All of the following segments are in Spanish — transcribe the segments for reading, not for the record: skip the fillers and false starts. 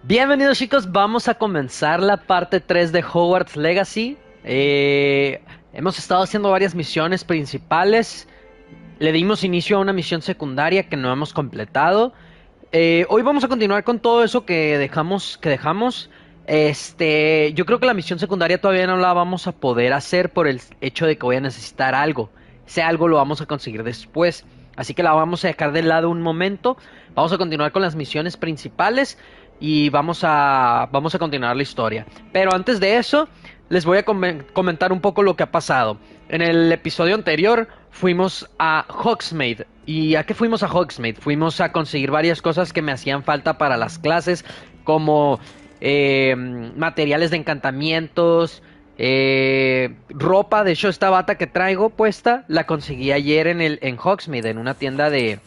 Bienvenidos chicos, vamos a comenzar la parte 3 de Hogwarts Legacy. Hemos estado haciendo varias misiones principales. Le dimos inicio a una misión secundaria que no hemos completado. Hoy vamos a continuar con todo eso que dejamos. Yo creo que la misión secundaria todavía no la vamos a poder hacer por el hecho de que voy a necesitar algo. Ese algo lo vamos a conseguir después. Así que la vamos a dejar de lado un momento. Vamos a continuar con las misiones principales y vamos a continuar la historia. Pero antes de eso, les voy a comentar un poco lo que ha pasado. En el episodio anterior fuimos a Hogsmeade. ¿Y a qué fuimos a Hogsmeade? Fuimos a conseguir varias cosas que me hacían falta para las clases, como materiales de encantamientos, ropa. De hecho, esta bata que traigo puesta la conseguí ayer en Hogsmeade, en una tienda de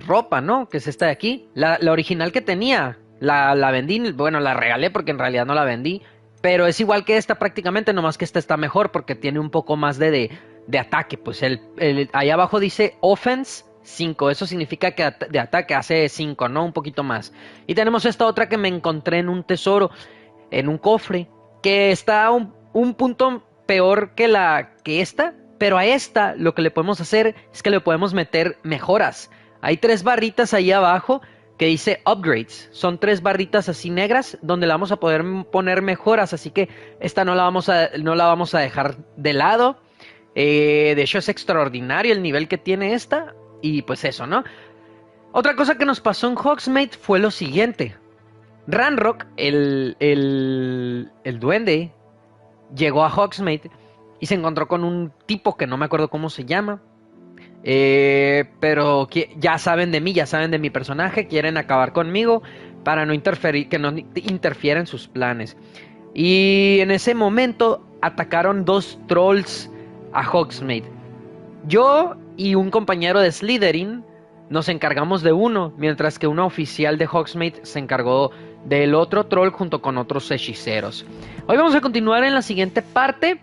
ropa, ¿no? Que es esta de aquí. La original que tenía, la vendí, bueno, la regalé porque en realidad no la vendí. Pero es igual que esta prácticamente, nomás que esta está mejor porque tiene un poco más de ataque. Pues ahí abajo dice Offense 5, eso significa que de ataque hace 5, ¿no? Un poquito más. Y tenemos esta otra que me encontré en un tesoro, en un cofre, que está un punto peor que esta, pero a esta lo que le podemos hacer es que le podemos meter mejoras. Hay 3 barritas ahí abajo que dice upgrades. Son 3 barritas así negras donde le vamos a poder poner mejoras, así que esta no la vamos a dejar de lado. De hecho es extraordinario el nivel que tiene esta y pues eso, ¿no? Otra cosa que nos pasó en Hogsmeade fue lo siguiente. Ranrock, el duende, llegó a Hogsmeade y se encontró con un tipo que no me acuerdo cómo se llama. Pero que ya saben de mí, ya saben de mi personaje, quieren acabar conmigo para no interferir, que no interfiera en sus planes. Y en ese momento atacaron 2 trolls a Hogsmeade. Yo y un compañero de Slytherin nos encargamos de uno, mientras que una oficial de Hogsmeade se encargó del otro troll junto con otros hechiceros. Hoy vamos a continuar en la siguiente parte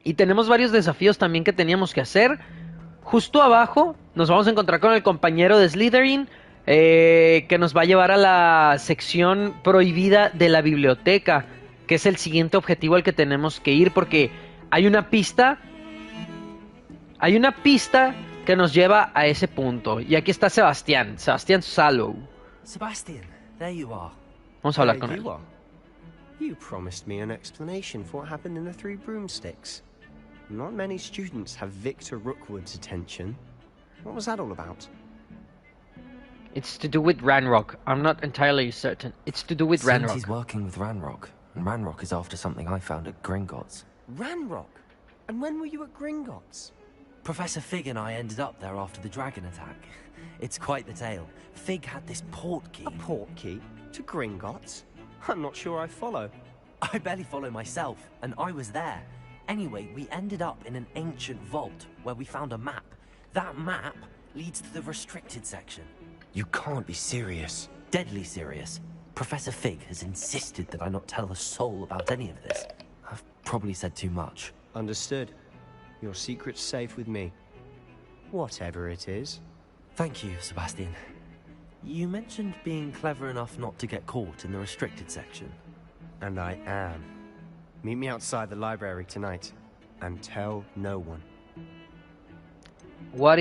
y tenemos varios desafíos también que teníamos que hacer. Justo abajo nos vamos a encontrar con el compañero de Slytherin, que nos va a llevar a la sección prohibida de la biblioteca, que es el siguiente objetivo al que tenemos que ir, porque hay una pista que nos lleva a ese punto. Y aquí está Sebastián Sallow. Sebastian, there you are. Vamos a hablar con él. You are. You promised me an explanation for what happened in the Three Broomsticks. Not many students have Victor Rookwood's attention. What was that all about? It's to do with Ranrock. I'm not entirely certain. It's to do with Seems he's Ranrock. working with Ranrock, and Ranrock is after something I found at Gringotts. Ranrock? And when were you at Gringotts? Professor Fig and I ended up there after the dragon attack. It's quite the tale. Fig had this port key. A port key? To Gringotts? I'm not sure I follow. I barely follow myself, and I was there. Anyway, we ended up in an ancient vault where we found a map. That map leads to the restricted section. You can't be serious. Deadly serious. Professor Fig has insisted that I not tell a soul about any of this. I've probably said too much. Understood. Your secret's safe with me. Whatever it is. Thank you, Sebastian. You mentioned being clever enough not to get caught in the restricted section. And I am. Meet me outside the library tonight. And tell no one. What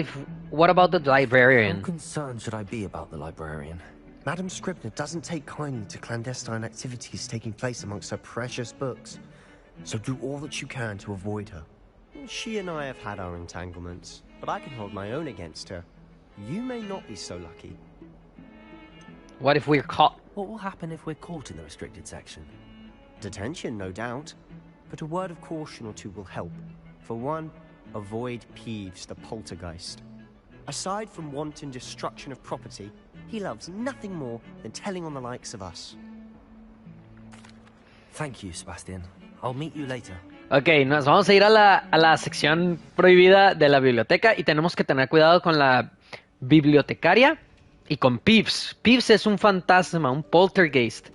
about the How librarian? concerned should I be about the librarian? Madam Scribner doesn't take kindly to clandestine activities taking place amongst her precious books. So do all that you can to avoid her. She and I have had our entanglements, but I can hold my own against her. You may not be so lucky. What if we're caught? What will happen if we're caught in the restricted section? Detention, no doubt. But a word of caution or two will help. For one, avoid Peeves, the poltergeist. Aside from wanton destruction of property, he loves nothing more than telling on the likes of us. Thank you, Sebastian. I'll meet you later. Ok, nos vamos a ir a la sección prohibida de la biblioteca y tenemos que tener cuidado con la bibliotecaria y con Peeves. Peeves es un fantasma, un poltergeist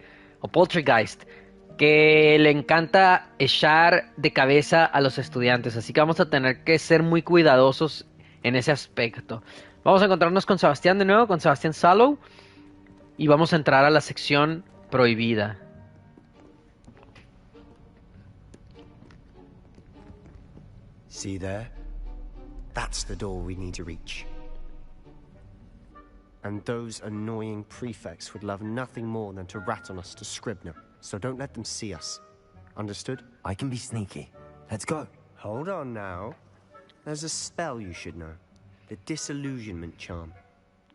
que le encanta echar de cabeza a los estudiantes, así que vamos a tener que ser muy cuidadosos en ese aspecto. Vamos a encontrarnos con Sebastián de nuevo, con Sebastián Sallow. Y vamos a entrar a la sección prohibida. See there? That's the door we need to reach. And those annoying prefects would love nothing more than to rat on us to Scribner, so don't let them see us. Understood? I can be sneaky. Let's go. Hold on now. There's a spell you should know. The Disillusionment Charm.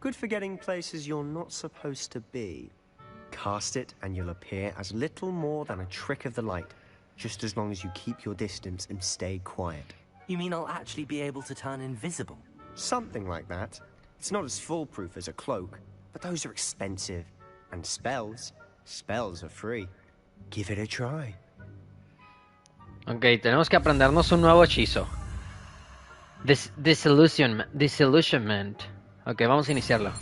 Good for getting places you're not supposed to be. Cast it and you'll appear as little more than a trick of the light, just as long as you keep your distance and stay quiet. You mean I'll actually be able to turn invisible? Something like that. It's not as foolproof as a cloak, but those are expensive. And spells are free. Give it a try. Ok, tenemos que aprendernos un nuevo hechizo. Disillusionment. Ok, vamos a iniciarlo.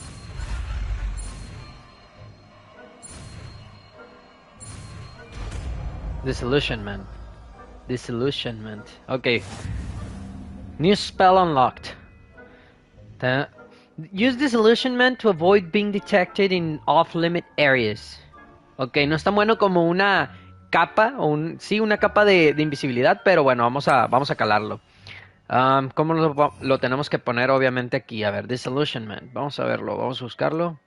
Disillusionment. Ok. New spell unlocked. Use disillusionment to avoid being detected in off-limit areas. Ok, no es tan bueno como una capa, o sí, una capa de invisibilidad, pero bueno, vamos a calarlo. ¿Cómo lo tenemos que poner? Obviamente aquí, a ver, disillusionment. Vamos a verlo, vamos a buscarlo.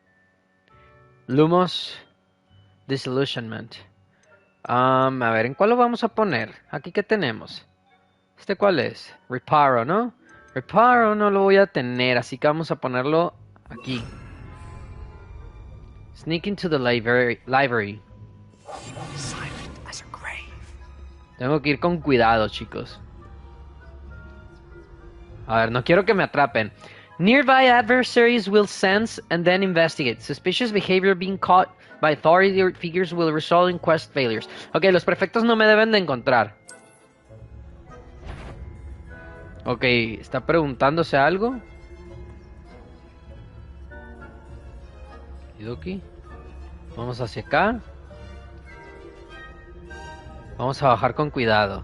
Lumos, disillusionment. A ver, ¿en cuál lo vamos a poner? Aquí, ¿qué tenemos? ¿Este cuál es? Reparo, ¿no? Reparo no lo voy a tener, así que vamos a ponerlo aquí. Sneak into the library. Silent as a grave. Tengo que ir con cuidado, chicos. A ver, no quiero que me atrapen. Nearby adversaries will sense and then investigate. Suspicious behavior being caught by authority figures will result in quest failures. Ok, los prefectos no me deben de encontrar. Ok, ¿está preguntándose algo? Yuki. Vamos hacia acá. Vamos a bajar con cuidado.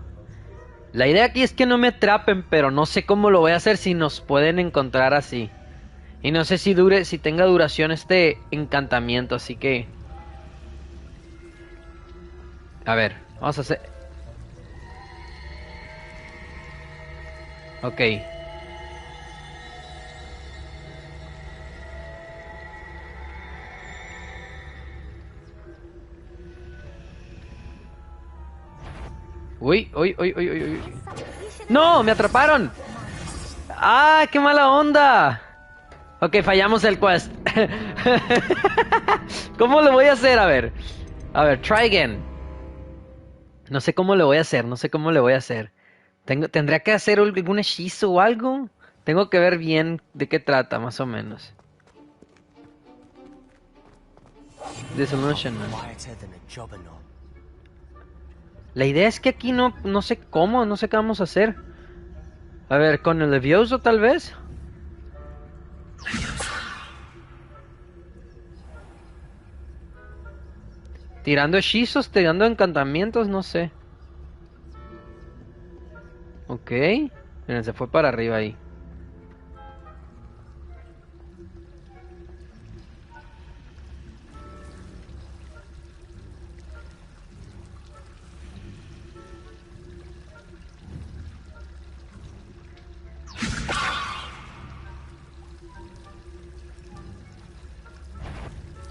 La idea aquí es que no me atrapen, pero no sé cómo lo voy a hacer si nos pueden encontrar así. Y no sé si tenga duración este encantamiento, así que... A ver, vamos a hacer... Ok. Uy. ¡No! ¡Me atraparon! ¡Ah! ¡Qué mala onda! Ok, fallamos el quest. ¿Cómo lo voy a hacer? A ver, try again. No sé cómo lo voy a hacer, ¿Tendría que hacer algún hechizo o algo? Tengo que ver bien de qué trata, más o menos. Disillusionment. La idea es que aquí no sé cómo, no sé qué vamos a hacer. A ver, con el Levioso tal vez. Tirando hechizos, tirando encantamientos, no sé. Ok. Miren, se fue para arriba ahí.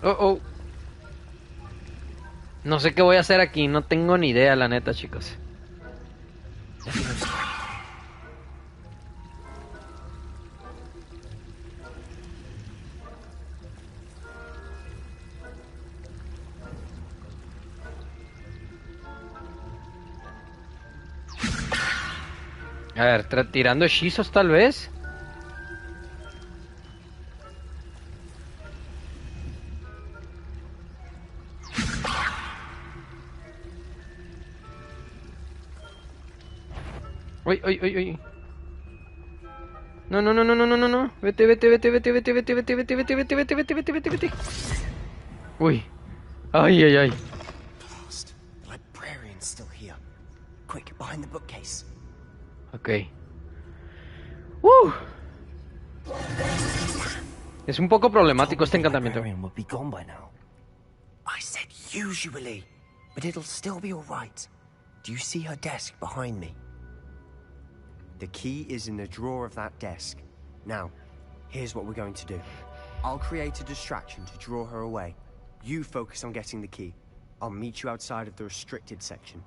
Oh. No sé qué voy a hacer aquí, no tengo ni idea, la neta, chicos. A ver, tirando hechizos tal vez. Uy. No. Vete. Uy. Ay. Blast. The librarian's still here. Quick, behind the bookcase. Ok. ¡Woo! Es un poco problemático este encantamiento. Would be gone by now. I said usually, but it'll still be all right. Do you see her desk behind me? The key is in the drawer of that desk. Now, here's what we're going to do. I'll create a distraction to draw her away. You focus on getting the key. I'll meet you outside of the restricted section.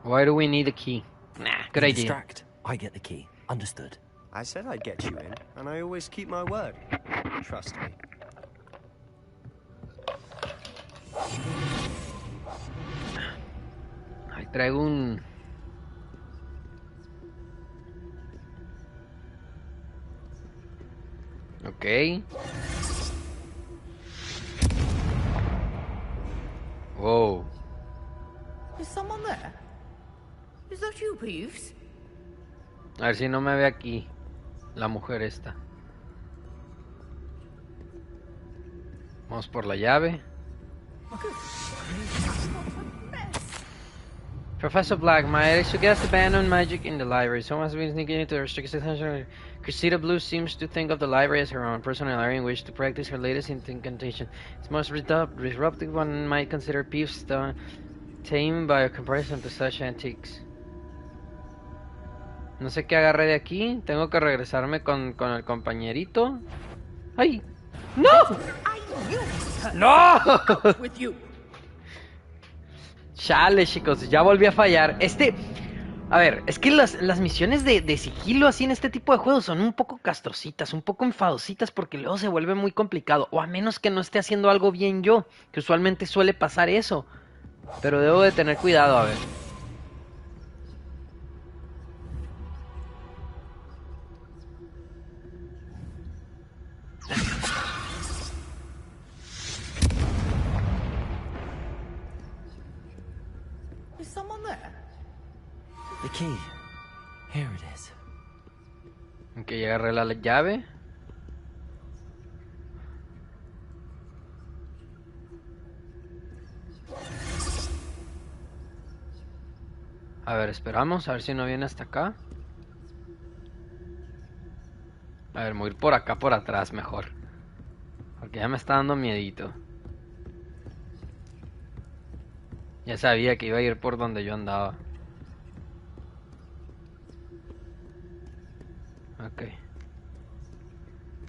Why do we need a key? Nah, good You idea. distract, I get the key. Understood. I said I'd get you in, and I always keep my word. Trust me. Ahí traigo un... Ok. Wow. Is someone there? Is that you, Peeves? A ver si no me ve aquí la mujer esta. Vamos por la llave. Professor Black, my suggest abandon magic in the library. Someone has been sneaking into the restricted section. Cressida Blue seems to think of the library as her own personal area in which to practice her latest incantation. Its most disruptive one might consider Peeves tame by comparison to such antiques. No sé qué agarré de aquí. Tengo que regresarme con el compañerito. ¡Ay! ¡No! ¡No! With you. Chale, chicos, ya volví a fallar. A ver, es que las misiones de sigilo así en este tipo de juegos son un poco castrocitas, un poco enfadositas porque luego se vuelve muy complicado. O a menos que no esté haciendo algo bien yo, que usualmente suele pasar eso. Pero debo de tener cuidado, a ver. Is someone there? The key. Here it is. Ok, ya agarré la llave. A ver, esperamos, a ver si no viene hasta acá. A ver, voy a ir por acá, por atrás mejor. Porque ya me está dando miedito. Ya sabía que iba a ir por donde yo andaba. Ok.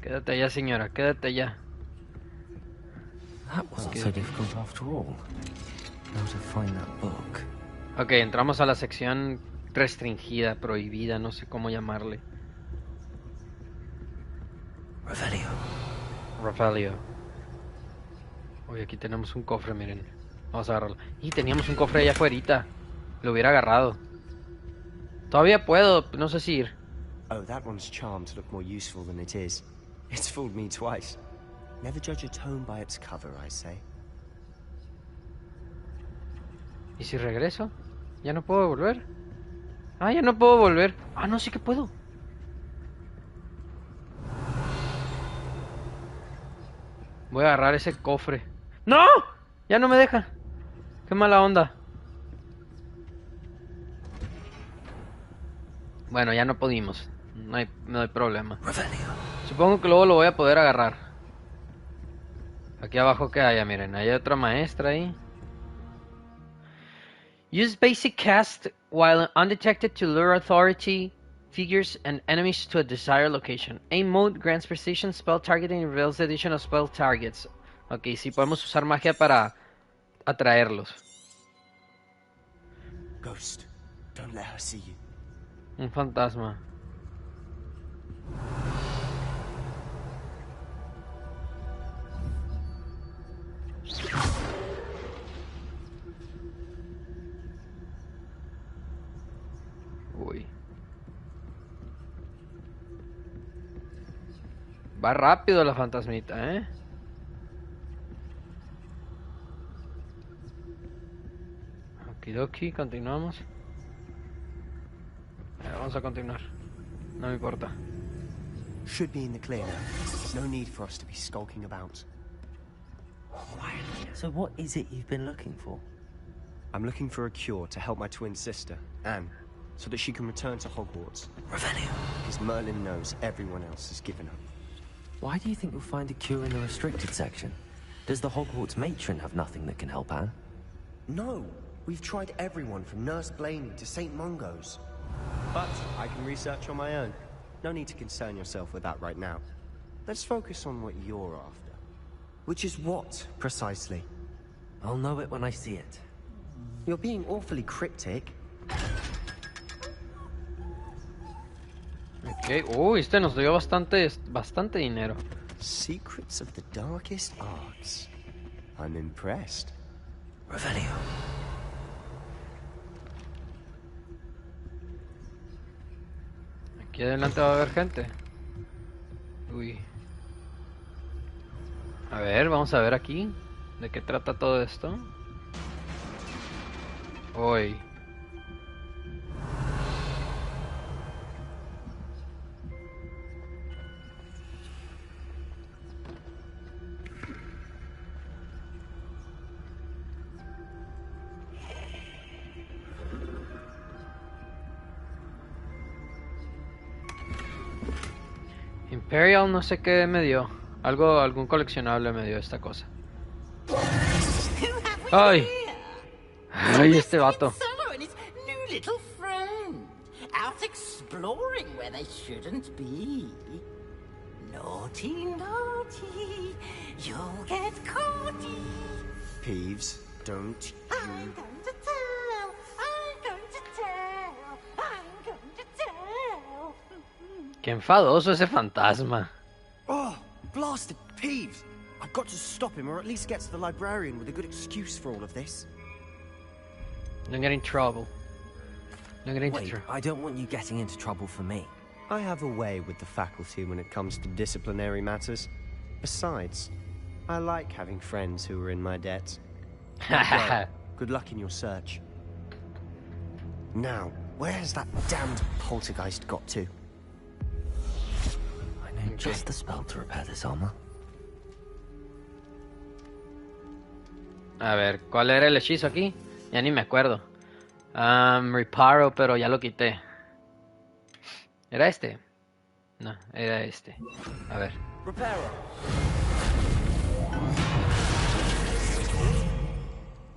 Quédate allá, señora, quédate allá. That wasn't so difficult after all. Now to find that book. Ok, entramos a la sección restringida, prohibida, no sé cómo llamarle. Revelio. Rafaelio. Uy, aquí tenemos un cofre, miren. Vamos a agarrarlo. Y teníamos un cofre allá afuera. Lo hubiera agarrado. Todavía puedo, no sé si ir. Oh, that one's charmed to look more useful than it is. It's fooled me twice. Never judge a tome by its cover, I say. ¿Y si regreso? ¿Ya no puedo volver? Ah, ya no puedo volver. Ah, no, sí que puedo. Voy a agarrar ese cofre. ¡No! Ya no me deja. Qué mala onda. Bueno, ya no pudimos. No hay problema. Revelio. Supongo que luego lo voy a poder agarrar. Aquí abajo que haya, miren. Hay otra maestra ahí. Use basic cast while undetected to lure authority figures and enemies to a desired location. Aim mode grants precision spell targeting and reveals the addition of spell targets. Ok, sí, podemos usar magia para atraerlos. Ghost, don't let her see you. Un fantasma. Uy. Va rápido la fantasmita, ¿eh? Okidoki, continuamos. Vamos a continuar. No me importa. Should be in the clear now. No need for us to be skulking about. So what is it you've been looking for? I'm looking for a cure to help my twin sister, Anne, so that she can return to Hogwarts. Revelio. Because Merlin knows everyone else has given up. Why do you think you'll find a cure in the restricted section? Does the Hogwarts matron have nothing that can help Anne? No, we've tried everyone from Nurse Blaney to St. Mungo's. But I can research on my own. No need to concern yourself with that right now. Let's focus on what you're after. Which is what, precisely? I'll know it when I see it. You're being awfully cryptic. Ok, uy, este nos dio bastante dinero. Secrets of the darkest arts. I'm impressed. Revelio. Aquí adelante va a haber gente. Uy. A ver, vamos a ver aquí. ¿De qué trata todo esto? Uy. Imperial no sé qué me dio. Algún coleccionable me dio esta cosa. ¡Ay! ¡Ay, este vato! Solo and his new little friend. Out exploring where they shouldn't be. Naughty, naughty. You'll get caughty. Peeves, don't I'm you... going to tell. I'm going to tell. I'm going to tell. ¡Qué enfadoso ese fantasma! Oh, blasted Peeves! I've got to stop him, or at least get to the librarian with a good excuse for all of this. Don't get in trouble. Don't get into Wait, trouble. I don't want you getting into trouble for me. I have a way with the faculty when it comes to disciplinary matters. Besides, I like having friends who are in my debt. Well, good luck in your search. Now, where has that damned poltergeist got to? I know just the spell to repair this armor. A ver, ¿cuál era el hechizo aquí? Ya ni me acuerdo. Reparo, pero ya lo quité. ¿Era este? No, era este. A ver. Reparo.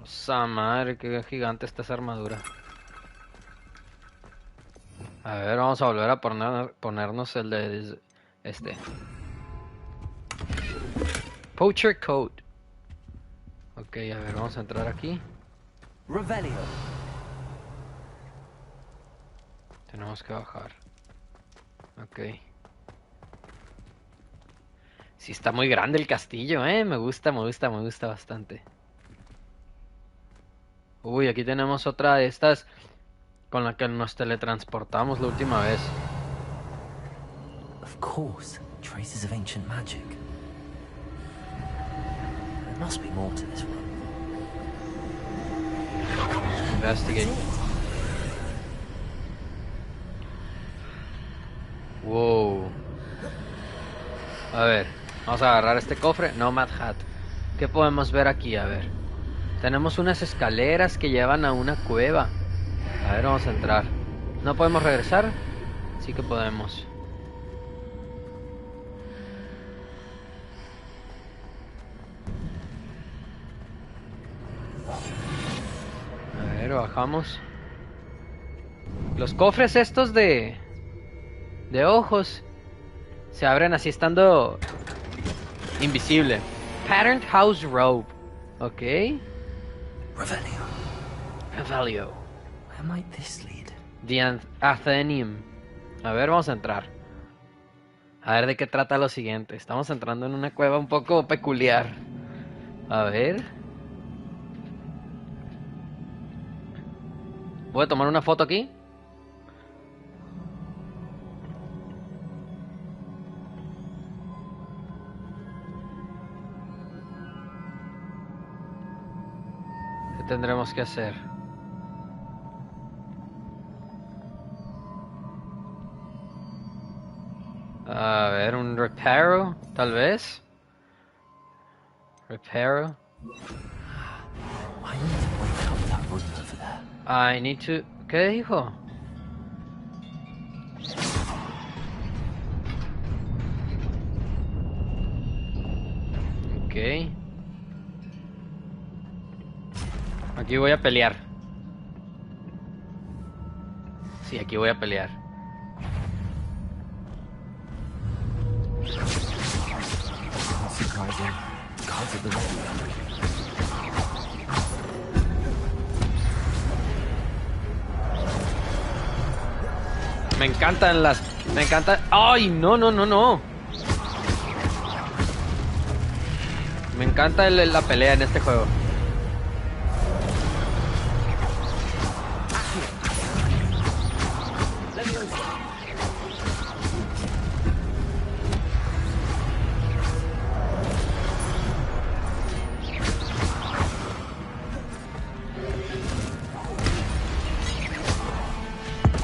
¡Osa madre! ¡Qué gigante está esa armadura! A ver, vamos a volver a ponernos el de este. Poacher Coat. Ok, a ver, vamos a entrar aquí. Revelio. Tenemos que bajar. Ok. Sí, está muy grande el castillo, Me gusta bastante. Uy, aquí tenemos otra de estas con la que nos teletransportamos la última vez. Of course, traces of ancient magic. There must be more to this room. Investigate. Wow. A ver, vamos a agarrar este cofre. Nomad Hat. ¿Qué podemos ver aquí? A ver. Tenemos unas escaleras que llevan a una cueva. A ver, vamos a entrar. ¿No podemos regresar? Sí que podemos. A ver, bajamos. Los cofres estos de ojos se abren así estando invisible. Patterned House Robe. Ok. Revelio. Revelio. Where might this lead? The Athenium. A ver, vamos a entrar. A ver de qué trata lo siguiente. Estamos entrando en una cueva un poco peculiar. A ver. Voy a tomar una foto aquí. ¿Qué tendremos que hacer? A ver, un reparo, tal vez. Reparo. I need to wake up that room over there. I need to... ¿Qué dijo? Ok. Aquí voy a pelear. Sí, aquí voy a pelear. Surprising. Cards at the ready. Me encantan las... Me encantan... ¡Ay! No, no, no, no. Me encanta la pelea en este juego.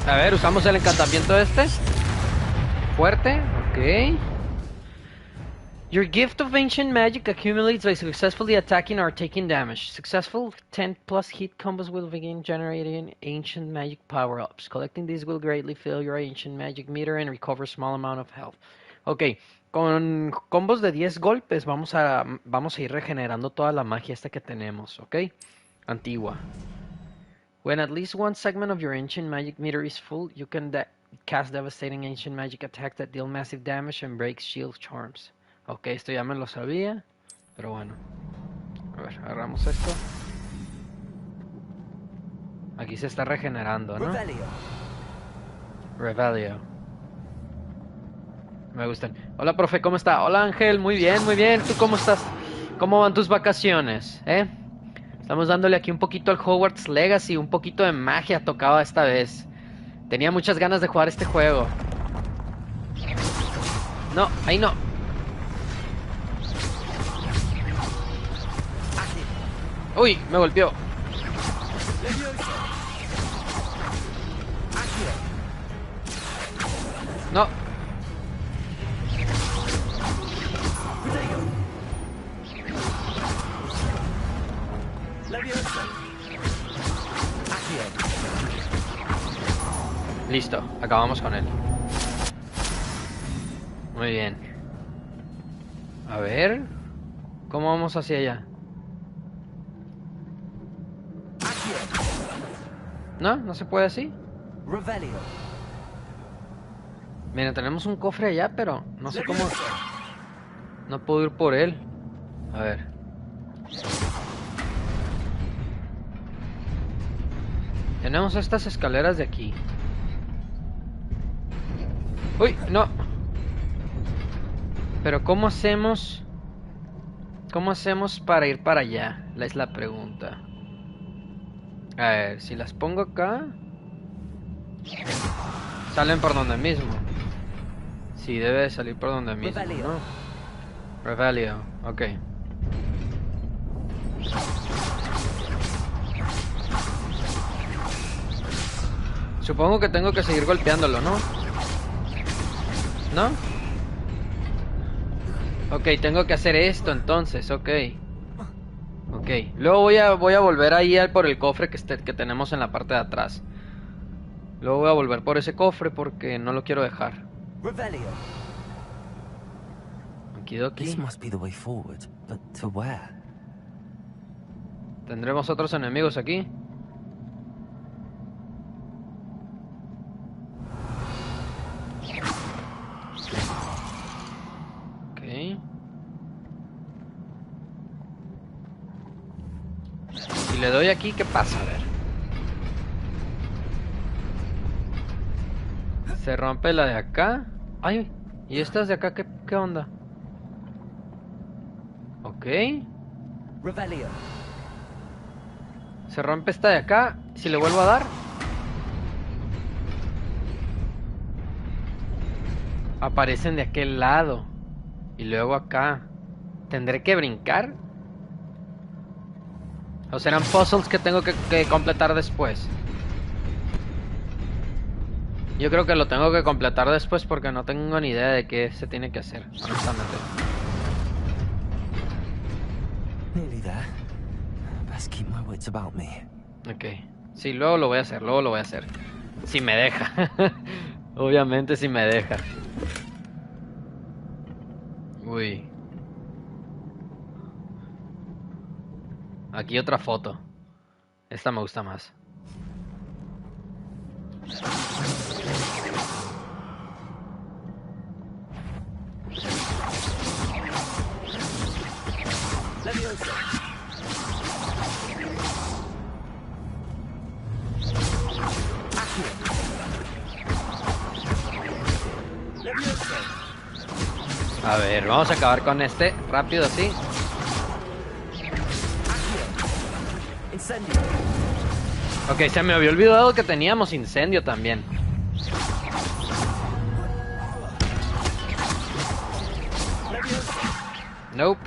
A ver, usamos el encantamiento este. Fuerte, ok. Your gift of ancient magic accumulates by successfully attacking or taking damage. Successful 10 plus hit combos will begin generating ancient magic power-ups. Collecting these will greatly fill your ancient magic meter and recover a small amount of health. Ok, con combos de 10 golpes vamos a ir regenerando toda la magia esta que tenemos, ok. Antigua. When at least one segment of your ancient magic meter is full, you can cast devastating ancient magic attacks that deal massive damage and break shield charms. Ok, esto ya me lo sabía, pero bueno. A ver, agarramos esto. Aquí se está regenerando, ¿no? Revelio. Revelio. Me gustan. Hola, profe, ¿cómo está? Hola, Ángel, muy bien, muy bien. ¿Tú cómo estás? ¿Cómo van tus vacaciones? Estamos dándole aquí un poquito al Hogwarts Legacy, un poquito de magia tocaba esta vez. Tenía muchas ganas de jugar este juego. No, ahí no. Uy, me golpeó. No. Listo, acabamos con él. Muy bien. A ver, ¿cómo vamos hacia allá? No, no se puede así. Revelio. Miren, tenemos un cofre allá, pero no sé cómo. No puedo ir por él. A ver. Tenemos estas escaleras de aquí. Uy, no. Pero ¿cómo hacemos? ¿Cómo hacemos para ir para allá? Es la pregunta. A ver, si las pongo acá, salen por donde mismo. Sí, debe de salir por donde mismo, ¿no? Revelio, ok. Supongo que tengo que seguir golpeándolo, ¿no? ¿No? Ok, tengo que hacer esto entonces, ok. Ok, luego voy a volver ahí por el cofre que tenemos en la parte de atrás. Luego voy a volver por ese cofre porque no lo quiero dejar. Revelio. Okidoki. This must be the way forward, but to where? ¿Tendremos otros enemigos aquí? Ok. Si le doy aquí, ¿qué pasa? A ver. Se rompe la de acá. Ay, ¿y estas de acá qué onda? Ok. Revelio. Se rompe esta de acá. Si le vuelvo a dar. Aparecen de aquel lado. Y luego acá. ¿Tendré que brincar? ¿O serán puzzles que tengo que completar después? Yo creo que lo tengo que completar después porque no tengo ni idea de qué se tiene que hacer, honestamente. Nearly there. Best keep my wits about me. Ok. Sí, luego lo voy a hacer, luego lo voy a hacer. Si me deja. Obviamente si me deja. Uy. Aquí otra foto. Esta me gusta más. A ver, vamos a acabar con este rápido, así. Ok, se me había olvidado que teníamos incendio también. Nope.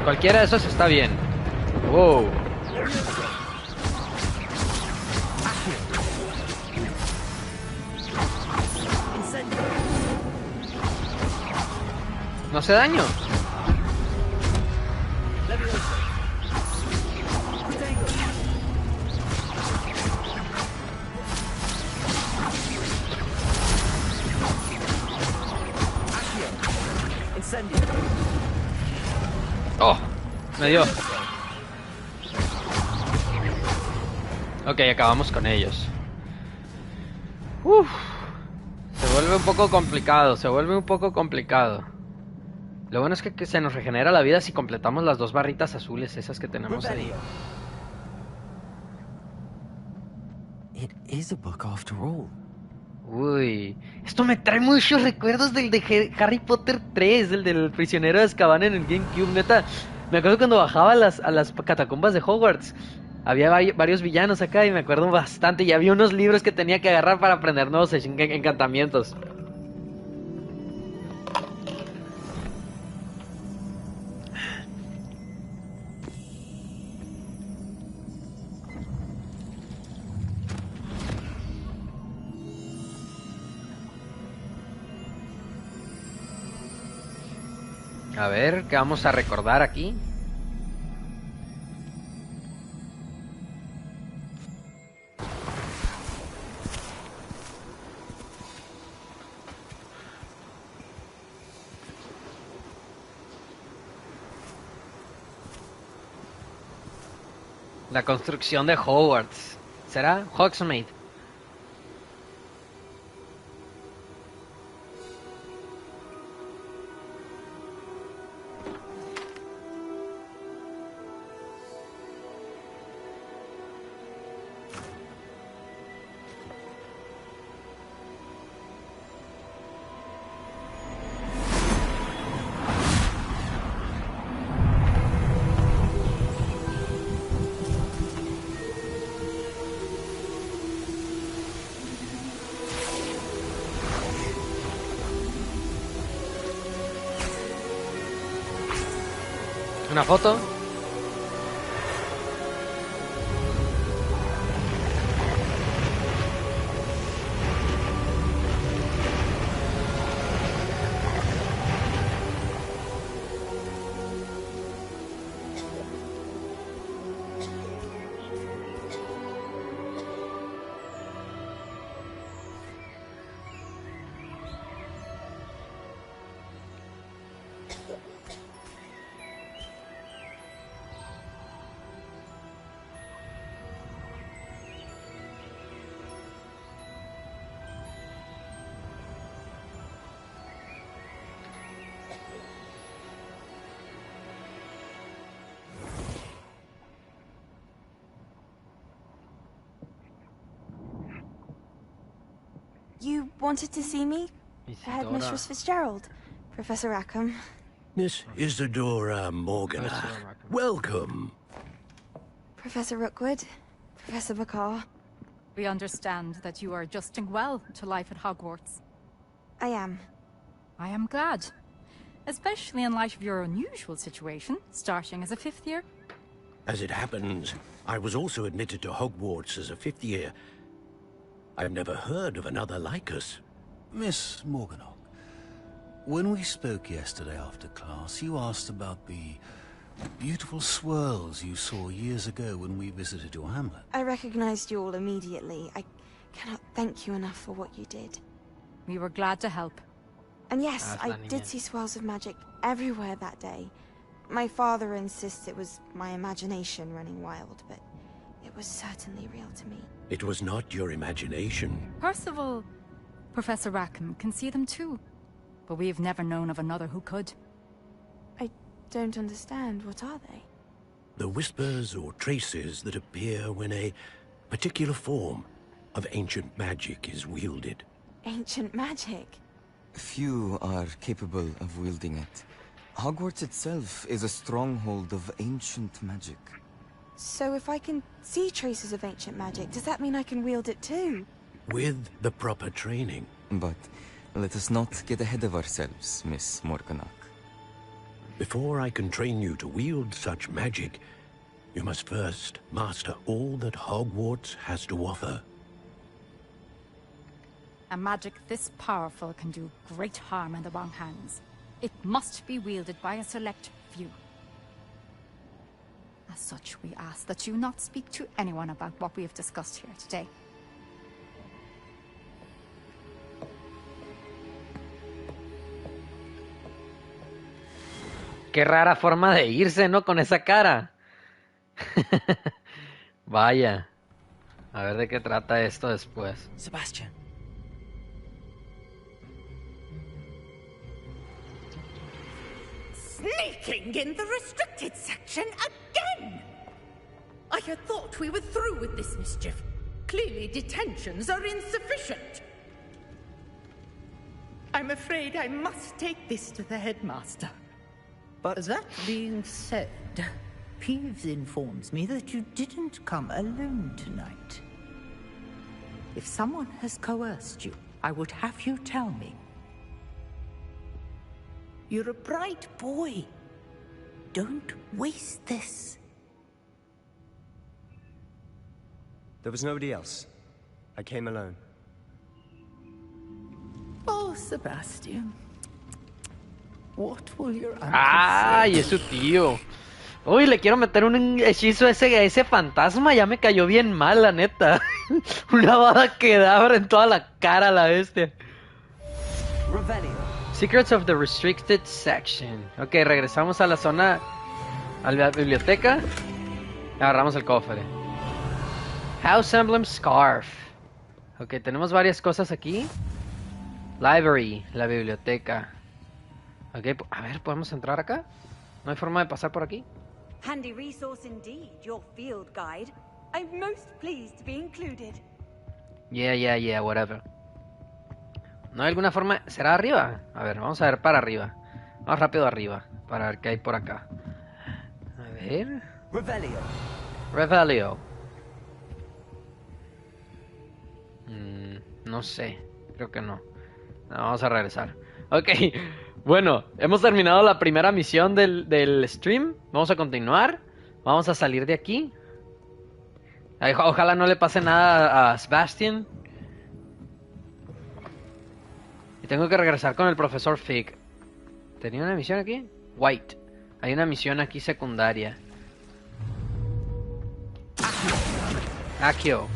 Cualquiera de esos está bien. Wow. No hace daño. Oh, me dio. Ok, acabamos con ellos. Uf, se vuelve un poco complicado, se vuelve un poco complicado. Lo bueno es que se nos regenera la vida si completamos las 2 barritas azules esas que tenemos ahí. It is a book after all. Uy, esto me trae muchos recuerdos del de Harry Potter 3, el del prisionero de Azkaban en el GameCube, neta. Me acuerdo cuando bajaba a las catacumbas de Hogwarts. Había varios villanos acá y me acuerdo bastante. Y había unos libros que tenía que agarrar para aprender nuevos encantamientos. A ver, ¿qué vamos a recordar aquí? La construcción de Hogwarts. ¿Será? Hogsmeade. ¿Una foto? You wanted to see me? Headmistress Fitzgerald, Professor Rackham. Miss Isadora Morganach. Welcome. Professor Rookwood, Professor Bakar. We understand that you are adjusting well to life at Hogwarts. I am. I am glad. Especially in light of your unusual situation, starting as a 5th year. As it happens, I was also admitted to Hogwarts as a 5th year. I've never heard of another like us. Miss Morganach, when we spoke yesterday after class, you asked about the beautiful swirls you saw years ago when we visited your hamlet. I recognized you all immediately. I cannot thank you enough for what you did. We were glad to help. And yes, I did see swirls of magic everywhere that day. My father insists it was my imagination running wild, but it was certainly real to me. It was not your imagination. Percival, Professor Rackham can see them too. But we've never known of another who could. I don't understand. What are they? The whispers or traces that appear when a particular form of ancient magic is wielded. Ancient magic? Few are capable of wielding it. Hogwarts itself is a stronghold of ancient magic. So if I can see traces of ancient magic, does that mean I can wield it too? With the proper training. But let us not get ahead of ourselves, Miss Morganach. Before I can train you to wield such magic, you must first master all that Hogwarts has to offer. A magic this powerful can do great harm in the wrong hands. It must be wielded by a select few. As such, we ask that you not speak to anyone about what we have discussed here today. Qué rara forma de irse, ¿no? Con esa cara. Vaya. A ver de qué trata esto después. Sebastian. Sneaking in the restricted section again! I had thought we were through with this mischief. Clearly detentions are insufficient. I'm afraid I must take this to the headmaster. But that being said, Peeves informs me that you didn't come alone tonight. If someone has coerced you, I would have you tell me. You're a bright boy. Don't waste this. There was nobody else. I came alone. Oh, Sebastian. What will your uncle ¡Ay, say? es su tío! Uy, le quiero meter un hechizo a ese fantasma. Ya me cayó bien mal, la neta. Una bada kedavra en toda la cara la bestia. Secrets of the Restricted Section. Ok, regresamos a la zona, a la biblioteca. Agarramos el cofre. House Emblem Scarf. Ok, tenemos varias cosas aquí. Library, la biblioteca. Ok, a ver, ¿podemos entrar acá? ¿No hay forma de pasar por aquí? Handy resource indeed, your field guide. I'm most pleased to be included. Yeah, whatever. ¿No hay alguna forma? ¿Será arriba? A ver, vamos a ver para arriba. Vamos rápido arriba, para ver qué hay por acá. A ver... Revelio. No sé, creo que no. No, vamos a regresar. Ok, bueno, hemos terminado la primera misión del stream. Vamos a continuar. Vamos a salir de aquí. Ojalá no le pase nada a Sebastian. Y tengo que regresar con el profesor Fig. ¿Tenía una misión aquí? White. Hay una misión aquí secundaria. Accio.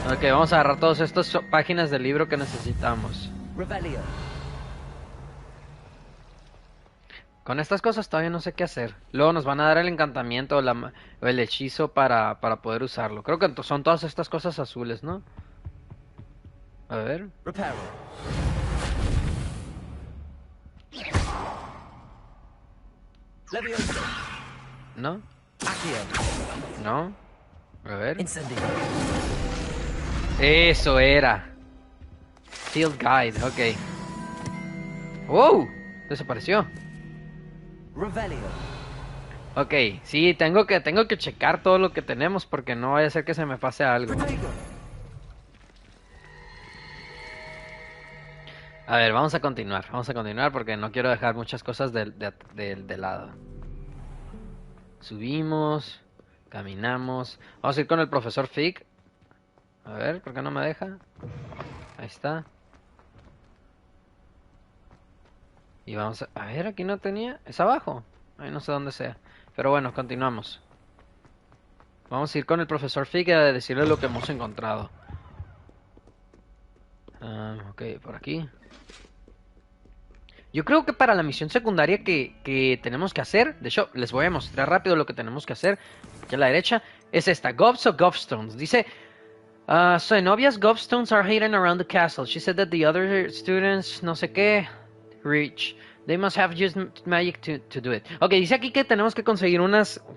Ok, vamos a agarrar todas estas páginas del libro que necesitamos. Con estas cosas todavía no sé qué hacer. Luego nos van a dar el encantamiento o el hechizo para poder usarlo. Creo que son todas estas cosas azules, ¿no? A ver. ¿No? ¿No? A ver. Eso era. Field Guide, ok. ¡Wow! Desapareció. Ok, sí, tengo que checar todo lo que tenemos porque no vaya a ser que se me pase algo. A ver, vamos a continuar porque no quiero dejar muchas cosas de lado. Subimos, caminamos. Vamos a ir con el profesor Fig. A ver, ¿por qué no me deja? Ahí está. Y vamos a ver, aquí no tenía. Es abajo. Ahí no sé dónde sea. Pero bueno, continuamos. Vamos a ir con el profesor Fig a decirle lo que hemos encontrado. Ok, por aquí. Yo creo que para la misión secundaria que tenemos que hacer, de hecho, les voy a mostrar rápido lo que tenemos que hacer. Aquí a la derecha es esta, Gobs o Gobstones. Dice, Zenobia's Gobstones are hidden around the castle. She said that the other students, no sé qué, reach. They must have used magic to do it. Ok, dice aquí que tenemos que conseguir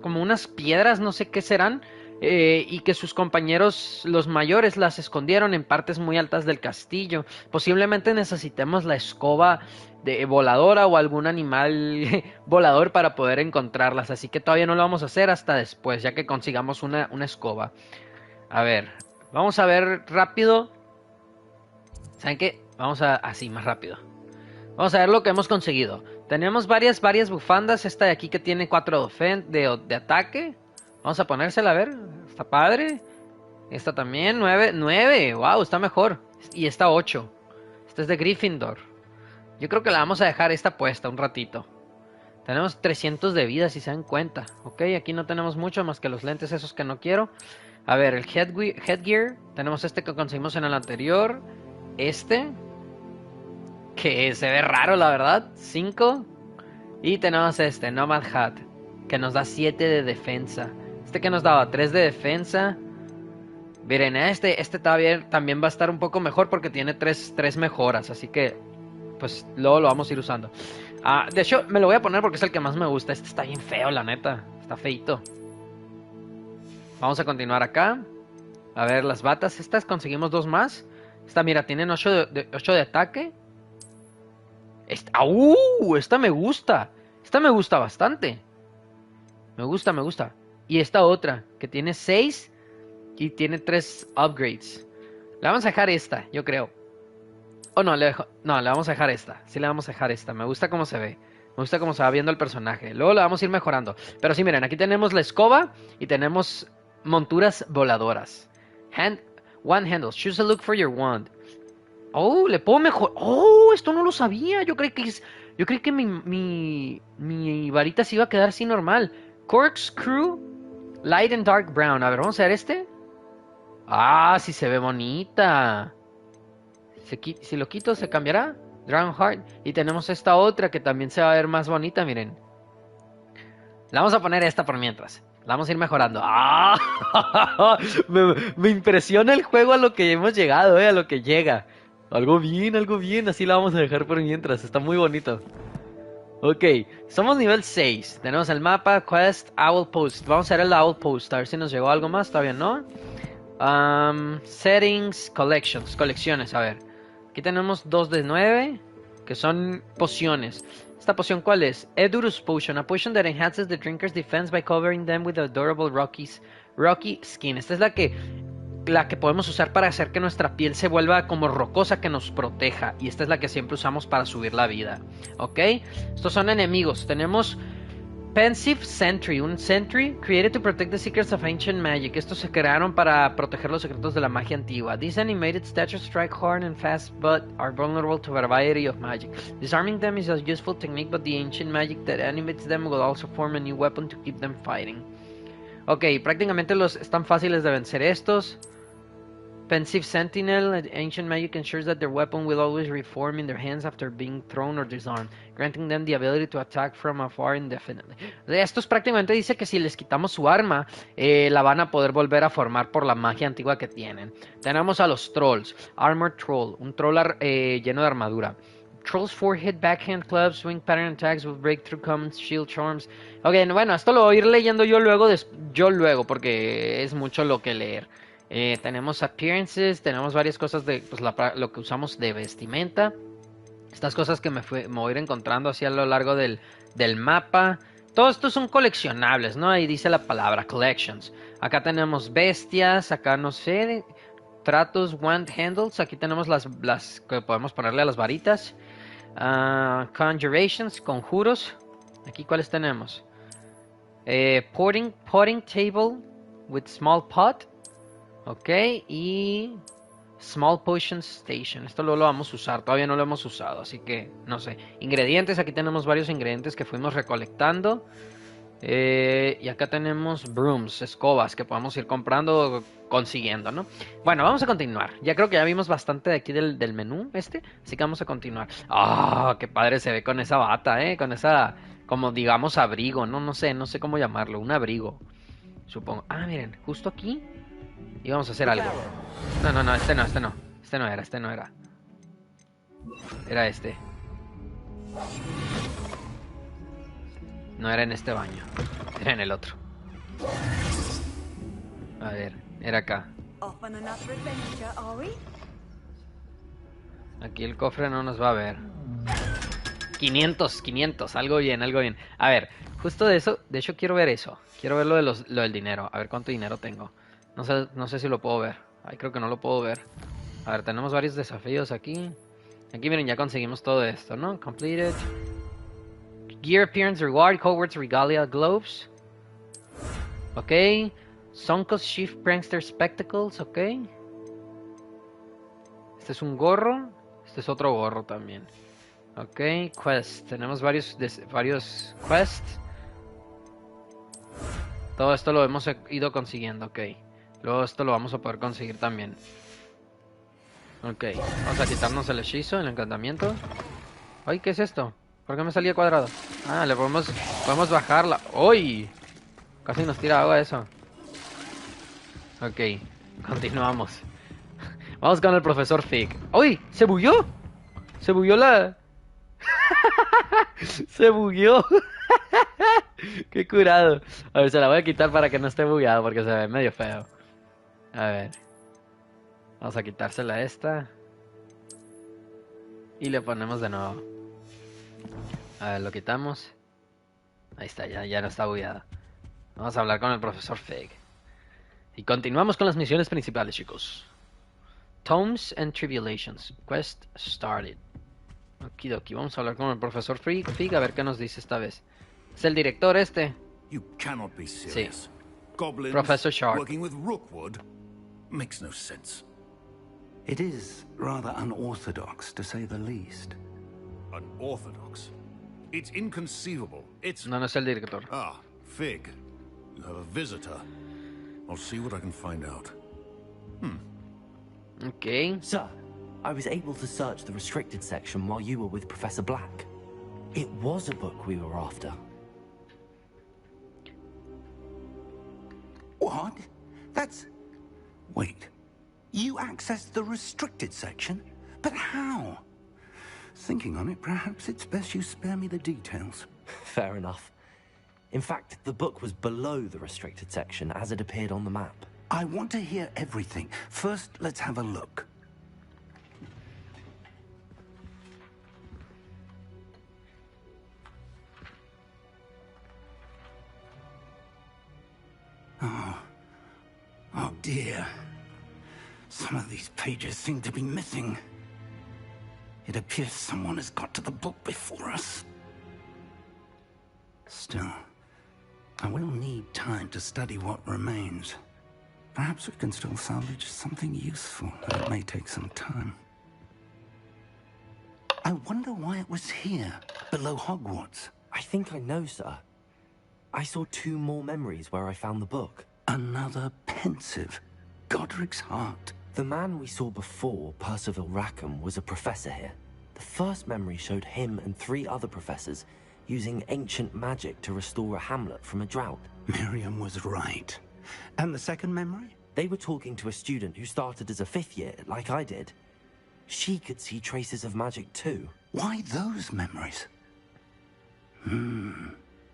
como unas piedras, no sé qué serán, y que sus compañeros, los mayores, las escondieron en partes muy altas del castillo. Posiblemente necesitemos la escoba de voladora o algún animal volador para poder encontrarlas. Así que todavía no lo vamos a hacer hasta después, ya que consigamos una escoba. A ver, vamos a ver rápido. ¿Saben qué? Vamos a así, más rápido. Vamos a ver lo que hemos conseguido. Tenemos varias bufandas. Esta de aquí que tiene 4 de ataque. Vamos a ponérsela a ver. Está padre. Esta también, 9. Wow, está mejor. Y esta 8. Esta es de Gryffindor. Yo creo que la vamos a dejar esta puesta un ratito. Tenemos 300 de vida si se dan cuenta. Ok, aquí no tenemos mucho más que los lentes esos que no quiero. A ver, el headgear. Tenemos este que conseguimos en el anterior. Este. Que se ve raro, la verdad. 5. Y tenemos este, Nomad Hat. Que nos da 7 de defensa. Este que nos daba 3 de defensa. Miren, este también va a estar un poco mejor porque tiene 3 mejoras. Así que, pues, luego lo vamos a ir usando. De hecho, me lo voy a poner porque es el que más me gusta. Este está bien feo, la neta. Está feito. Vamos a continuar acá. A ver, las batas. Estas conseguimos 2 más. Esta, mira, tienen 8 de ataque. Esta me gusta. Esta me gusta bastante. Me gusta. Y esta otra, que tiene 6 y tiene 3 upgrades. Le vamos a dejar esta, yo creo. No, le vamos a dejar esta. Sí, le vamos a dejar esta. Me gusta cómo se ve. Me gusta cómo se va viendo el personaje. Luego la vamos a ir mejorando. Pero sí, miren, aquí tenemos la escoba y tenemos monturas voladoras. One handle. Choose a look for your wand. Le puedo mejorar. Esto no lo sabía. Yo creí que mi varita se iba a quedar así normal. Corkscrew, light and dark brown. A ver, vamos a ver este. Sí se ve bonita. Si lo quito, ¿se cambiará? Drown Heart. Y tenemos esta otra que también se va a ver más bonita, miren. La vamos a poner esta por mientras. La vamos a ir mejorando. Me impresiona el juego a lo que hemos llegado, a lo que llega. Algo bien. Así la vamos a dejar por mientras. Está muy bonito. Ok, somos nivel 6. Tenemos el mapa, quest, Owl Post. Vamos a ver el Owl Post. A ver si nos llegó algo más. Todavía no. Settings, collections. Colecciones, a ver. Aquí tenemos 2 de 9. Que son pociones. ¿Esta poción cuál es? Edurus Potion. A potion that enhances the drinker's defense by covering them with a durable rocky skin. Esta es la que podemos usar para hacer que nuestra piel se vuelva como rocosa, que nos proteja. Y esta es la que siempre usamos para subir la vida. ¿Ok? Estos son enemigos. Tenemos Pensive Sentry. Un Sentry created to protect the secrets of ancient magic. Estos se crearon para proteger los secretos de la magia antigua. These animated statues strike hard and fast but are vulnerable to a variety of magic. Disarming them is a useful technique, but the ancient magic that animates them will also form a new weapon to keep them fighting. Ok, prácticamente están fáciles de vencer estos. Pensive Sentinel, ancient magic ensures that their weapon will always reform in their hands after being thrown or disarmed, granting them the ability to attack from afar indefinitely. Estos prácticamente dice que si les quitamos su arma, la van a poder volver a formar por la magia antigua que tienen. Tenemos a los Trolls. Armored Troll, un troll lleno de armadura. Trolls 4-hit backhand clubs, swing pattern attacks with breakthrough commons, shield charms. Ok, bueno, esto lo voy a ir leyendo yo luego, porque es mucho lo que leer. Tenemos appearances, tenemos varias cosas de pues, lo que usamos de vestimenta. Estas cosas que me voy a ir encontrando así a lo largo del mapa. Todos estos son coleccionables, ¿no? Ahí dice la palabra collections. Acá tenemos bestias, acá no sé, tratos, wand handles. Aquí tenemos las que podemos ponerle a las varitas. Conjurations, conjuros. Aquí cuáles tenemos. Potting table with small pot. Ok, y Small Potion Station. Esto lo vamos a usar, todavía no lo hemos usado, así que no sé. Ingredientes, aquí tenemos varios ingredientes que fuimos recolectando. Y acá tenemos brooms, escobas que podemos ir comprando, consiguiendo, ¿no? Bueno, vamos a continuar. Ya creo que ya vimos bastante de aquí del menú este, así que vamos a continuar. ¡Ah! ¡Qué padre se ve con esa bata, con esa, como digamos, abrigo, ¿no? No sé cómo llamarlo, un abrigo, supongo. Ah, miren, justo aquí íbamos a hacer algo. No, este no. Este no era. Era este. No era en este baño, era en el otro. A ver, era acá. Aquí el cofre no nos va a ver. 500, algo bien. A ver, justo de eso, de hecho quiero ver eso. Quiero ver lo del dinero, a ver cuánto dinero tengo. No sé si lo puedo ver. Ay, creo que no lo puedo ver. A ver, tenemos varios desafíos aquí. Aquí miren, ya conseguimos todo esto, ¿no? Completed. Gear Appearance Reward, Hogwarts Regalia Gloves. Ok. Sonko's Chief Prankster Spectacles, ok. Este es un gorro. Este es otro gorro también. Ok, quest. Tenemos varios quests. Todo esto lo hemos ido consiguiendo, ok. Luego esto lo vamos a poder conseguir también. Ok, vamos a quitarnos el hechizo, el encantamiento. Ay, ¿qué es esto? ¿Por qué me salía cuadrado? Ah, le podemos bajarla. ¡Uy! Casi nos tira agua eso. Ok, continuamos. Vamos con el profesor Fig. ¡Uy! ¡Se bugueó! Se bugueó la... Se bugueó. Qué curado. A ver, se la voy a quitar para que no esté bugueado porque se ve medio feo. A ver. Vamos a quitársela a esta. Y le ponemos de nuevo. A ver, lo quitamos. Ahí está, ya no está bugueado. Vamos a hablar con el profesor Fig. Y continuamos con las misiones principales, chicos. Tomes and Tribulations. Quest started. Okidoki, vamos a hablar con el profesor Fig a ver qué nos dice esta vez. Es el director este. You cannot be serious. Sí. Goblins Professor Shark. working with Rookwood makes no sense. It is rather unorthodox, to say the least. Unorthodox? It's inconceivable. It's... No es el director. Ah, Fig. You have a visitor. I'll see what I can find out. Okay. Sir, I was able to search the restricted section while you were with Professor Black. It was a book we were after. What? That's... Wait. You accessed the restricted section? But how? Thinking on it, perhaps it's best you spare me the details. Fair enough. In fact, the book was below the restricted section as it appeared on the map. I want to hear everything. First, let's have a look. Oh dear. Some of these pages seem to be missing. It appears someone has got to the book before us. Still, I will need time to study what remains. Perhaps we can still salvage something useful. It may take some time. I wonder why it was here, below Hogwarts. I think I know, sir. I saw 2 more memories where I found the book. Another pensive. Godric's heart. The man we saw before, Percival Rackham, was a professor here. The first memory showed him and 3 other professors using ancient magic to restore a hamlet from a drought. Miriam was right. And the second memory? They were talking to a student who started as a 5th year, like I did. She could see traces of magic too. Why those memories?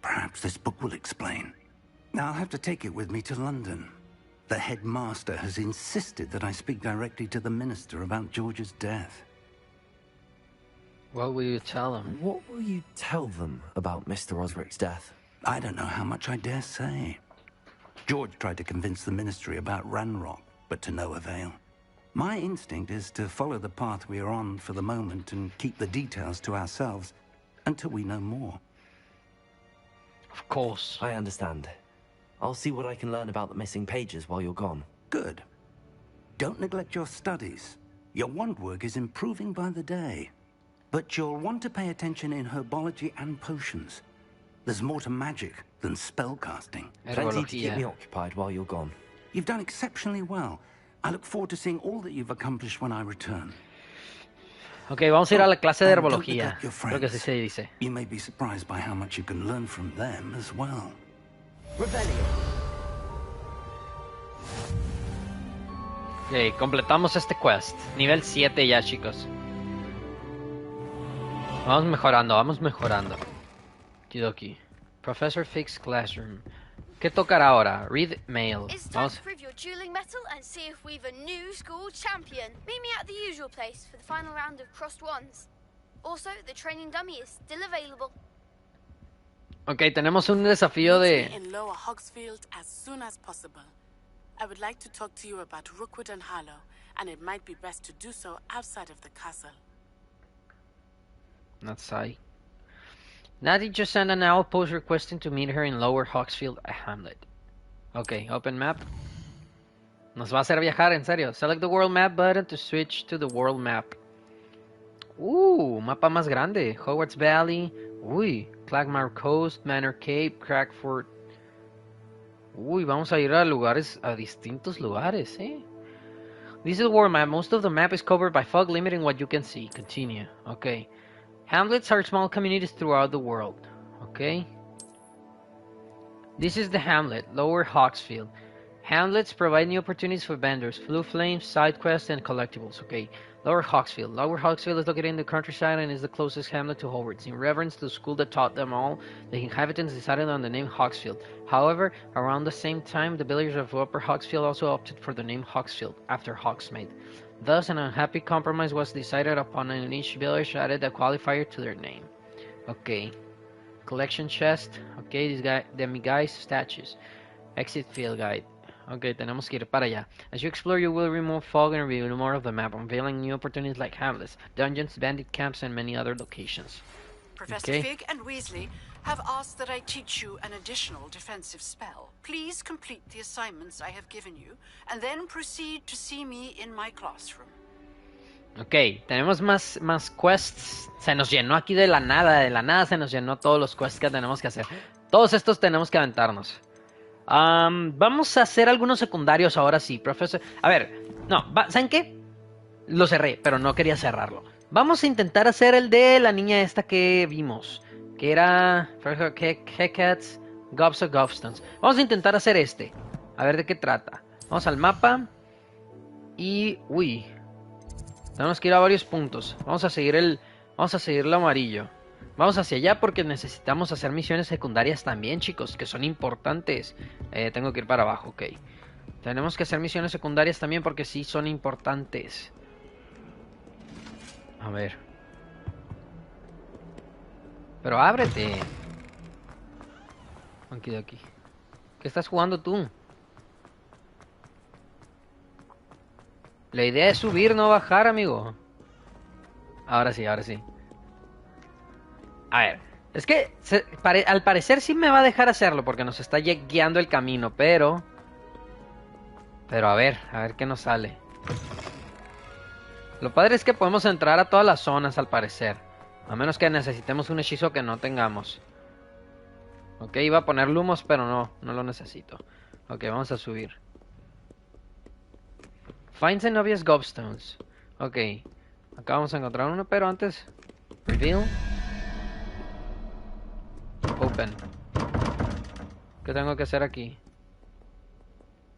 Perhaps this book will explain. I'll have to take it with me to London. The headmaster has insisted that I speak directly to the minister about George's death. What will you tell them? What will you tell them about Mr. Osric's death? I don't know how much I dare say. George tried to convince the ministry about Ranrock, but to no avail. My instinct is to follow the path we are on for the moment and keep the details to ourselves until we know more. Of course. I understand. I'll see what I can learn about the missing pages while you're gone. Good. Don't neglect your studies. Your wand work is improving by the day. But you'll want to pay attention in herbology and potions. There's more to magic than spellcasting. Plenty to keep me Herbologia. occupied while you're gone. You've done exceptionally well. I look forward to seeing all that you've accomplished when I return. Ok, vamos a ir a la clase de And don't herbología. neglect your Creo que así friends. se dice. You may be surprised by how much you can learn from them as well. Ok, completamos este quest. Nivel 7 ya, chicos. Vamos mejorando, vamos mejorando. Kidoki. Professor Fix Classroom. ¿Qué tocará ahora? Read mail. It's time Vamos. to prove your dueling mettle and see if we've a new school champion. Meet me at the usual place for the final round of crossed wands. Also, the training dummy is still available. Ok, tenemos un desafío Meet de... me in Lower Hogsfield as soon as possible. I would like to talk to you about Rookwood and Harlow, and it might be best to do so outside of the castle. Not Sai. Natty just sent an owl post requesting to meet her in Lower Hawksfield Hamlet. Ok, open map. Nos va a hacer viajar, en serio. Select the world map button to switch to the world map. Mapa más grande. Hogwarts Valley. Uy, Clagmar Coast, Manor Cape, Crackford. Uy, vamos a ir a lugares, a distintos lugares, eh. This is the world map. Most of the map is covered by fog, limiting what you can see. Continue. Okay. Hamlets are small communities throughout the world. Okay. This is the hamlet, Lower Hawksfield. Hamlets provide new opportunities for vendors, blue flames, side quests, and collectibles. Okay. Lower Hawksfield. Lower Hawksfield is located in the countryside and is the closest hamlet to Hogwarts. In reverence to the school that taught them all, the inhabitants decided on the name Hawksfield. However, around the same time, the villagers of Upper Hawksfield also opted for the name Hawksfield, after Hawksmaid. Thus, an unhappy compromise was decided upon, and each village added a qualifier to their name. Okay. Collection chest. Okay, this guy, demi-guys, statues. Exit field guide. Ok, tenemos que ir para allá. As you explore, you will remove fog and reveal more of the map, unveiling new opportunities like hamlets, dungeons, bandit camps, and many other locations. Professor Fig and Weasley have asked that I teach you an additional defensive spell. Please complete the assignments I have given you, and then proceed to see me in my classroom. Ok, tenemos más quests. Se nos llenó aquí de la nada se nos llenó todos los quests que tenemos que hacer. Todos estos tenemos que aventarnos. Vamos a hacer algunos secundarios ahora sí, profesor. A ver, no, ¿saben qué? Lo cerré, pero no quería cerrarlo. Vamos a intentar hacer el de la niña esta que vimos, que era Hecats, Gobs of Gobstones. Vamos a intentar hacer este. A ver de qué trata. Vamos al mapa. Y... uy. Tenemos que ir a varios puntos. Vamos a seguir el amarillo. Vamos hacia allá porque necesitamos hacer misiones secundarias también, chicos, que son importantes. Tengo que ir para abajo, ok. Tenemos que hacer misiones secundarias también porque sí son importantes. A ver. Pero ábrete. Aquí de aquí. ¿Qué estás jugando tú? La idea es subir, no bajar, amigo. Ahora sí, ahora sí. A ver, es que al parecer sí me va a dejar hacerlo porque nos está guiando el camino, pero a ver qué nos sale. Lo padre es que podemos entrar a todas las zonas al parecer, a menos que necesitemos un hechizo que no tengamos. Ok, iba a poner lumos, pero no lo necesito. Ok, vamos a subir. Finds and obvious gobstones. Ok, acá vamos a encontrar uno, pero antes reveal. Open. ¿Qué tengo que hacer aquí?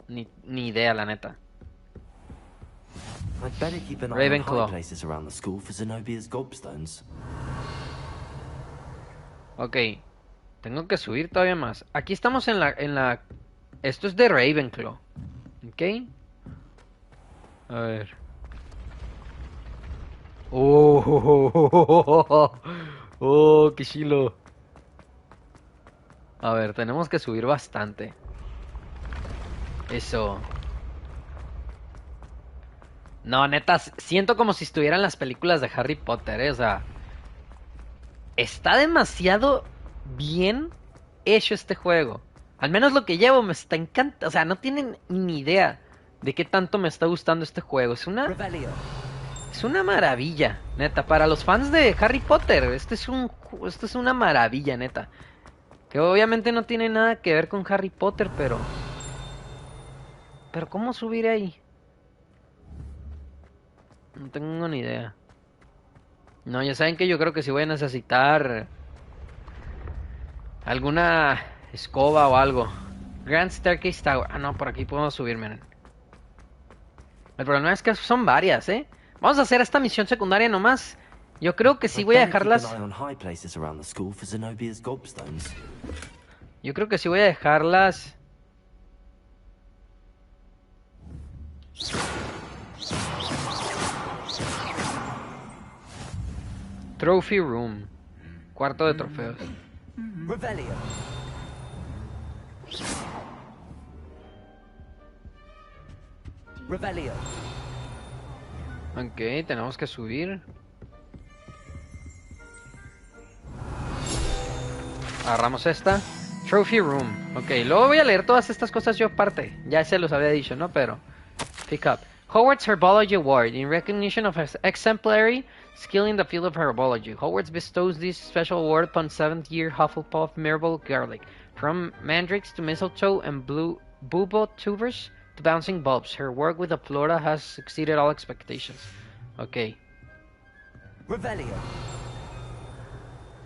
Ni idea, la neta. I'd better keep an eye on Ravenclaw. high places around the school for Zenobia's gobstones. Ok. Tengo que subir todavía más. Aquí estamos en la... Esto es de Ravenclaw. Ok. A ver. Oh, qué chilo. A ver, tenemos que subir bastante. Eso. No, neta, siento como si estuviera en las películas de Harry Potter, o sea... Está demasiado bien hecho este juego. Al menos lo que llevo me está encantando. O sea, no tienen ni idea de qué tanto me está gustando este juego. Es una maravilla, neta. Para los fans de Harry Potter, esto es una maravilla, neta. Que obviamente no tiene nada que ver con Harry Potter, pero... Pero ¿cómo subir ahí? No tengo ni idea. No, ya saben que yo creo que sí voy a necesitar alguna escoba o algo. Grand Staircase Tower. Ah, no, por aquí podemos subir, miren. El problema es que son varias, ¿eh? Vamos a hacer esta misión secundaria nomás. Yo creo que sí voy a dejarlas... Yo creo que sí voy a dejarlas... Trophy Room. Cuarto de trofeos. Revelio. Revelio. Ok, tenemos que subir. Agarramos esta. Trophy Room. Ok, luego voy a leer todas estas cosas yo aparte. Ya se los había dicho, ¿no? Pero... Pick up. Hogwarts Herbology Award. In recognition of his exemplary skill in the field of herbology, Hogwarts bestows this special award upon 7th year Hufflepuff Mirabel Garlic. From mandrakes to mistletoe and blue bubo tubers to bouncing bulbs, her work with the flora has exceeded all expectations. Ok. Revelio.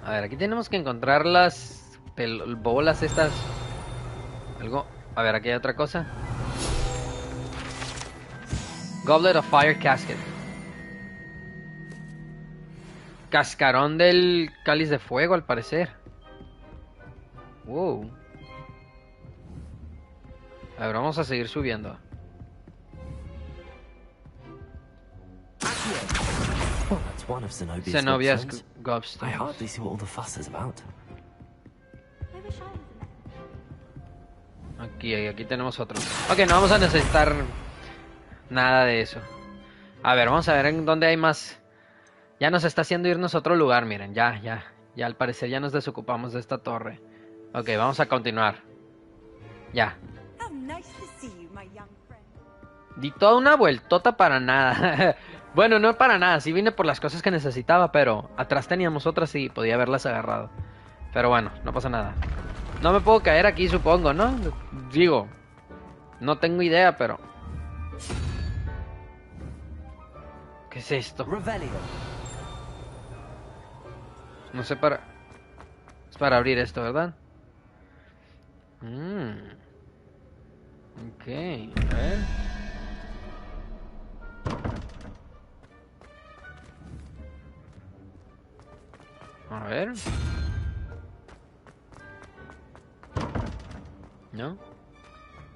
A ver, aquí tenemos que encontrar las bolas estas. Algo. A ver, aquí hay otra cosa. Goblet of Fire Casket. Cascarón del cáliz de fuego, al parecer. Wow. A ver, vamos a seguir subiendo. Oh, that's one of Zenobia's gobstones. gobstones. I hardly see what all the fuss is about. Aquí tenemos otro. Ok, no vamos a necesitar nada de eso. A ver, vamos a ver en dónde hay más. Ya nos está haciendo irnos a otro lugar, miren. Ya al parecer ya nos desocupamos de esta torre. Ok, vamos a continuar. Ya. Di toda una vueltota para nada. Bueno, no para nada. Sí vine por las cosas que necesitaba, pero atrás teníamos otras y podía haberlas agarrado. Pero bueno, no pasa nada. No me puedo caer aquí, supongo, ¿no? Digo, no tengo idea, pero... ¿Qué es esto? No sé para... Es para abrir esto, ¿verdad? Ok, a ver. A ver. ¿No?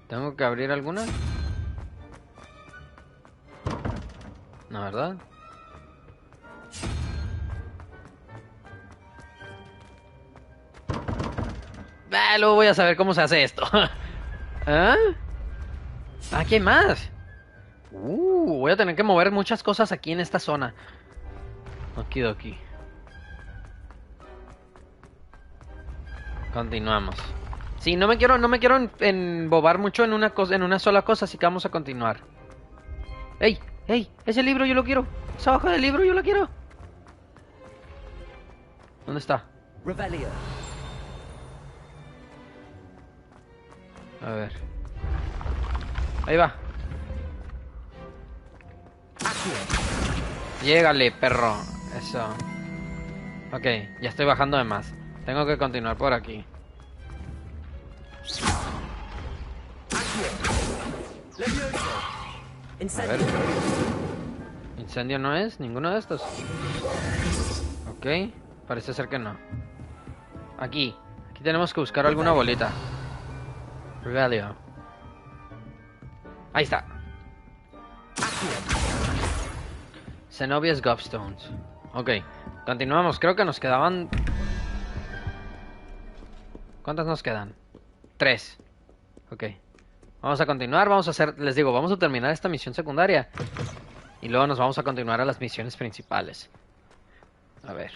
¿Tengo que abrir alguna? No, ¿verdad? Luego voy a saber cómo se hace esto. ¿Ah? Aquí hay más. Voy a tener que mover muchas cosas aquí en esta zona. Okidoki. Continuamos. Sí, no me quiero embobar mucho en una sola cosa, así que vamos a continuar. ¡Ey! ¡Ey! Ese libro yo lo quiero. Esa hoja del libro yo la quiero. ¿Dónde está? Revelio. A ver. Ahí va. Llégale, perro. Eso. Ok, ya estoy bajando de más. Tengo que continuar por aquí. A ver. ¿Incendio no es? ¿Ninguno de estos? Ok, parece ser que no. Aquí tenemos que buscar alguna bolita. Revelio. Ahí está. Zenobia's Gobstones. Ok, continuamos. Creo que nos quedaban... ¿Cuántas nos quedan? 3. Ok. Vamos a continuar, vamos a hacer... Les digo, vamos a terminar esta misión secundaria. Y luego nos vamos a continuar a las misiones principales. A ver.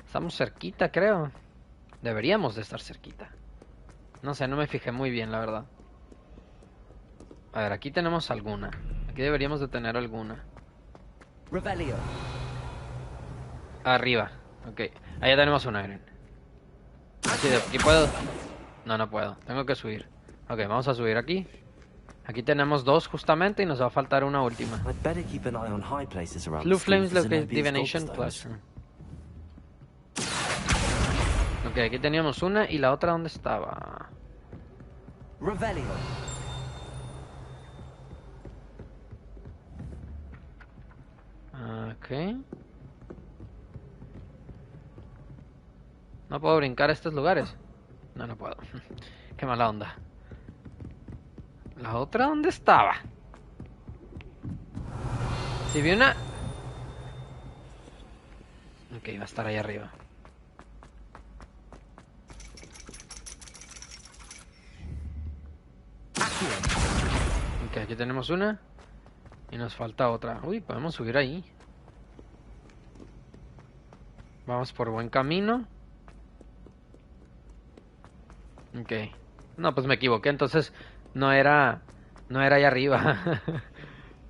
Estamos cerquita, creo. Deberíamos de estar cerquita. No sé, no me fijé muy bien, la verdad. A ver, aquí tenemos alguna. Aquí deberíamos de tener alguna. Revelio. Arriba. Ok. Allá tenemos una, Eren. Aquí, aquí puedo. No, no puedo. Tengo que subir. Ok, vamos a subir aquí. Aquí tenemos dos justamente y nos va a faltar una última. Blue Flames Divination Classroom. Ok, aquí teníamos una y la otra ¿dónde estaba? Revelio. Ok. ¿No puedo brincar a estos lugares? No, no puedo. Qué mala onda. ¿La otra dónde estaba? Si vi una... Ok, va a estar ahí arriba. Ok, aquí tenemos una. Y nos falta otra. Uy, podemos subir ahí. Vamos por buen camino. Ok. No, pues me equivoqué. Entonces no era ahí arriba.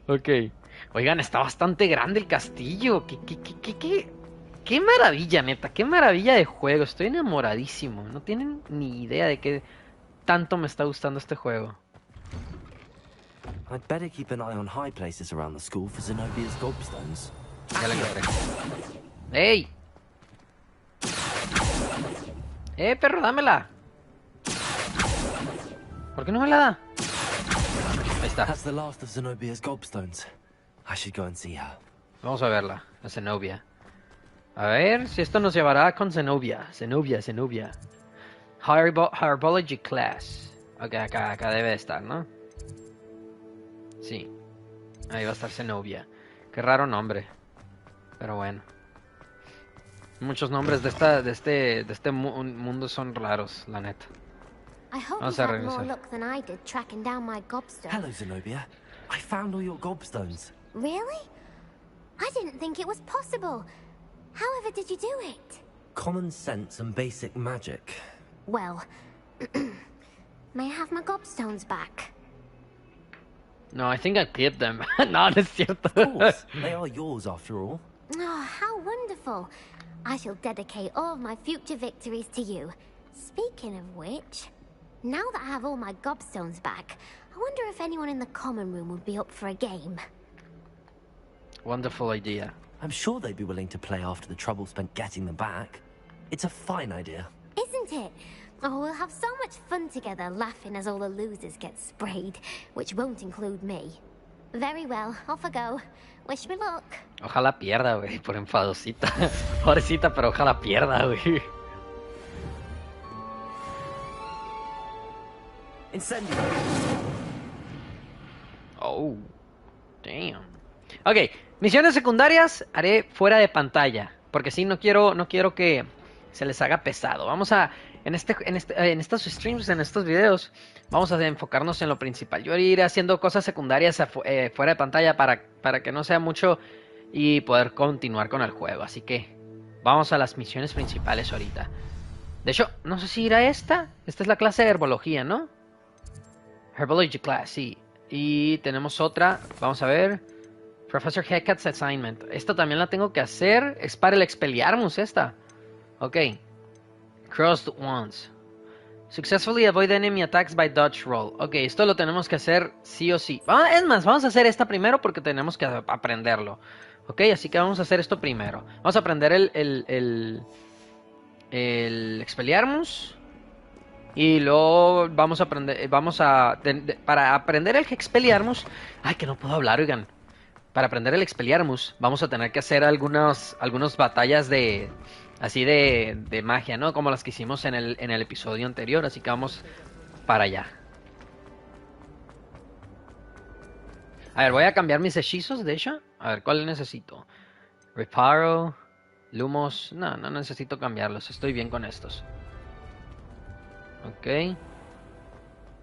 Ok. Oigan, está bastante grande el castillo. Qué maravilla, neta. Qué maravilla de juego. Estoy enamoradísimo. No tienen ni idea de qué tanto me está gustando este juego. I'd better keep an eye on high places around the school for Zenobia's gobstones. Ya la encontré. ¡Ey! Perro, dámela. ¿Por qué no me la da? Ahí está. That's the last of Zenobia's gobstones. I should go and see her. Vamos a verla, a Zenobia. A ver si esto nos llevará con Zenobia. Zenobia. Herbology class. Ok, acá debe de estar, ¿no? Sí. Ahí va a estar Zenobia. Qué raro nombre. Pero bueno. Muchos nombres de este mundo son raros, la neta. I hope Vamos you a had more regresar. luck than I did tracking down my gobstone. Hello, Zenobia. I found all your gobstones. Really? I didn't think it was possible. However did you do it? Common sense and basic magic. Well, may I have my gobstones back? No, I think I clipped them. No, no es cierto. Of course, they are yours after all. Oh, how wonderful. I shall dedicate all of my future victories to you. Speaking of which, now that I have all my gobstones back, I wonder if anyone in the common room would be up for a game. Wonderful idea. I'm sure they'd be willing to play after the trouble spent getting them back. It's a fine idea. Isn't it? Oh, we'll have so much fun together, laughing as all the losers get sprayed, which won't include me. Very well, off I go. Wish me luck. Ojalá pierda, güey, por enfadosita. Pobrecita, pero ojalá pierda, güey. Incendio. Oh, damn. Ok, misiones secundarias haré fuera de pantalla, porque sí, no quiero que se les haga pesado. Vamos a, en estos streams, en estos videos, vamos a enfocarnos en lo principal. Yo iré haciendo cosas secundarias fuera de pantalla para que no sea mucho y poder continuar con el juego. Así que vamos a las misiones principales ahorita. De hecho, no sé si irá esta. Esta es la clase de Herbología, ¿no? Herbology class, sí. Y tenemos otra, vamos a ver. Professor Hecat's assignment. Esta también la tengo que hacer. Es para el Expelliarmus esta. Ok. Crossed once. Successfully avoid enemy attacks by dodge roll. Ok, esto lo tenemos que hacer sí o sí. Es más, vamos a hacer esta primero porque tenemos que aprenderlo. Ok, así que vamos a hacer esto primero. Vamos a aprender el Expelliarmus. Y luego vamos a aprender, para aprender el Expelliarmus. Ay, que no puedo hablar, oigan. Para aprender el Expelliarmus vamos a tener que hacer algunas batallas de magia, ¿no? Como las que hicimos en el episodio anterior, así que vamos para allá. A ver, voy a cambiar mis hechizos, de hecho. A ver, ¿cuál necesito? Reparo, Lumos. No necesito cambiarlos, estoy bien con estos. Ok.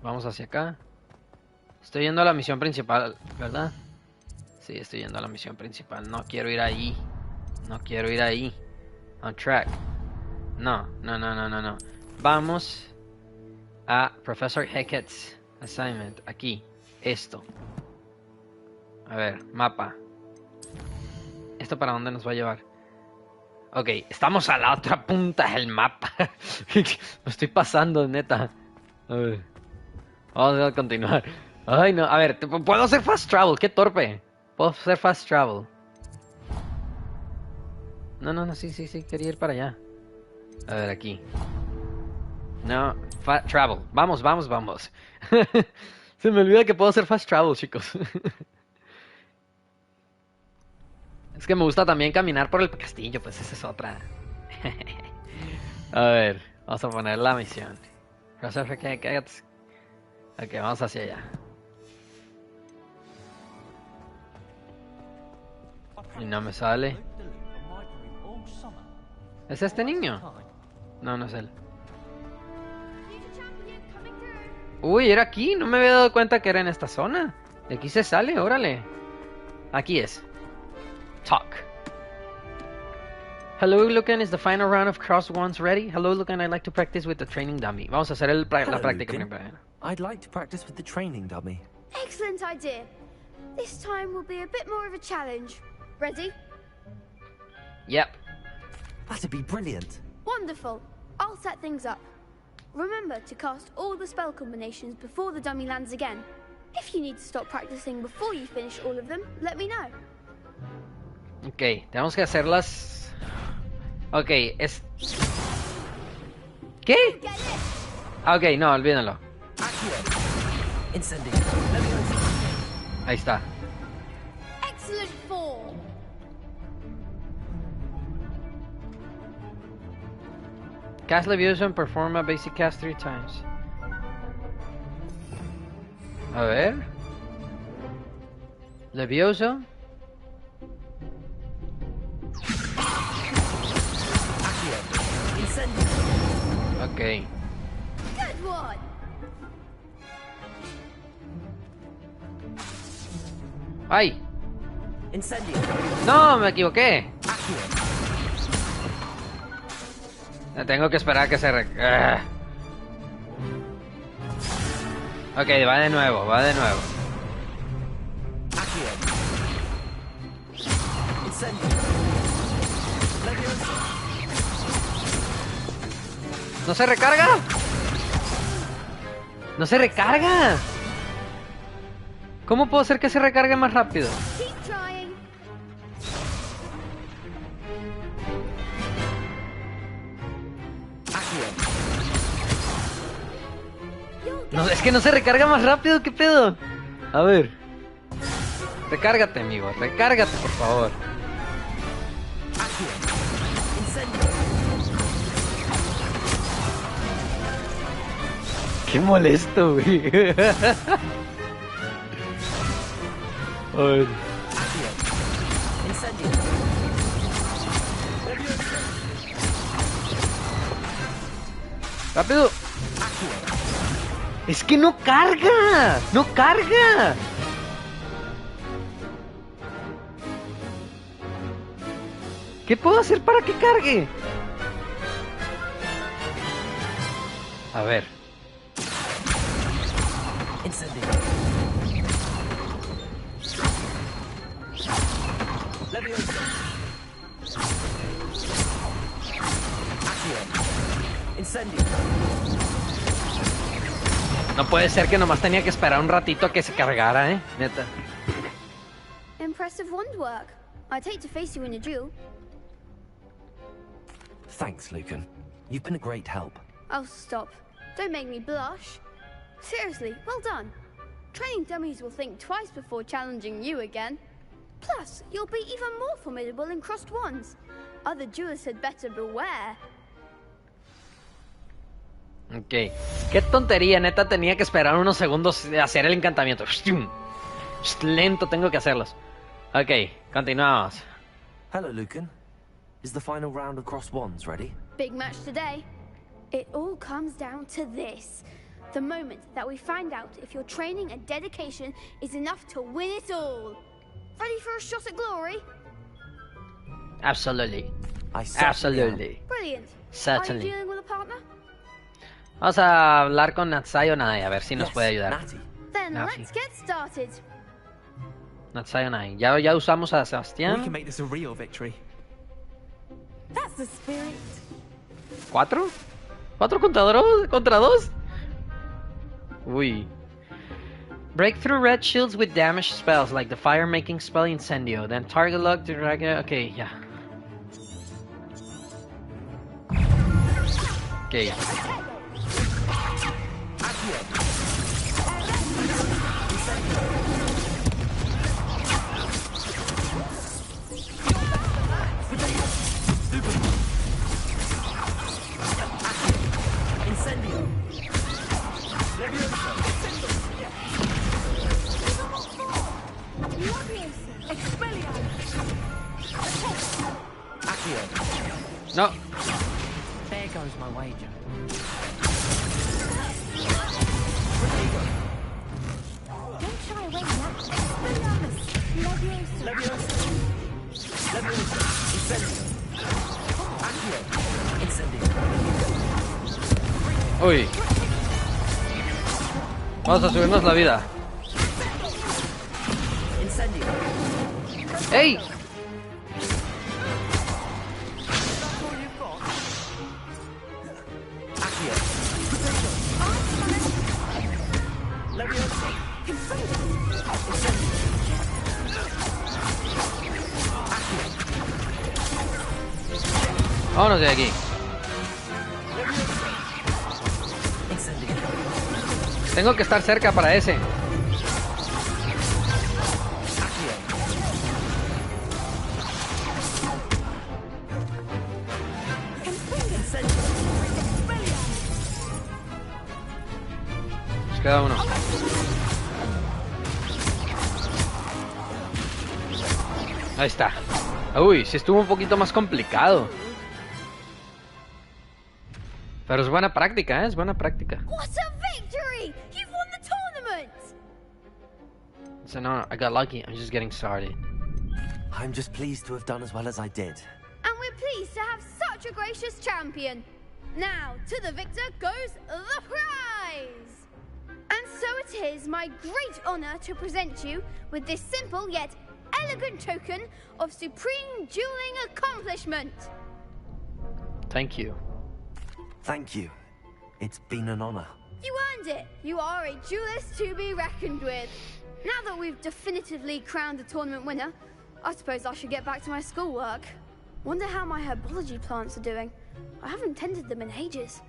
Vamos hacia acá. Estoy yendo a la misión principal, ¿verdad? Sí, estoy yendo a la misión principal. No quiero ir ahí. On track. No. Vamos a Professor Hecat's assignment. Aquí. Esto. A ver, mapa. ¿Esto para dónde nos va a llevar? Ok, estamos a la otra punta del mapa. Me estoy pasando, neta. A ver. Vamos a continuar. Ay, no. A ver, puedo hacer fast travel. Qué torpe. Puedo hacer fast travel. No, sí. Quería ir para allá. A ver, aquí. No, travel. Vamos. Se me olvida que puedo hacer fast travel, chicos. Es que me gusta también caminar por el castillo, pues esa es otra. A ver, vamos a poner la misión. Ok, vamos hacia allá. Y no me sale. ¿Es este niño? No, no es él. Uy, era aquí. No me había dado cuenta que era en esta zona. De aquí se sale, órale. Aquí es. Talk. Hello, Lucan. Is the final round of cross ones ready? Hello, Lucan. I'd like to practice with the training dummy. Vamos a hacer la práctica primero. I'd like to practice with the training dummy. Excellent idea. This time will be a bit more of a challenge. Ready? Yep. That'd be brilliant. Wonderful. I'll set things up. Remember to cast all the spell combinations before the dummy lands again. If you need to stop practicing before you finish all of them, let me know. Ok, tenemos que hacerlas. Ok, es. ¿Qué? Ok, no, olvídenlo. Ahí está. Excellent form. Cast Leviosa and perform a basic cast 3 times. A ver. Leviosa. Ok. Good one. ¡Ay! ¡No! Me equivoqué. Tengo que esperar a que se... Ok, va de nuevo. ¿No se recarga? ¡No se recarga! ¿Cómo puedo hacer que se recargue más rápido? No, es que no se recarga más rápido, ¿qué pedo? A ver. Recárgate, amigo, recárgate, por favor. Qué molesto, güey. A ver. ¡Rápido! ¡Es que no carga! ¡No carga! ¿Qué puedo hacer para que cargue? A ver. No puede ser que nomás tenía que esperar un ratito a que se cargara, neta. Impressive wand work. I'd hate to face you in a duel. Thanks, Lucan. You've been a great help. Oh, stop. Don't make me blush. Seriously, well done. Training dummies will think twice before challenging you again. Plus, you'll be even more formidable in crossed wands. Other duelists had better beware. Ok. Qué tontería, neta, tenía que esperar unos segundos a hacer el encantamiento. Lento tengo que hacerlos. Ok, continuamos. Hello, Lucan. Is the final round of cross wands ready? Big match today. It all comes down to this. The moment that we find out if your training and dedication is enough to win it all. Ready for a shot at glory? Absolutely. Absolutely. Brilliant. Certainly. Are you dealing with a partner? Vamos a hablar con Natsayonai a ver si nos puede ayudar. Then let's get started. Natsayonai. Ya usamos a Sebastián. We can make this a real victory. That's the spirit. ¿4? ¿4 contra 2? Uy. Break through red shields with damage spells like the fire-making spell Incendio. Then target lock to drag. Okay, ya. Okay. No. There goes my wager. Don't shy away now. Leviosa. Leviosa. Incendio. Incendio. Uy. Vamos a subirnos la vida. Incendio. ¡Ey! Vámonos de aquí. Tengo que estar cerca para ese. Nos queda uno. Ahí está. Uy, sí estuvo un poquito más complicado. Pero es buena práctica, ¿eh? Es buena práctica. What a victory! You've won the tournament! So no, I got lucky. I'm just getting started. I'm just pleased to have done as well as I did. And we're pleased to have such a gracious champion. Now, to the victor goes the prize! And so it is my great honor to present you with this simple yet elegant token of supreme dueling accomplishment. Thank you. Thank you. It's been an honor. You earned it. You are a duelist to be reckoned with. Now that we've definitively crowned the tournament winner, I suppose I should get back to my schoolwork. Wonder how my herbology plants are doing. I haven't tended them in ages.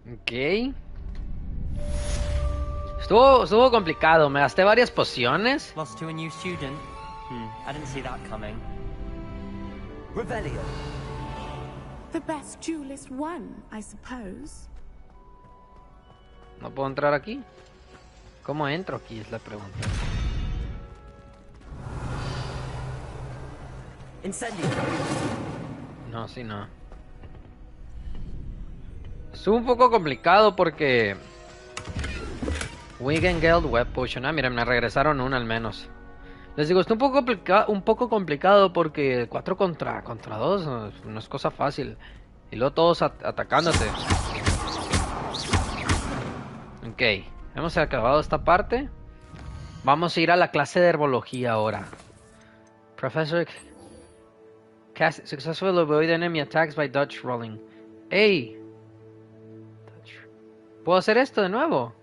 Ok. Estuvo complicado. Me gasté varias pociones. Lost to a new student. I didn't see that coming. Revelio. The best duelist won, I suppose. ¿No puedo entrar aquí? ¿Cómo entro aquí? Es la pregunta. Incendio. No, sí, no. Estuvo un poco complicado porque... Wigengeld Web Potion. Ah, miren, me regresaron una al menos. Les digo, está un poco complicado porque 4 contra 2 no es cosa fácil. Y luego todos atacándote. Ok, hemos acabado esta parte. Vamos a ir a la clase de herbología ahora. Professor successfully avoid enemy attacks by dodge rolling. ¡Ey! ¿Puedo hacer esto de nuevo?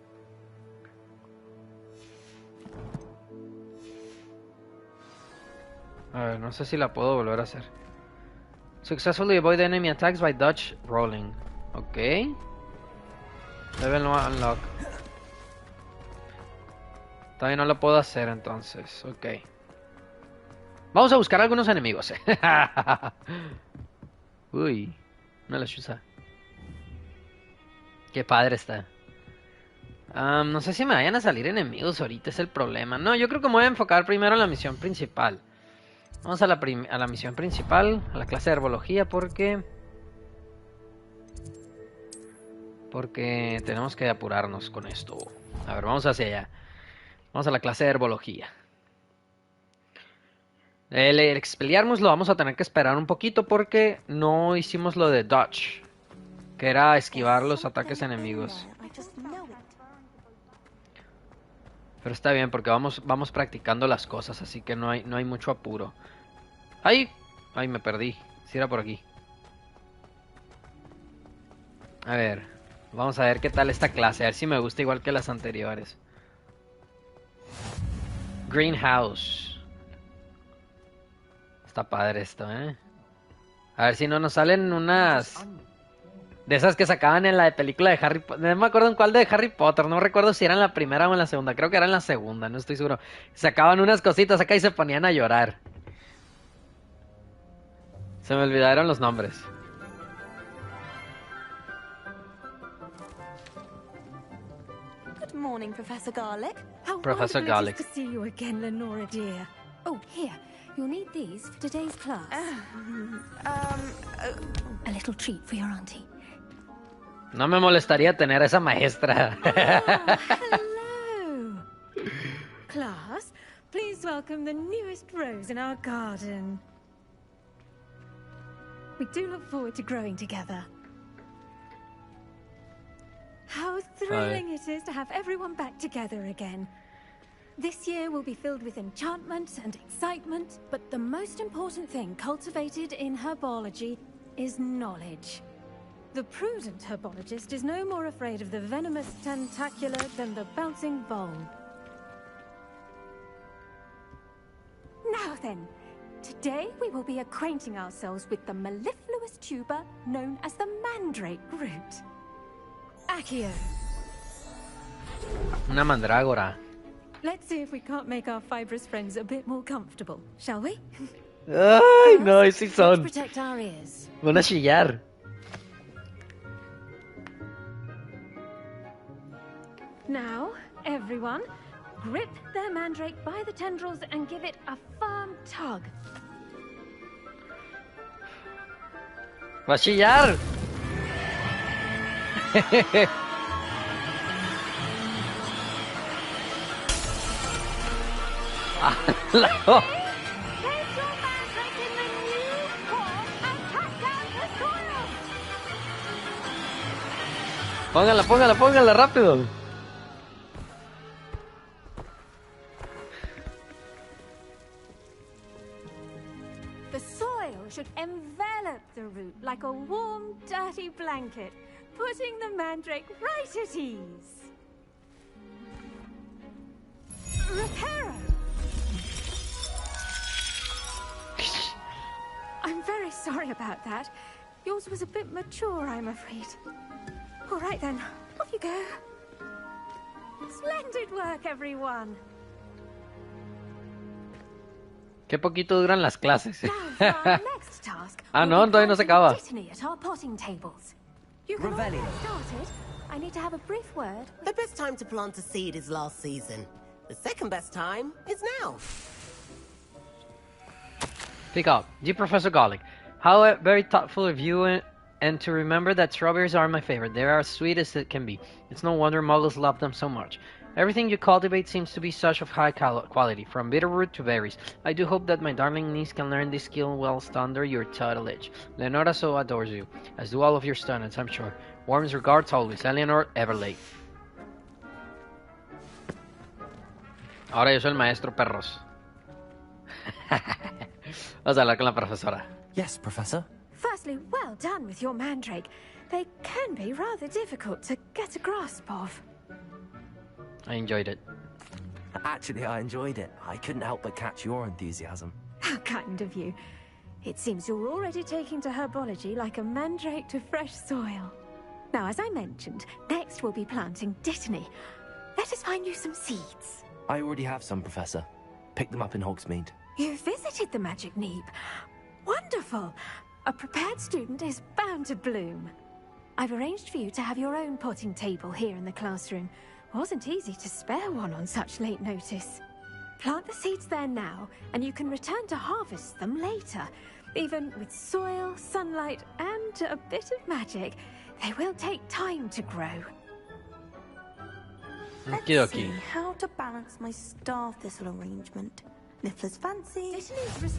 A ver, no sé si la puedo volver a hacer. Successfully avoid enemy attacks by dodge rolling. Ok. Level 1 unlock. Todavía no lo puedo hacer entonces. Ok. Vamos a buscar algunos enemigos. Uy. Una lechuza. Qué padre está. No sé si me vayan a salir enemigos ahorita, es el problema. No, yo creo que me voy a enfocar primero en la misión principal. Vamos a la misión principal, a la clase de herbología, porque tenemos que apurarnos con esto. A ver, vamos hacia allá. Vamos a la clase de herbología. El expeliarmus lo vamos a tener que esperar un poquito porque no hicimos lo de dodge, que era esquivar los ataques enemigos. Pero está bien porque vamos practicando las cosas, así que no hay mucho apuro. ¡Ay! ¡Ay, me perdí! Si era por aquí. A ver, vamos a ver qué tal esta clase. A ver si me gusta igual que las anteriores. Greenhouse. Está padre esto, ¿eh? A ver si no nos salen unas... De esas que sacaban en la película de Harry Potter. No me acuerdo en cuál de Harry Potter. No recuerdo si era en la primera o en la segunda. Creo que era en la segunda, no estoy seguro. Sacaban unas cositas acá y se ponían a llorar. Se me olvidaron los nombres. Good morning, Professor Garlic. How Professor wonderful Garlic. it is to see you again, Lenora dear. Oh, here. You'll need these for today's class. A little treat for your auntie. No me molestaría tener a esa maestra. Hello. Class, please welcome the newest rose in our garden. We do look forward to growing together. How thrilling it is to have everyone back together again. This year will be filled with enchantment and excitement, but the most important thing cultivated in herbology is knowledge. The prudent herbologist is no more afraid of the venomous tentacular than the bouncing vole. Now then, today we will be acquainting ourselves with the mellifluous tuber known as the mandrake root. Accio. Una mandrágora. Let's see if we can't make our fibrous friends a bit more comfortable, shall we? Ay, no, sí son. Let's protect our ears. Van a chillar. Now, everyone, grip their mandrake by the tendrils and give it a firm tug. Va a chillar. Place your mandrake in the new pot and cut down the soil. Póngala, póngala, póngala, rápido. The soil should envelop the root like a warm, dirty blanket, putting the mandrake right at ease. Reparo! I'm very sorry about that. Yours was a bit mature, I'm afraid. All right then, off you go. Splendid work, everyone. Qué poquito duran las clases. Now for our next task. Ah, no, todavía no se acaba. Dittany at our potting tables. You can all get started. I need to have a brief word. The best time to plant a seed is last season. The second best time is now. Pick up. Dear Professor Garlic, how very thoughtful of you and to remember that strawberries are my favorite. They are as sweet as it can be. It's no wonder muggles love them so much. Everything you cultivate seems to be such of high quality, from bitterroot to berries. I do hope that my darling niece can learn this skill whilst under your tutelage. Leonora so adores you, as do all of your students, I'm sure. Warmest regards always, Eleanor Everlake. Ahora yo soy el maestro perros. Vamos a hablar con la profesora. Yes, Professor. Firstly, well done with your mandrake. They can be rather difficult to get a grasp of. I enjoyed it. Actually, I enjoyed it. I couldn't help but catch your enthusiasm. How kind of you. It seems you're already taking to herbology like a mandrake to fresh soil. Now, as I mentioned, next we'll be planting Dittany. Let us find you some seeds. I already have some, Professor. Picked them up in Hogsmeade. You visited the Magic Neep. Wonderful. A prepared student is bound to bloom. I've arranged for you to have your own potting table here in the classroom. Wasn't easy to spare one on such late notice. Plant the seeds there now, and you can return to harvest them later. Even with soil, sunlight, and a bit of magic, they will take time to grow. Let's see how to balance my star thistle arrangement. Niffler's fancy.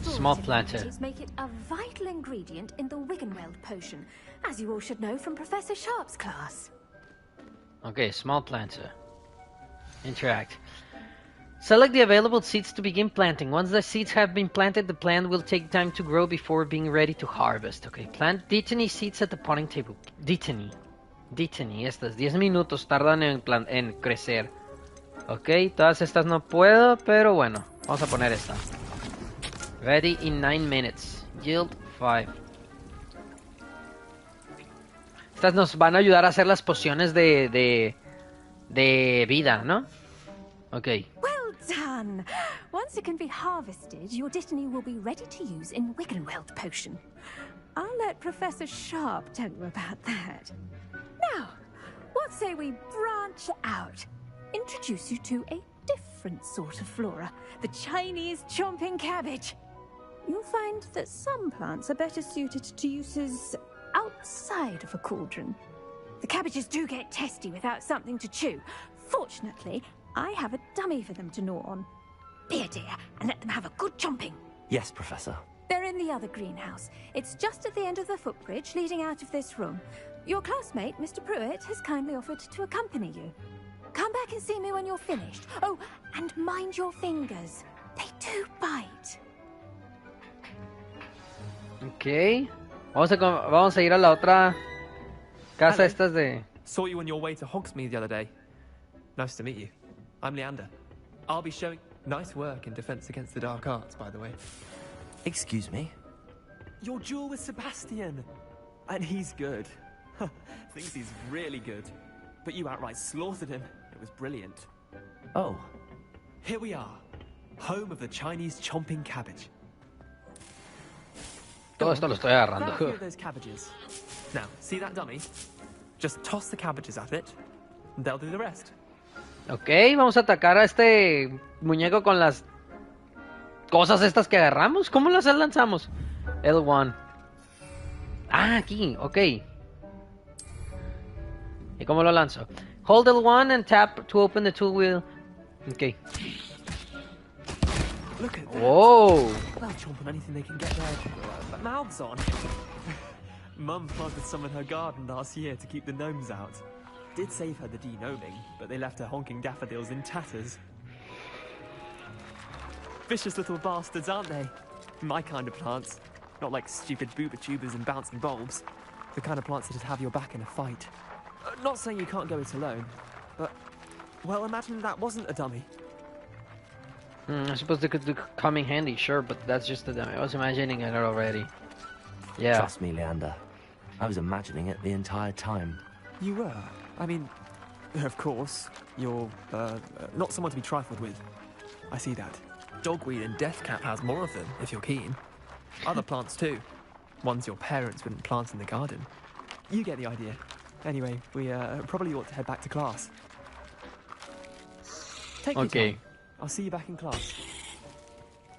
Small planter. Make it a vital ingredient in the Wiggenweld potion, as you all should know from Professor Sharp's class. Okay, small planter. Interact. Select the available seeds to begin planting. Once the seeds have been planted, the plant will take time to grow before being ready to harvest. Okay, plant Dittany seeds at the potting table. Dittany, estas 10 minutos tardan en crecer. Ok, todas estas no puedo, pero bueno, vamos a poner esta. Ready in 9 minutes. Yield 5. Estas nos van a ayudar a hacer las pociones de vida, ¿no? Ok. Well done! Once it can be harvested, your Dittany will be ready to use in Wiggenweld potion. I'll let Professor Sharp tell you about that. Now, what say we branch out? Introduce you to a different sort of flora, the Chinese chomping cabbage. You'll find that some plants are better suited to uses outside of a cauldron. The cabbages do get testy without something to chew. Fortunately, I have a dummy for them to gnaw on. Be a dear and let them have a good chomping. Yes, Professor. They're in the other greenhouse. It's just at the end of the footbridge leading out of this room. Your classmate, Mr. Pruitt, has kindly offered to accompany you. Come back and see me when you're finished. Oh, and mind your fingers. They do bite. Ok. Vamos a ir a la otra casa. Hello. Estas de... Saw you on your way to Hogsmeade the other day. Nice to meet you. I'm Leander. I'll be showing nice work in Defense Against the Dark Arts, by the way. Excuse me? Your duel with Sebastian. And he's good. Thinks he's really good. But you outright slaughtered him. It was brilliant. Oh. Here we are. Home of the Chinese chomping cabbage. Todo esto lo estoy Grab a few agarrando. of those cabbages. Now, see that dummy? Just toss the cabbages at it. And they'll do the rest. Ok, vamos a atacar a este muñeco con las cosas estas que agarramos. ¿Cómo las lanzamos? L1. Ah, aquí, ok. ¿Y cómo lo lanzo? Hold L1 and tap to open the tool wheel. Ok. Look at that. Whoa. They'll chomp on anything they can get their mouths on. Mum planted some in her garden last year to keep the gnomes out. Did save her the de-gnoming, but they left her honking daffodils in tatters. Vicious little bastards, aren't they? My kind of plants. Not like stupid booba tubers and bouncing bulbs. The kind of plants that'd have your back in a fight. Not saying you can't go it alone, but... Well, imagine that wasn't a dummy. I suppose they could come in handy, sure, but that's just a dummy. I was imagining it already. Yeah. Trust me, Leander. I was imagining it the entire time. You were? I mean, of course, you're, not someone to be trifled with. I see that. Dogweed and deathcap has more of them, if you're keen. Other plants too. Ones your parents wouldn't plant in the garden. You get the idea. Anyway, we, probably ought to head back to class. Take your time. I'll see you back in class.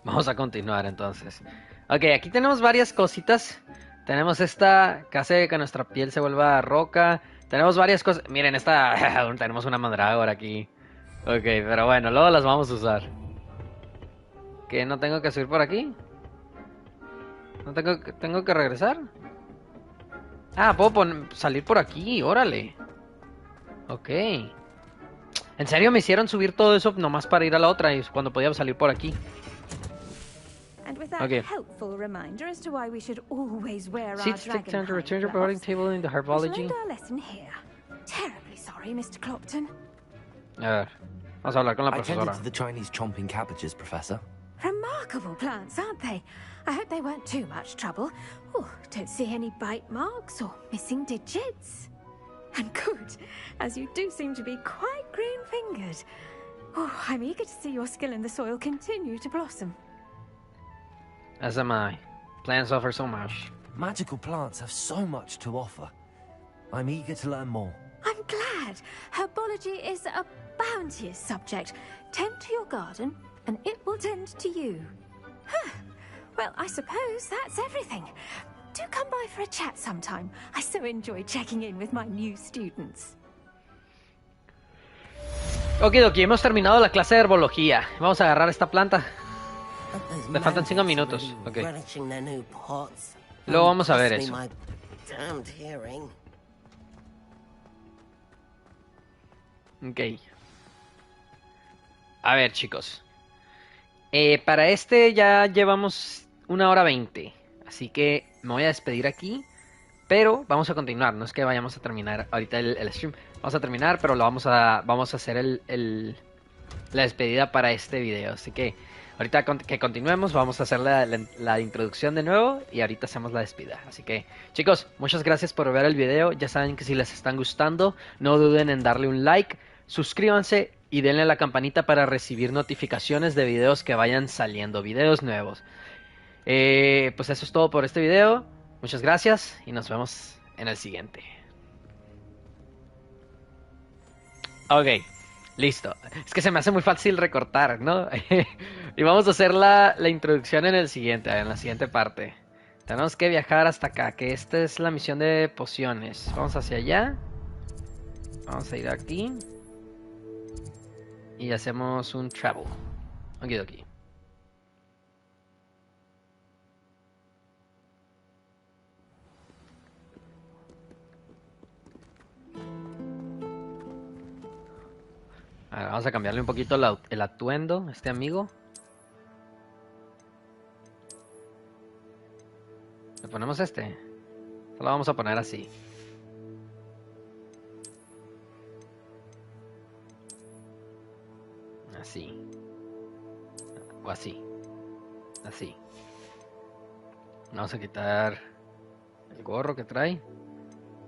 Vamos a continuar entonces. Ok, aquí tenemos varias cositas. Tenemos esta que hace que nuestra piel se vuelva roca. Tenemos varias cosas. Miren, esta... tenemos una mandrágora aquí. Ok, pero bueno, luego las vamos a usar. ¿Qué? ¿No tengo que subir por aquí? ¿No tengo que regresar? Ah, puedo salir por aquí, órale. Ok. ¿En serio me hicieron subir todo eso nomás para ir a la otra y cuando podía salir por aquí? And with that helpful reminder as to why we should always wear our Seats take time to dragonhide return to your boarding gloves, table in the we shall Herbology. end our lesson here. Terribly sorry, Mr. Clopton. A ver, vamos a hablar con la I tended profesora. to the Chinese chomping cabbages, Professor. Remarkable plants, aren't they? I hope they weren't too much trouble. Oh, don't see any bite marks or missing digits. And good, as you do seem to be quite green-fingered. Oh, I'm eager to see your skill in the soil continue to blossom. As am I. Plants offer so much. Magical plants have so much to offer. I'm eager to learn more. I'm glad. Herbology is a bounteous subject. Tend to your garden, and it will tend to you. Huh. Well, I suppose that's everything. Do come by for a chat sometime. I so enjoy checking in with my new students. Okidoki, hemos terminado la clase de herbología. Vamos a agarrar esta planta. Me faltan 5 minutos. Ok. Luego vamos a ver eso. Ok. A ver, chicos. Para este ya llevamos 1 hora 20. Así que me voy a despedir aquí. Pero vamos a continuar. No es que vayamos a terminar ahorita el stream. Vamos a terminar, pero vamos a hacer la despedida para este video. Así que ahorita que continuemos, vamos a hacer la introducción de nuevo. Y ahorita hacemos la despedida. Así que, chicos, muchas gracias por ver el video. Ya saben que si les están gustando, no duden en darle un like. Suscríbanse y denle a la campanita para recibir notificaciones de videos que vayan saliendo, videos nuevos. Pues eso es todo por este video. Muchas gracias y nos vemos en el siguiente. Ok, listo. Es que se me hace muy fácil recortar, ¿no? Y vamos a hacer la introducción en la siguiente parte. Tenemos que viajar hasta acá, que esta es la misión de pociones. Vamos hacia allá. Vamos a ir aquí. Y hacemos un travel. Okidoki. A ver, vamos a cambiarle un poquito el atuendo a este amigo. ¿Le ponemos este? Solo vamos a poner así. Así. O así. Así. Vamos a quitar el gorro que trae.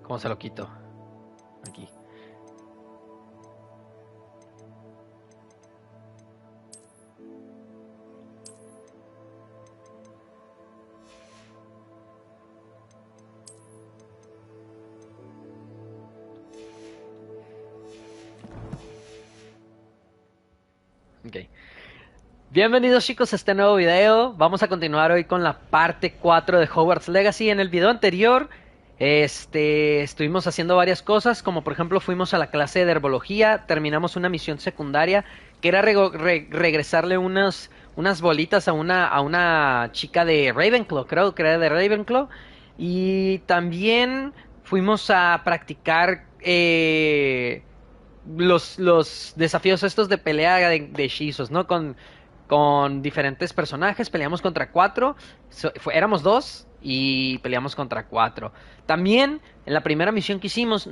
¿Cómo se lo quito? Aquí. Ok. Bienvenidos chicos a este nuevo video. Vamos a continuar hoy con la parte 4 de Hogwarts Legacy. En el video anterior estuvimos haciendo varias cosas, como por ejemplo fuimos a la clase de Herbologia, terminamos una misión secundaria que era regresarle unas bolitas a una chica de Ravenclaw, creo que era de Ravenclaw. Y también fuimos a practicar los desafíos estos de pelea de hechizos, ¿no? Con diferentes personajes, peleamos contra 4, éramos 2 y peleamos contra 4. También, en la primera misión que hicimos,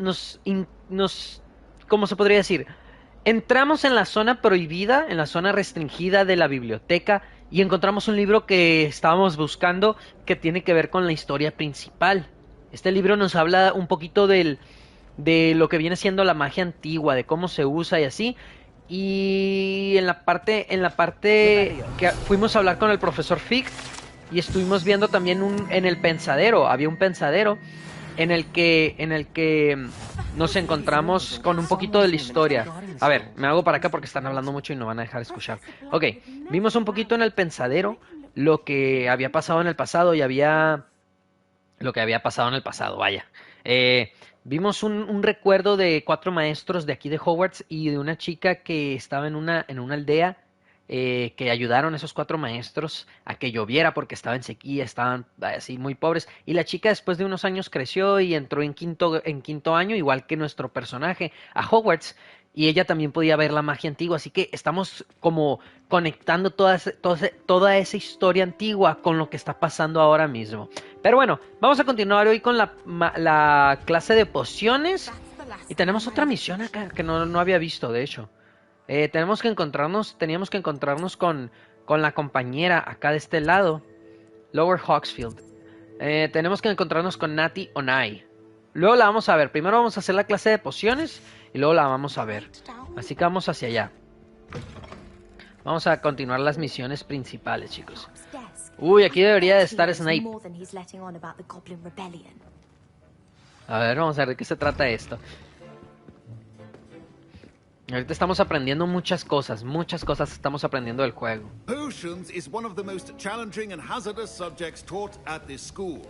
¿cómo se podría decir? Entramos en la zona prohibida, en la zona restringida de la biblioteca y encontramos un libro que estábamos buscando que tiene que ver con la historia principal. Este libro nos habla un poquito de lo que viene siendo la magia antigua, de cómo se usa y así. Y en la parte que fuimos a hablar con el profesor Fig y estuvimos viendo también en el pensadero, había un pensadero en el que nos encontramos con un poquito de la historia. A ver, me hago para acá porque están hablando mucho y no van a dejar escuchar. Ok, vimos un poquito en el pensadero lo que había pasado en el pasado y lo que había pasado en el pasado, vaya. Vimos un recuerdo de 4 maestros de aquí de Hogwarts y de una chica que estaba en una aldea que ayudaron a esos 4 maestros a que lloviera porque estaba en sequía, estaban así muy pobres. Y la chica después de unos años creció y entró en quinto año, igual que nuestro personaje, a Hogwarts. Y ella también podía ver la magia antigua, así que estamos como conectando toda esa historia antigua con lo que está pasando ahora mismo. Pero bueno, vamos a continuar hoy con la clase de pociones. Y tenemos otra misión acá que no había visto, de hecho. Teníamos que encontrarnos con la compañera acá de este lado, Lower Hogsfield. Tenemos que encontrarnos con Natty Onai. Luego la vamos a ver. Primero vamos a hacer la clase de pociones y luego la vamos a ver. Así que vamos hacia allá. Vamos a continuar las misiones principales, chicos. Uy, aquí debería de estar Snape. A ver, vamos a ver de qué se trata esto. Ahorita estamos aprendiendo muchas cosas estamos aprendiendo del juego. Potions is one of the most challenging and hazardous subjects taught at this school.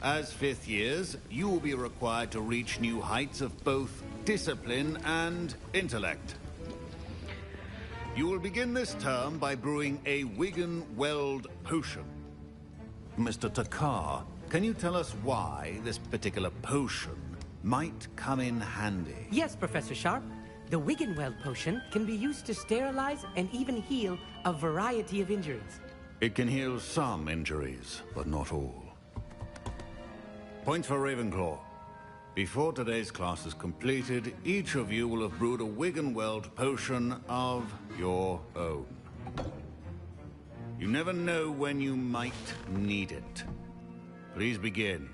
As 5th years, you will be required to reach new heights of both discipline and intellect. You will begin this term by brewing a Wigan-Weld potion. Mr. Takar, can you tell us why this particular potion might come in handy? Yes, Professor Sharp. The Wiggenweld potion can be used to sterilize and even heal a variety of injuries. It can heal some injuries, but not all. Points for Ravenclaw. Before today's class is completed, each of you will have brewed a Wiggenweld potion of your own. You never know when you might need it. Please begin.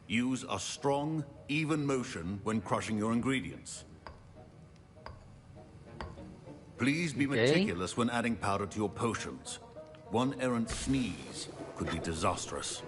Use a strong, even motion when crushing your ingredients. Please be meticulous when adding powder to your potions. One errant sneeze could be disastrous.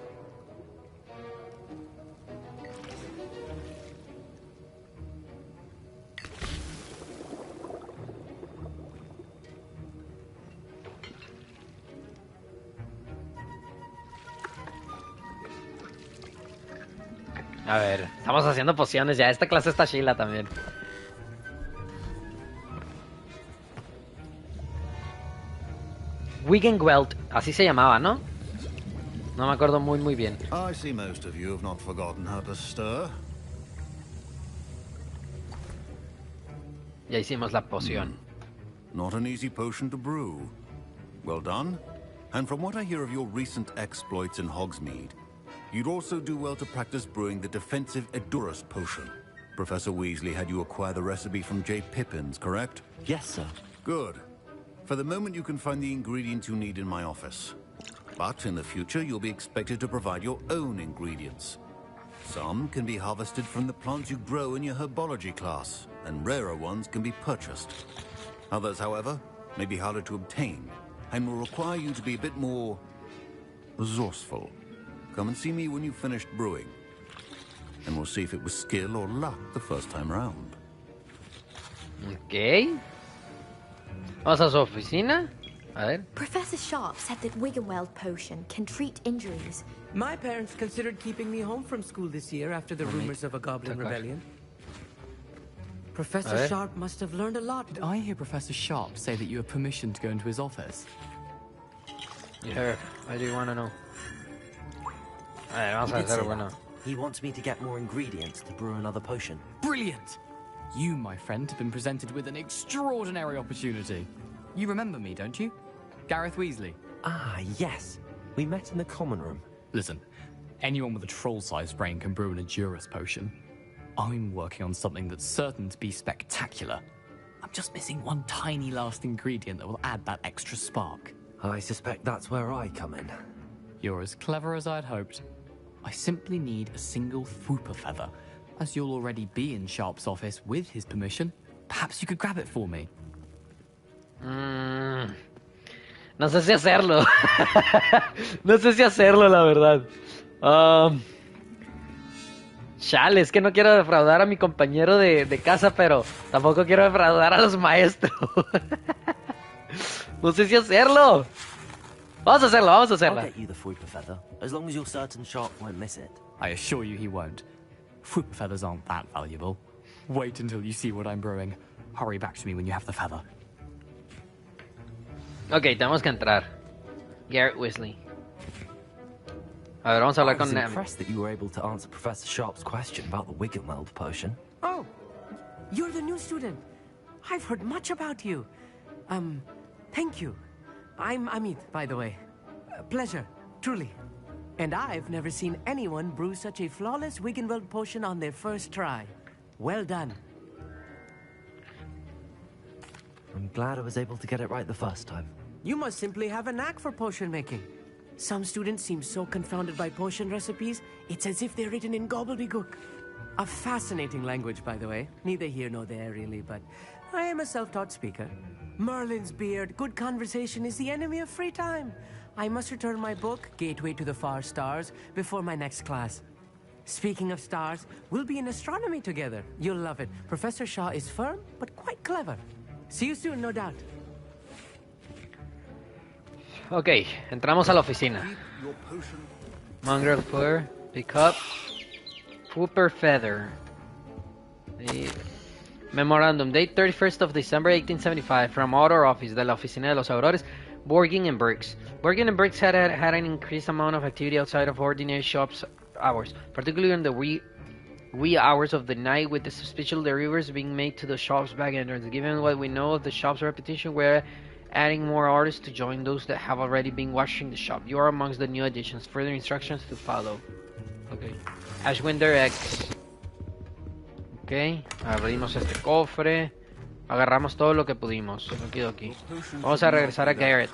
A ver, estamos haciendo pociones ya. Esta clase está chila también. Wiggenweld, así se llamaba, ¿no? No me acuerdo muy bien. I see most of you have not forgotten how to stir. Ya hicimos la poción. Not an easy potion to brew. Well done. And from what I hear of your recent exploits in Hogsmeade, you'd also do well to practice brewing the defensive Edurus potion. Professor Weasley had you acquire the recipe from J. Pippins, correct? Yes, sir. Good. For the moment, you can find the ingredients you need in my office. But in the future, you'll be expected to provide your own ingredients. Some can be harvested from the plants you grow in your Herbology class, and rarer ones can be purchased. Others, however, may be harder to obtain, and will require you to be a bit more resourceful. Come and see me when you've finished brewing, and we'll see if it was skill or luck the first time round. Okay. Vamos a su oficina. A ver. Professor Sharp said that Wiggenweld potion can treat injuries. My parents considered keeping me home from school this year after the rumors of a goblin rebellion. Professor Sharp must have learned a lot. Did I hear Professor Sharp say that you have permission to go into his office? Yeah, I do want to know. A ver, vamos a hacer bueno. He wants me to get more ingredients to brew another potion. Brilliant! You, my friend, have been presented with an extraordinary opportunity. You remember me, don't you? Gareth Weasley. Ah, yes. We met in the common room. Listen, anyone with a troll-sized brain can brew an Edurus potion. I'm working on something that's certain to be spectacular. I'm just missing one tiny last ingredient that will add that extra spark. I suspect that's where I come in. You're as clever as I'd hoped. I simply need a single Fwooper feather. As you'll already be in Sharp's office with his permission, perhaps you could grab it for me. No sé si hacerlo. No sé si hacerlo, la verdad. Chale, es que no quiero defraudar a mi compañero de casa, pero tampoco quiero defraudar a los maestros. No sé si hacerlo. Vamos a hacerlo, vamos a hacerlo. I'll get you the Fwooper feather, as long as you're certain Sharp won't miss it. I assure you he won't. Fwooper feathers aren't that valuable. Wait until you see what I'm brewing. Hurry back to me when you have the feather. Ok, tenemos que entrar. Garrett Weasley. A ver, vamos a hablar con I was impressed that you were able to answer Professor Sharp's question about the Wiggenweld potion. Oh, you're the new student. I've heard much about you. Thank you. I'm Amit, by the way. Pleasure, truly. And I've never seen anyone brew such a flawless Wiggenweld potion on their first try. Well done. I'm glad I was able to get it right the first time. You must simply have a knack for potion making. Some students seem so confounded by potion recipes, it's as if they're written in gobbledygook. A fascinating language, by the way. Neither here nor there, really, but I am a self-taught speaker. Merlin's beard, good conversation is the enemy of free time. I must return my book, Gateway to the Far Stars, before my next class. Speaking of stars, we'll be in astronomy together. You'll love it. Professor Shaw is firm, but quite clever. See you soon, no doubt. Ok, entramos a la oficina. Mongrel Fur, pick up. Fwooper Feather. Memorandum, date 31st of December 1875, from Outer Office, de la Oficina de los Aurores. Borging and Bricks. Borging and Bricks had an increased amount of activity outside of ordinary shops hours, particularly in the wee hours of the night, with the suspicious deliveries being made to the shop's back entrance. Given what we know of the shop's reputation, we're adding more artists to join those that have already been watching the shop. You are amongst the new additions. Further instructions to follow. Okay. Ashwinder X. Ok. Abrimos este cofre. Agarramos todo lo que pudimos. Aquí. Vamos a regresar a Garrett.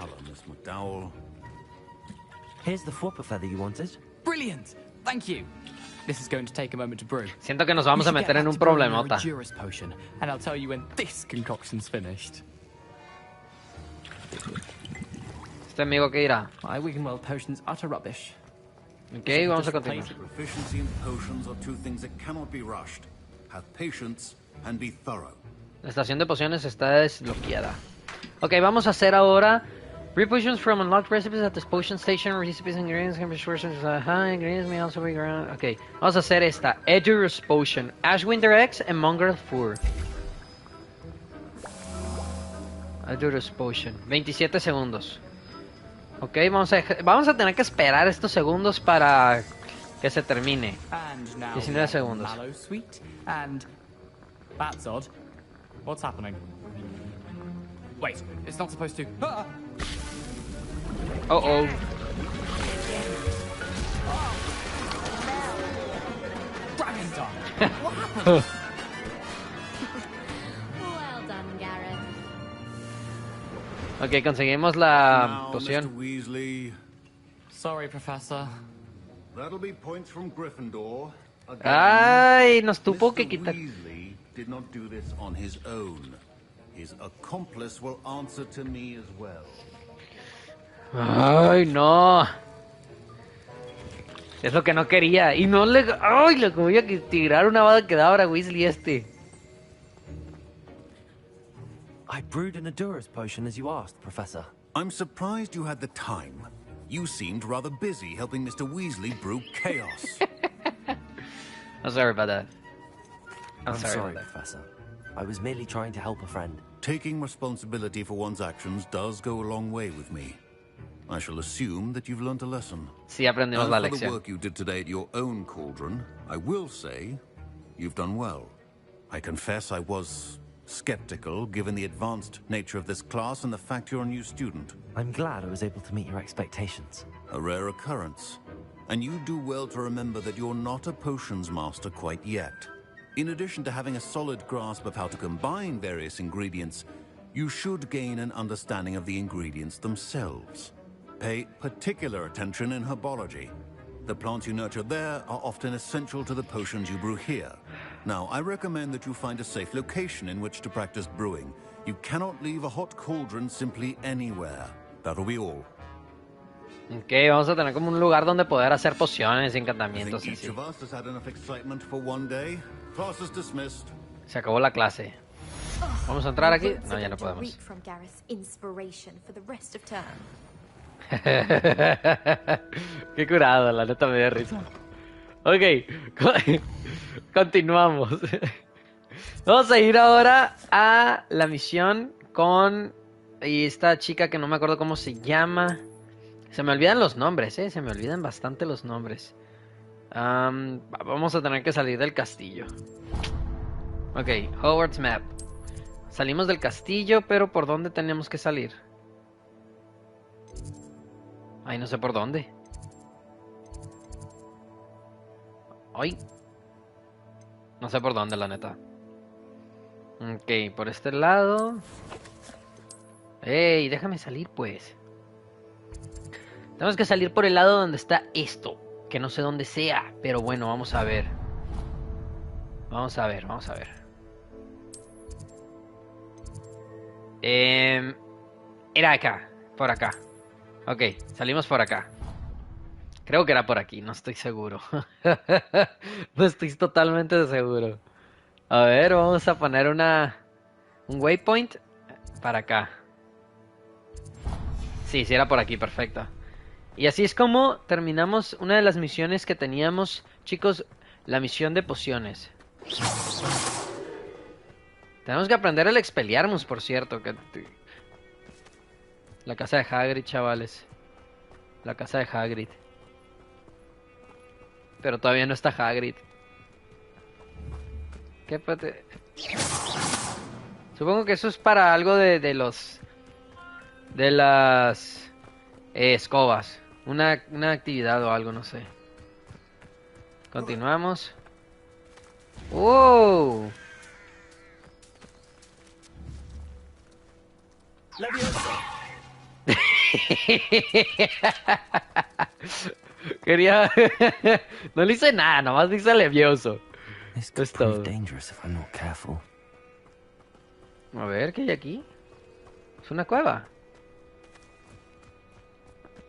Here's the flopper feather you wanted. Brilliant! Thank you. This is going to take a moment to brew. Siento que nos vamos a meter en un problemota. Potion, and I'll tell you when this concoction's finished. Este amigo que irá. My Wiggenweld potion's utter rubbish. Ok, vamos a continuar. Proficiency and potions are two things that cannot be rushed. Have patience and be thorough. La estación de pociones está desbloqueada. Ok, vamos a hacer ahora repotions from unlocked recipes at this potion station. Recipes and ingredients can be sourced. Ingredients may also be ground. Ok, vamos a hacer esta. Edurus Potion, Ashwinder X and Mongrel Fur. Edurus Potion, 27 segundos. Ok, vamos a tener que esperar estos segundos para que se termine. 19 segundos. Mallow sweet and that's odd. What's happening? Wait, it's not supposed to. Oh. Dragon Dog. What happened? Well done, Gareth. Ok, conseguimos la poción. Mr. Weasley. Sorry, Professor. That'll be points from Gryffindor. Again, Ay, nos tuvo que quitar. Weasley did not do this on his own. His accomplice will answer to me as well. Ay, no. Es lo que no quería. Y no le... Ay, le voy a tirar una bada que da ahora Weasley este. I brewed an Edurus potion as you asked, Professor. I'm surprised you had the time. You seemed rather busy helping Mr. Weasley brew chaos. I'm sorry about that. I'm sorry, Professor. I was merely trying to help a friend. Taking responsibility for one's actions does go a long way with me. I shall assume that you've learned a lesson. Sí, aprendimos la For the lección. work you did today at your own cauldron, I will say you've done well. I confess I was skeptical, given the advanced nature of this class and the fact you're a new student. I'm glad I was able to meet your expectations. A rare occurrence. And you do well to remember that you're not a potions master quite yet. In addition to having a solid grasp of how to combine various ingredients, you should gain an understanding of the ingredients themselves. Pay particular attention in herbology. The plants you nurture there are often essential to the potions you brew here. Now, I recommend that you find a safe location in which to practice brewing. You cannot leave a hot cauldron simply anywhere. That'll be all. Ok, vamos a tener como un lugar donde poder hacer pociones y encantamientos. I think each of us has had enough excitement for one day. Class is dismissed. Se acabó la clase. Vamos a entrar aquí. No, ya no podemos. From Gareth's inspiration for the rest of term. Qué curado, la neta me dio risa. Ok, continuamos. Vamos a ir ahora a la misión con esta chica que no me acuerdo cómo se llama. Se me olvidan los nombres, se me olvidan bastante los nombres. Vamos a tener que salir del castillo. Ok, Hogwarts Map. Salimos del castillo, pero ¿por dónde tenemos que salir? Ay, no sé por dónde. Ay. No sé por dónde, la neta. Ok, por este lado. Ey, déjame salir, pues. Tenemos que salir por el lado donde está esto. Que no sé dónde sea, pero bueno, vamos a ver. Vamos a ver. Era acá, por acá. Ok, salimos por acá. Creo que era por aquí, no estoy seguro. No estoy totalmente seguro. A ver, vamos a poner un waypoint para acá. Sí, era por aquí, perfecto. Y así es como terminamos una de las misiones que teníamos, chicos, la misión de pociones. Tenemos que aprender el Expelliarmus, por cierto. La casa de Hagrid, chavales. La casa de Hagrid. Pero todavía no está Hagrid. ¿Qué pate? Supongo que eso es para algo de los... De las... escobas. Una actividad o algo, no sé. Continuamos. ¡Wow! Quería... No le hice nada, nomás le hice levioso. Esto es todo. A ver, ¿qué hay aquí? Es una cueva.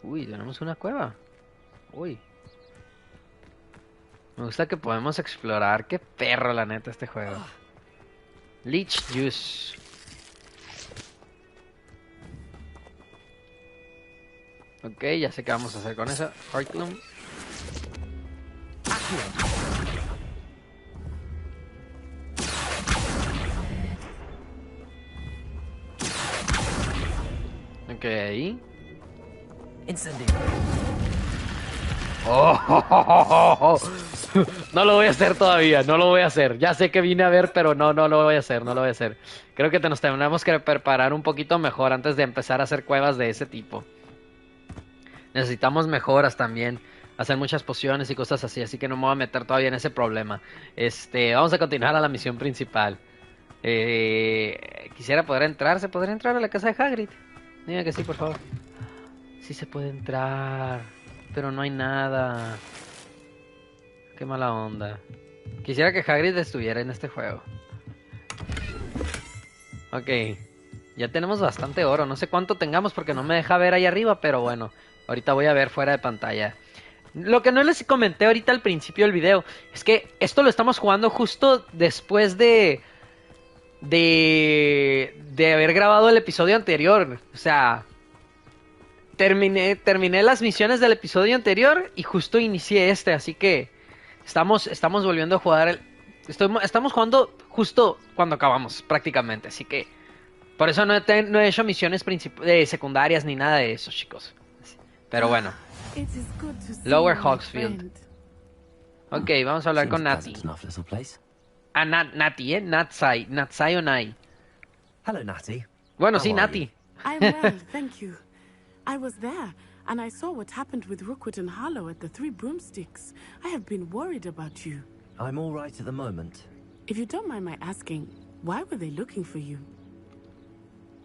Uy, tenemos una cueva. Uy. Me gusta que podemos explorar. Qué perro, la neta, este juego. Leech Juice. Ok, ya sé qué vamos a hacer con eso. Heartloom. Ok. Incendio. Oh, no lo voy a hacer todavía, no lo voy a hacer. Ya sé que vine a ver, pero no lo voy a hacer, no lo voy a hacer. Creo que nos tenemos que preparar un poquito mejor antes de empezar a hacer cuevas de ese tipo. Necesitamos mejoras también, hacer muchas pociones y cosas así, así que no me voy a meter todavía en ese problema. Vamos a continuar a la misión principal. Quisiera poder entrar, ¿se podría entrar a la casa de Hagrid? Diga que sí, por favor. Sí se puede entrar, pero no hay nada. Qué mala onda. Quisiera que Hagrid estuviera en este juego. Ok. Ya tenemos bastante oro. No sé cuánto tengamos porque no me deja ver ahí arriba, pero bueno. Ahorita voy a ver fuera de pantalla. Lo que no les comenté ahorita al principio del video es que esto lo estamos jugando justo después de haber grabado el episodio anterior. O sea, terminé las misiones del episodio anterior y justo inicié este, así que estamos volviendo a jugar. Estamos jugando justo cuando acabamos, prácticamente, así que por eso no he hecho misiones secundarias ni nada de eso, chicos. Pero bueno. Lower Hogsfield. Ok, vamos a hablar con Nati. Nati, Natsai o Nai. Hello, Natty. Bueno, sí, Nati. I'm well, thank you. I was there, and I saw what happened with Rookwood and Harlow at the Three Broomsticks. I have been worried about you. I'm all right at the moment. If you don't mind my asking, why were they looking for you?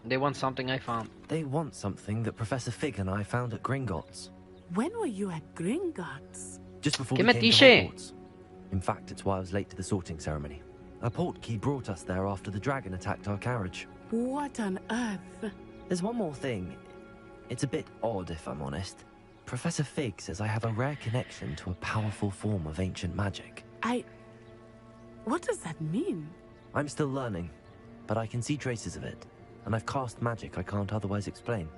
They want something I found. They want something that Professor Fig and I found at Gringotts. When were you at Gringotts? Just before we came to Hogwarts. In fact, it's why I was late to the sorting ceremony. A portkey brought us there after the dragon attacked our carriage. What on earth? There's one more thing. It's a bit odd, if I'm honest. Professor Fig says I have a rare connection to a powerful form of ancient magic. What does that mean? I'm still learning, but I can see traces of it. And I've cast magic I can't otherwise explain.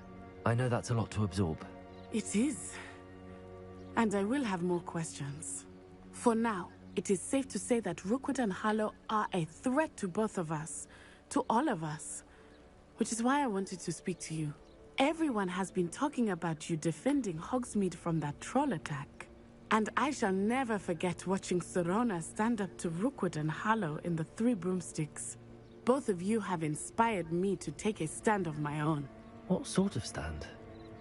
I know that's a lot to absorb. It is. And I will have more questions. For now, it is safe to say that Rookwood and Harlow are a threat to both of us. To all of us. Which is why I wanted to speak to you. Everyone has been talking about you defending Hogsmeade from that troll attack. And I shall never forget watching Serona stand up to Rookwood and Harlow in the Three Broomsticks. Both of you have inspired me to take a stand of my own. What sort of stand?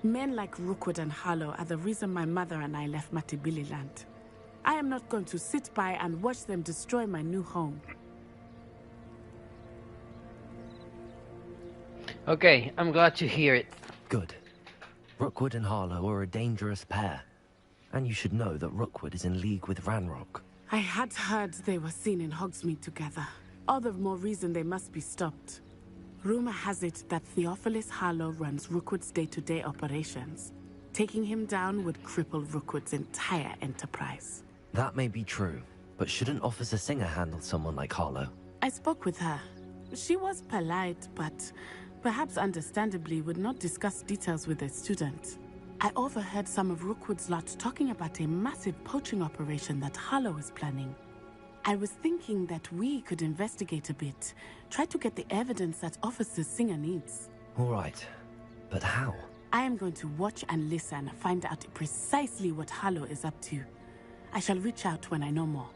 Men like Rookwood and Harlow are the reason my mother and I left Matibililand. I am not going to sit by and watch them destroy my new home. Okay, I'm glad to hear it. Good. Rookwood and Harlow are a dangerous pair. And you should know that Rookwood is in league with Ranrock. I had heard they were seen in Hogsmeade together. All the more reason they must be stopped. Rumor has it that Theophilus Harlow runs Rookwood's day-to-day operations. Taking him down would cripple Rookwood's entire enterprise. That may be true, but shouldn't Officer Singer handle someone like Harlow? I spoke with her. She was polite, but perhaps understandably would not discuss details with a student. I overheard some of Rookwood's lot talking about a massive poaching operation that Harlow is planning. I was thinking that we could investigate a bit, try to get the evidence that Officer Singer needs. All right. But how? I am going to watch and listen, find out precisely what Harlow is up to. I shall reach out when I know more.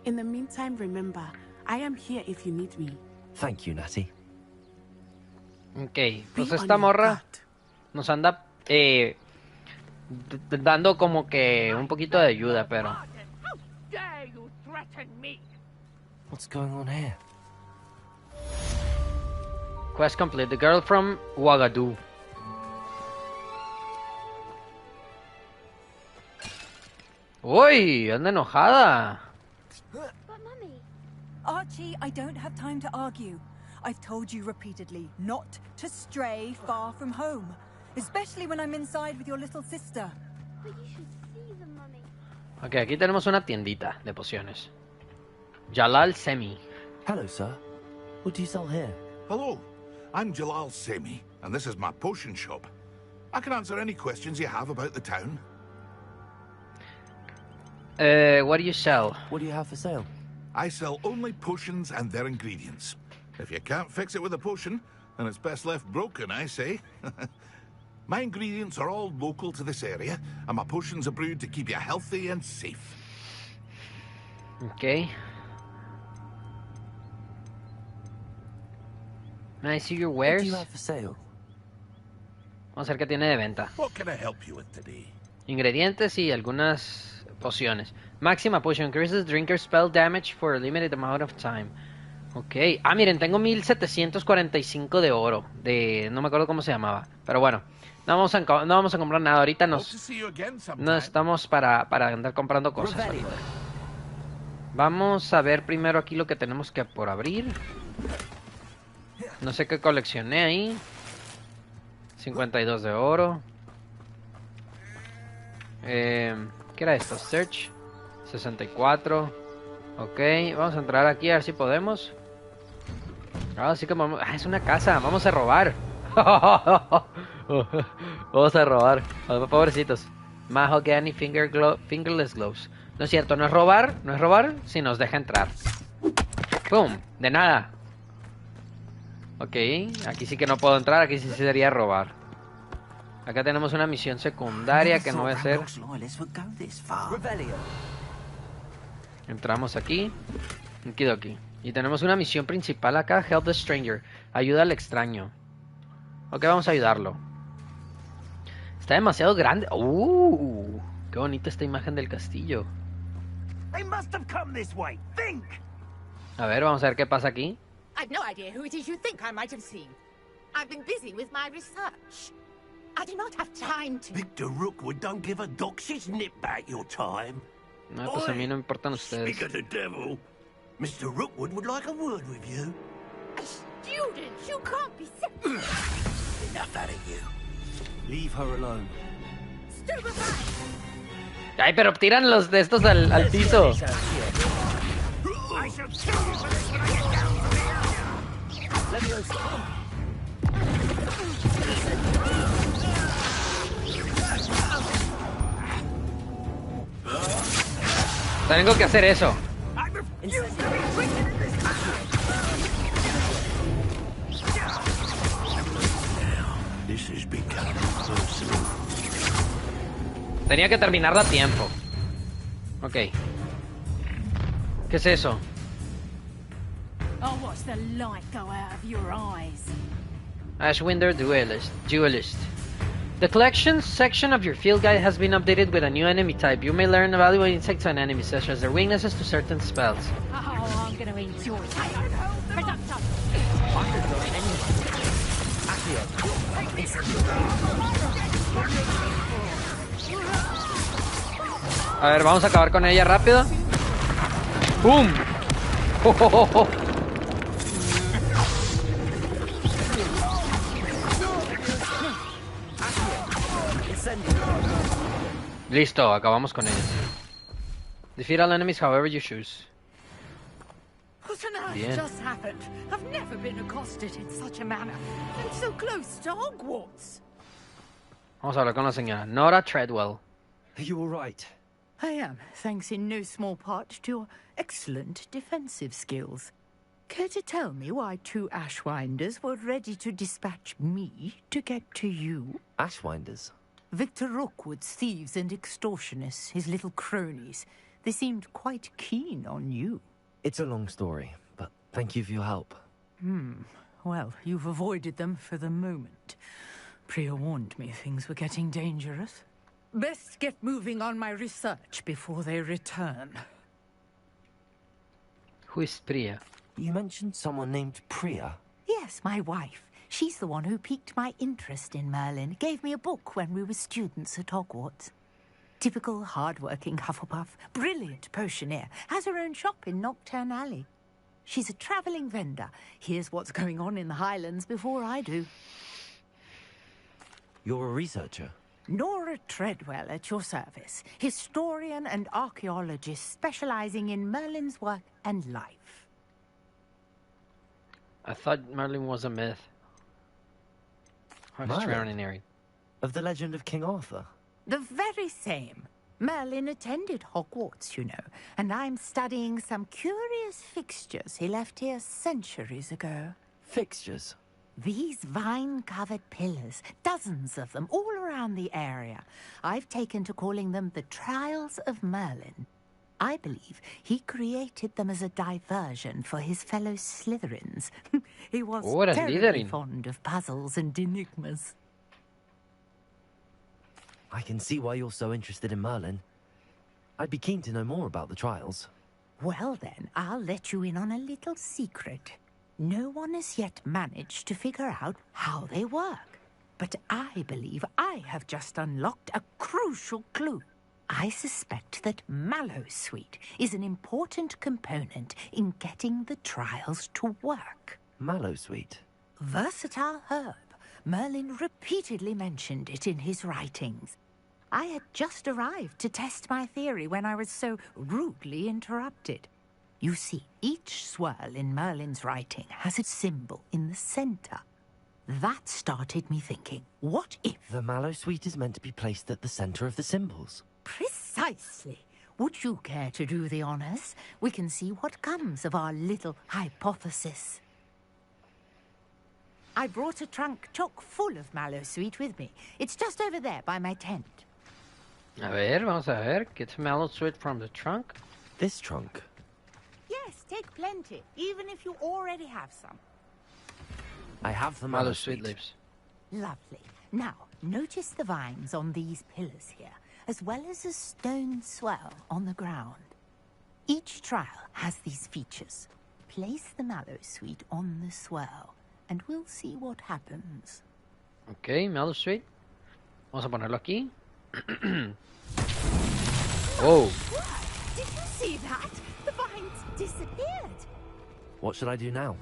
In the meantime, remember, I am here if you need me. Thank you, Natty. Ok, pues esta morra nos anda dando como que un poquito de ayuda, pero... What's going on here? Quest complete. The girl from Ouagadougou. Uy, anda enojada. But Mummy... Archie, I don't have time to argue. I've told you repeatedly not to stray far from home, especially when I'm inside with your little sister. But you should see them, Mummy. Ok, aquí tenemos una tiendita de pociones. Jalal Semi. Hello, sir. What do you sell here? Hello, I'm Jalal Semi, and this is my potion shop. I can answer any questions you have about the town. What do you sell? What do you have for sale? I sell only potions and their ingredients. If you can't fix it with a potion, then it's best left broken, I say. My ingredients are all local to this area, and my potions are brewed to keep you healthy and safe. Okay. May I see your wares? What do you have for sale? Vamos a ver qué tiene de venta. What can I help you with today? Ingredientes y algunas pociones. Máxima potion increases drinker spell damage for a limited amount of time. Ok. Ah, miren, tengo 1745 de oro. No me acuerdo cómo se llamaba. Pero bueno, no vamos a comprar nada. Ahorita no estamos para andar comprando cosas. Vamos a ver primero aquí lo que tenemos que por abrir. No sé qué coleccioné ahí. 52 de oro. ¿Qué era esto? Search 64. Ok, vamos a entrar aquí a ver si podemos. Así que vamos... es una casa, vamos a robar. Vamos a robar. Pobrecitos. Mahogany fingerless gloves. No es cierto, no es robar si nos deja entrar. ¡Pum! De nada. Ok, aquí sí que no puedo entrar, aquí sí sería robar. Acá tenemos una misión secundaria que no va a ser. Entramos aquí. Aquí. Y tenemos una misión principal acá, Help the Stranger. Ayuda al extraño. Ok, vamos a ayudarlo. Está demasiado grande. Qué bonita esta imagen del castillo. A ver, vamos a ver qué pasa aquí. I've no idea who it is you think I might have seen. I've been busy with my research. I do not have time to... Victor Rookwood don't give a doxy's nip back your time. No, pues a mí no me importan ustedes. Speak of the devil. Mr. Rookwood would like a word with you. A student? You can't be... Enough out of you. Leave her alone. Ay, pero tiran los de estos al piso. Tengo que hacer eso. Tenía que terminarla a tiempo. Ok. ¿Qué es eso? I'll watch the light go out of your eyes. Ashwinder Duelist. The collections section of your field guide has been updated with a new enemy type. You may learn valuable insights on enemies, such as their weaknesses to certain spells. Oh, I'm gonna enjoy it. A ver, vamos a acabar con ella rápido. ¡Pum! Listo, acabamos con ellos. Defeat all enemies however you choose. What on earth Bien. just happened? I've never been accosted in such a manner. And so close to Hogwarts. Vamos a hablar con la señora Nora Treadwell. Are you all right? I am, thanks in no small part to your excellent defensive skills. Care to tell me why 2 Ashwinders were ready to dispatch me to get to you? Ashwinders? Victor Rookwood's thieves and extortionists, his little cronies. They seemed quite keen on you. It's a long story, but thank you for your help. Well, you've avoided them for the moment. Priya warned me things were getting dangerous. Best get moving on my research before they return. Who is Priya? You mentioned someone named Priya? Yes, my wife. She's the one who piqued my interest in Merlin. Gave me a book when we were students at Hogwarts. Typical hard-working Hufflepuff. Brilliant potioneer. Has her own shop in Nocturne Alley. She's a travelling vendor. Hears what's going on in the Highlands before I do. You're a researcher? Nora Treadwell at your service. Historian and archaeologist specialising in Merlin's work and life. I thought Merlin was a myth. Or extraordinary. Of the legend of King Arthur? The very same. Merlin attended Hogwarts, you know, and I'm studying some curious fixtures he left here centuries ago. Fixtures? These vine-covered pillars, dozens of them, all around the area. I've taken to calling them the Trials of Merlin. I believe he created them as a diversion for his fellow Slytherins. He was terribly fond of puzzles and enigmas. I can see why you're so interested in Merlin. I'd be keen to know more about the trials. Well then, I'll let you in on a little secret. No one has yet managed to figure out how they work. But I believe I have just unlocked a crucial clue. I suspect that Mallowsweet is an important component in getting the trials to work. Mallowsweet? Versatile herb. Merlin repeatedly mentioned it in his writings. I had just arrived to test my theory when I was so rudely interrupted. You see, each swirl in Merlin's writing has a symbol in the center. That started me thinking, what if... The Mallowsweet is meant to be placed at the center of the symbols. Precisely. Would you care to do the honors? We can see what comes of our little hypothesis. I brought a trunk chock full of Mallowsweet with me. It's just over there by my tent. A ver, vamos a ver. Get Mallowsweet from the trunk. This trunk? Yes, take plenty, even if you already have some. I have the Mallowsweet leaves. Lovely. Now, notice the vines on these pillars here, as well as a stone swell on the ground. Each trial has these features. Place the Mallowsweet on the swell, and we'll see what happens. Ok, Mallowsweet. Vamos a ponerlo aquí. Oh. Did you see that? The vines disappeared. What should I do now?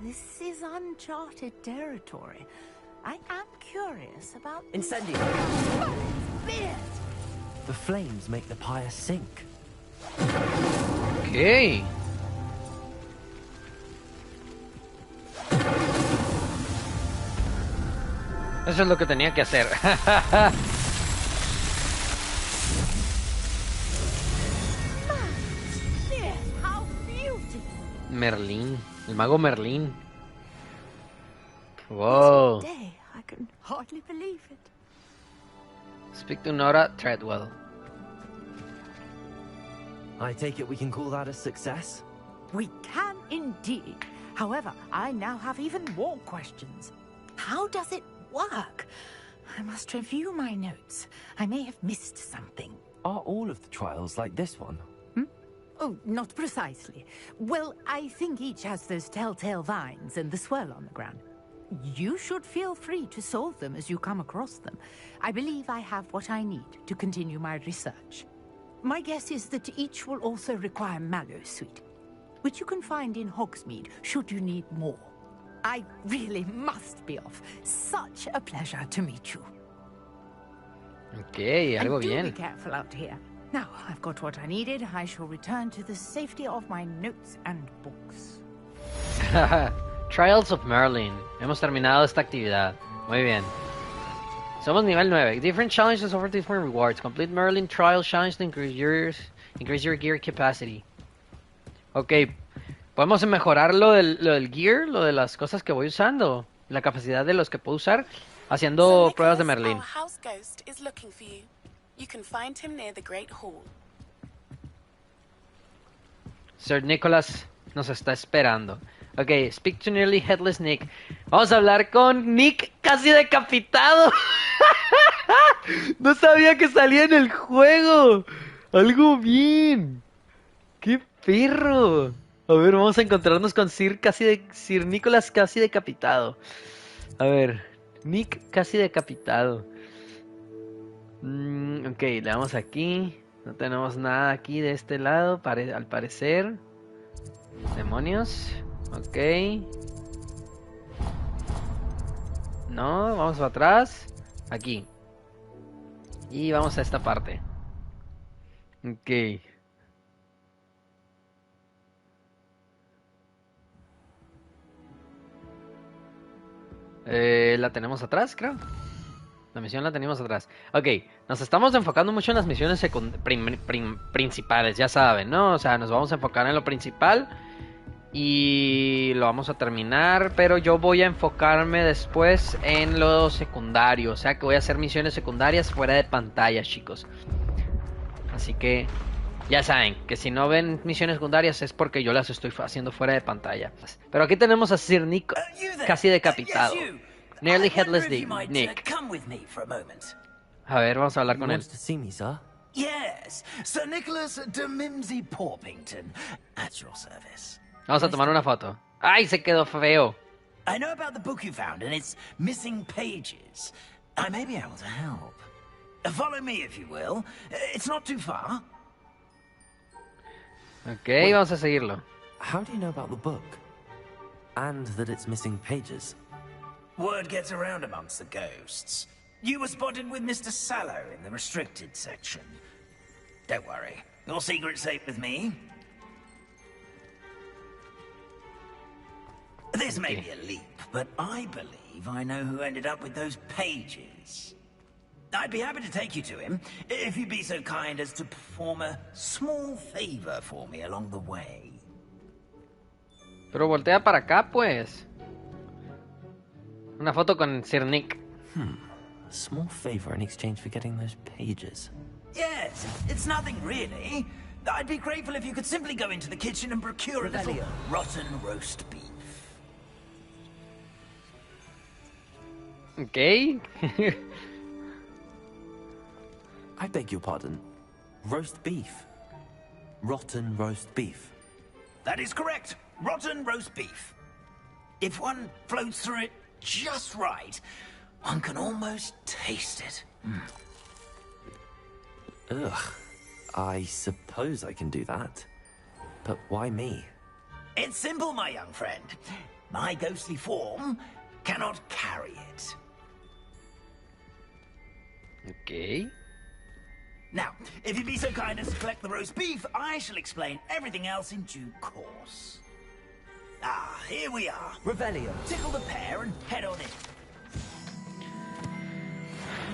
This is uncharted territory. I am curious about... Incendio! The flames make the pyre sink. Okay. Eso es lo que tenía que hacer. Merlín, el mago Merlín. Whoa. I can hardly believe it. Speak to Nora Treadwell. I take it we can call that a success? We can indeed. However, I now have even more questions. How does it work? I must review my notes. I may have missed something. Are all of the trials like this one? Oh, not precisely. Well, I think each has those telltale vines and the swirl on the ground. You should feel free to solve them as you come across them. I believe I have what I need to continue my research. My guess is that each will also require Mallowsweet, which you can find in Hogsmeade should you need more. I really must be off. Such a pleasure to meet you. Okay, algo and do bien. be careful out here. Now, I've got what I needed. I shall return to the safety of my notes and books. Trials of Merlin. Hemos terminado esta actividad. Muy bien. Somos nivel 9. Different challenges offer different rewards. Complete Merlin trial challenge to increase your gear capacity. Ok. Podemos mejorar lo del gear, lo de las cosas que voy usando. La capacidad de los que puedo usar. Haciendo pruebas de Merlín. Our house ghost is looking for you. You can find him near the Great Hall. Sir Nicholas nos está esperando. Ok, speak to nearly headless Nick. Vamos a hablar con Nick Casi Decapitado. No sabía que salía en el juego. Algo bien. ¡Qué perro! A ver, vamos a encontrarnos con Sir Nicholas Casi Decapitado. A ver, Nick Casi Decapitado. Ok, le damos aquí. No tenemos nada aquí de este lado, al parecer. Demonios. Ok. No, vamos para atrás. Aquí. Y vamos a esta parte. Ok. La tenemos atrás, creo. La misión la tenemos atrás. Ok, nos estamos enfocando mucho en las misiones principales, ya saben, ¿no? O sea, nos vamos a enfocar en lo principal y lo vamos a terminar, pero yo voy a enfocarme después en lo secundario. O sea que voy a hacer misiones secundarias fuera de pantalla, chicos. Así que ya saben que si no ven misiones secundarias es porque yo las estoy haciendo fuera de pantalla. Pero aquí tenemos a Sir Nick Casi Decapitado. Nearly Headless Nick. A ver, vamos a hablar con él. Yes, Sir Nicholas de Mimsy Porpington, at your service. Vamos a tomar una foto. ¡Ay, se quedó feo! I know about the book you found and its missing pages. I may be able to help. Follow me, if you will. It's not too far. Ok, vamos a seguirlo. How do you know about the book? And that it's missing pages? Word gets around amongst the ghosts. You were spotted with Mr. Sallow in the restricted section. Don't worry, your secret's safe with me. This may be a leap, but I believe I know who ended up with those pages. I'd be happy to take you to him, if you'd be so kind as to perform a small favor for me along the way. Pero voltea para acá, pues. Una foto con Sir Nick. A small favor in exchange for getting those pages. Yes, it's nothing really. I'd be grateful if you could simply go into the kitchen and procure a little rotten roast beef. Okay. I beg your pardon. Roast beef. Rotten roast beef. That is correct. Rotten roast beef. If one floats through it just right, one can almost taste it. Ugh. I suppose I can do that. But why me? It's simple, my young friend. My ghostly form cannot carry it. Okay. Now, if you'd be so kind as to collect the roast beef, I shall explain everything else in due course. Ah, here we are. Revelio. Tickle the pear and head on in.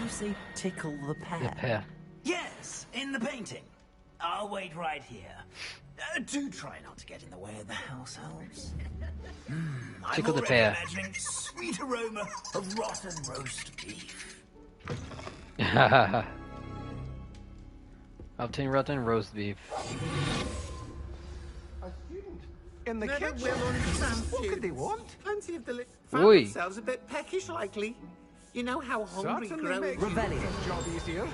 You say tickle the pear? The pear. Yes, in the painting. I'll wait right here. Do try not to get in the way of the house elves. Tickle the I'm pear. already imagining sweet aroma of rotten roast beef. Obtain rotten roast beef. In the kitchen. What could they want? Plenty of found Oi. themselves a bit peckish, likely. You know how hungry grows. Revelio. Job easier.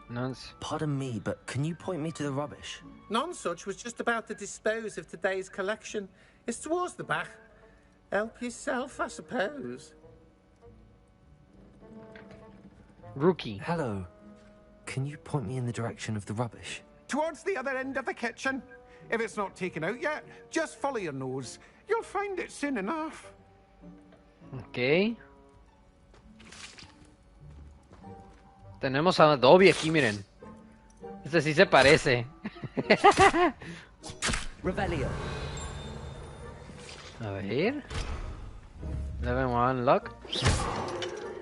Nonce. Pardon me, but can you point me to the rubbish? None such was just about to dispose of today's collection. It's towards the back. Help yourself, I suppose. Rookie. Hello. Can you point me in the direction of the rubbish? Towards the other end of the kitchen. If it's not taken out yet, just follow your nose. You'll find it soon enough. Ok. Tenemos a Dobby aquí, miren. Este sí se parece. Revelio. A ver. Level 1 lock.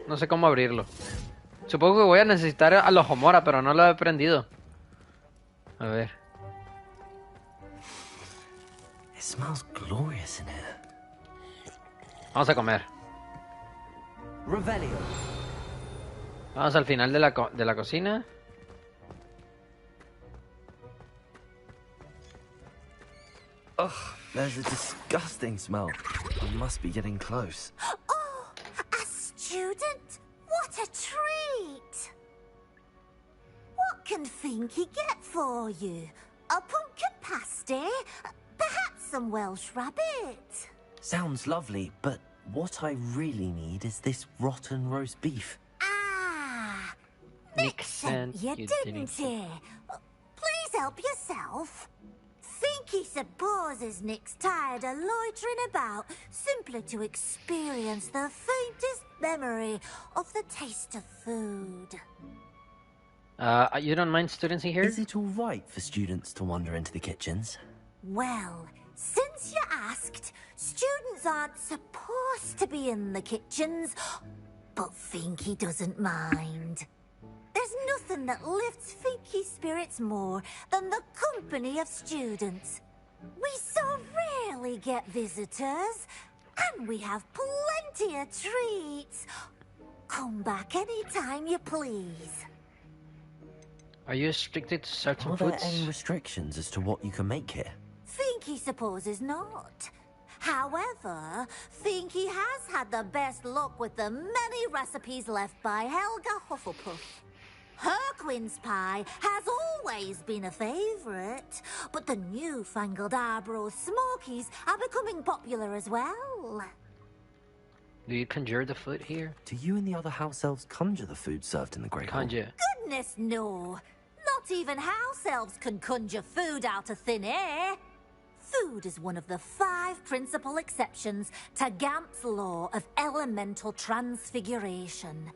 No sé cómo abrirlo. Supongo que voy a necesitar a los Homora, pero no lo he prendido. A ver. smells glorious in here. Vamos a comer. Revelio. Vamos al final de la cocina. Ugh, there's a disgusting smell. I must be getting close. Oh, a student? What a treat! What can Finky get for you? A pumpkin pasty? Perhaps some Welsh rabbit? Sounds lovely, but what I really need is this rotten roast beef. Ah, Nick sent you, didn't he? Please help yourself. Finky supposes Nick's tired of loitering about simply to experience the faintest memory of the taste of food. You don't mind students in here? Is it all right for students to wander into the kitchens? Well, since you asked, students aren't supposed to be in the kitchens, but Finky doesn't mind. There's nothing that lifts Finky's spirits more than the company of students. We so rarely get visitors, and we have plenty of treats. Come back anytime you please. Are you restricted to certain Are there foods? any restrictions as to what you can make here? Finky supposes not. However, Finky has had the best luck with the many recipes left by Helga Hufflepuff. Her quince pie has always been a favourite, but the newfangled Arborough Smokies are becoming popular as well. Do you conjure the food here? Do you and the other house elves conjure the food served in the Great Hall? Conjure. Goodness no! Not even house elves can conjure food out of thin air. Food is one of the 5 principal exceptions to Gamp's law of elemental transfiguration.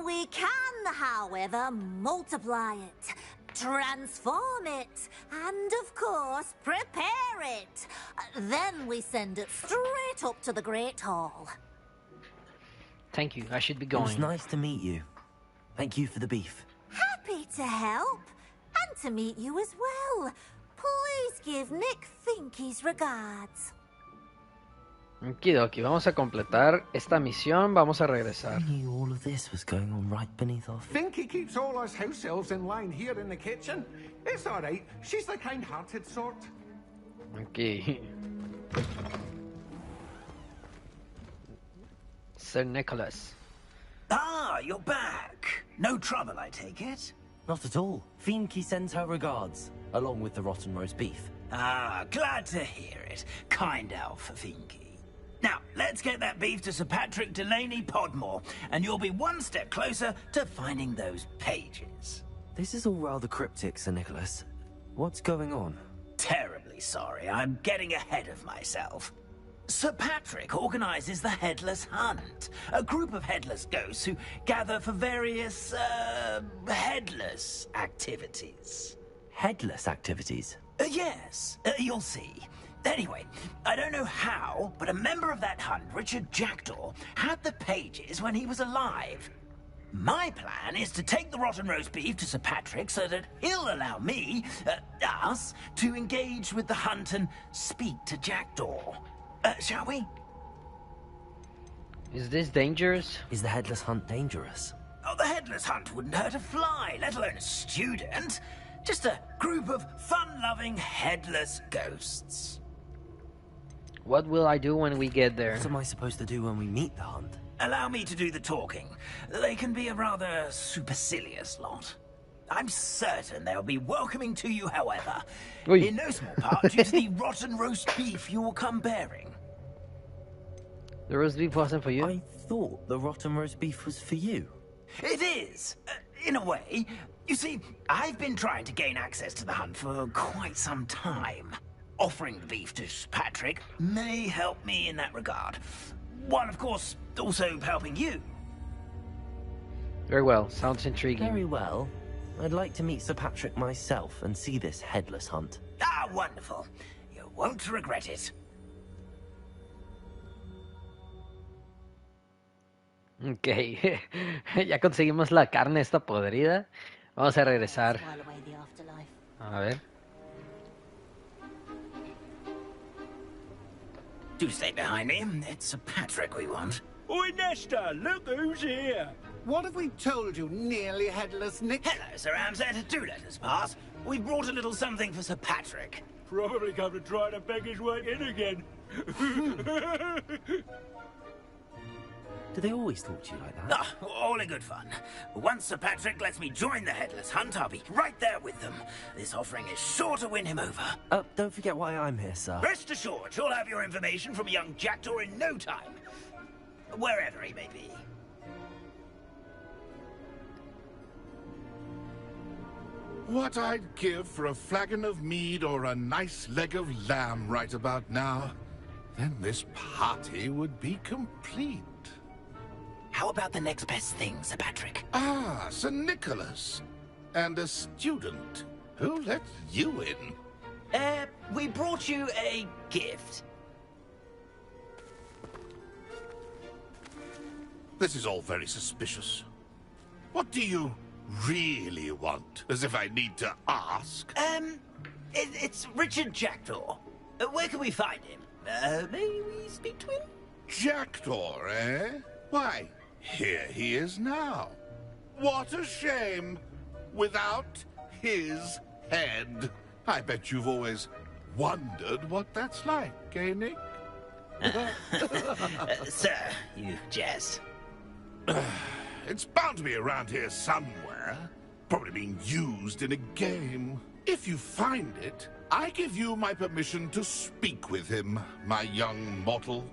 We can, however, multiply it, transform it, and, of course, prepare it. Then we send it straight up to the Great Hall. Thank you. I should be It going. was nice to meet you. Thank you for the beef. Happy to help, and to meet you as well. Please give Nick Finky's regards. Okidoki, vamos a completar esta misión. Vamos a regresar. I knew all of this was going on right beneath our feet. Finky keeps all us house elves in line here in the kitchen. It's all right. She's the kind-hearted sort. Aquí. Sir Nicholas. Ah, you're back. No trouble, I take it? Not at all. Finky sends her regards, along with the rotten roast beef. Ah, glad to hear it. Kind elf, Finky. Now, let's get that beef to Sir Patrick Delaney Podmore, and you'll be one step closer to finding those pages. This is all rather cryptic, Sir Nicholas. What's going on? Terribly sorry, I'm getting ahead of myself. Sir Patrick organizes the Headless Hunt, a group of headless ghosts who gather for various, headless activities. Headless activities? Yes, you'll see. Anyway, I don't know how, but a member of that hunt, Richard Jackdaw, had the pages when he was alive. My plan is to take the rotten roast beef to Sir Patrick so that he'll allow me, us, to engage with the hunt and speak to Jackdaw. Shall we? Is this dangerous? Is the Headless Hunt dangerous? Oh, the Headless Hunt wouldn't hurt a fly, let alone a student. Just a group of fun-loving headless ghosts. What will I do when we get there? What am I supposed to do when we meet the hunt? Allow me to do the talking. They can be a rather supercilious lot. I'm certain they'll be welcoming to you, however. Oi. In no small part due to the rotten roast beef you will come bearing. The roast beef wasn't for you? I thought the rotten roast beef was for you. It is, in a way. You see, I've been trying to gain access to the hunt for quite some time. Offering the beef to Patrick may help me in that regard. While, of course, also helping you. Very well. Sounds intriguing. Very well. I'd like to meet Sir Patrick myself and see this Headless Hunt. Ah, wonderful. You won't regret it. Ok. Ya conseguimos la carne esta podrida. Vamos a regresar. A ver. Do stay behind me. It's Sir Patrick we want. Oi, Nesta, look who's here. What have we told you, nearly headless Nick? Hello, Sir Ramsed. Do let us pass. We brought a little something for Sir Patrick. Probably come to try to beg his way in again. Do they always talk to you like that? Ah, all in good fun. Once Sir Patrick lets me join the Headless Hunt, I'll be right there with them. This offering is sure to win him over. Don't forget why I'm here, sir. Rest assured, you'll have your information from a young jackdaw in no time. Wherever he may be. What I'd give for a flagon of mead or a nice leg of lamb right about now. Then this party would be complete. How about the next best thing, Sir Patrick? Ah, Sir Nicholas. And a student. Who let you in? We brought you a gift. This is all very suspicious. What do you really want? As if I need to ask. It's Richard Jackdaw. Where can we find him? May we speak to him? Jackdaw, eh? Why, here he is now. What a shame. Without his head. I bet you've always wondered what that's like, eh, Nick? Sir, you jest. It's bound to be around here somewhere. Probably being used in a game. If you find it, I give you my permission to speak with him, my young mortal.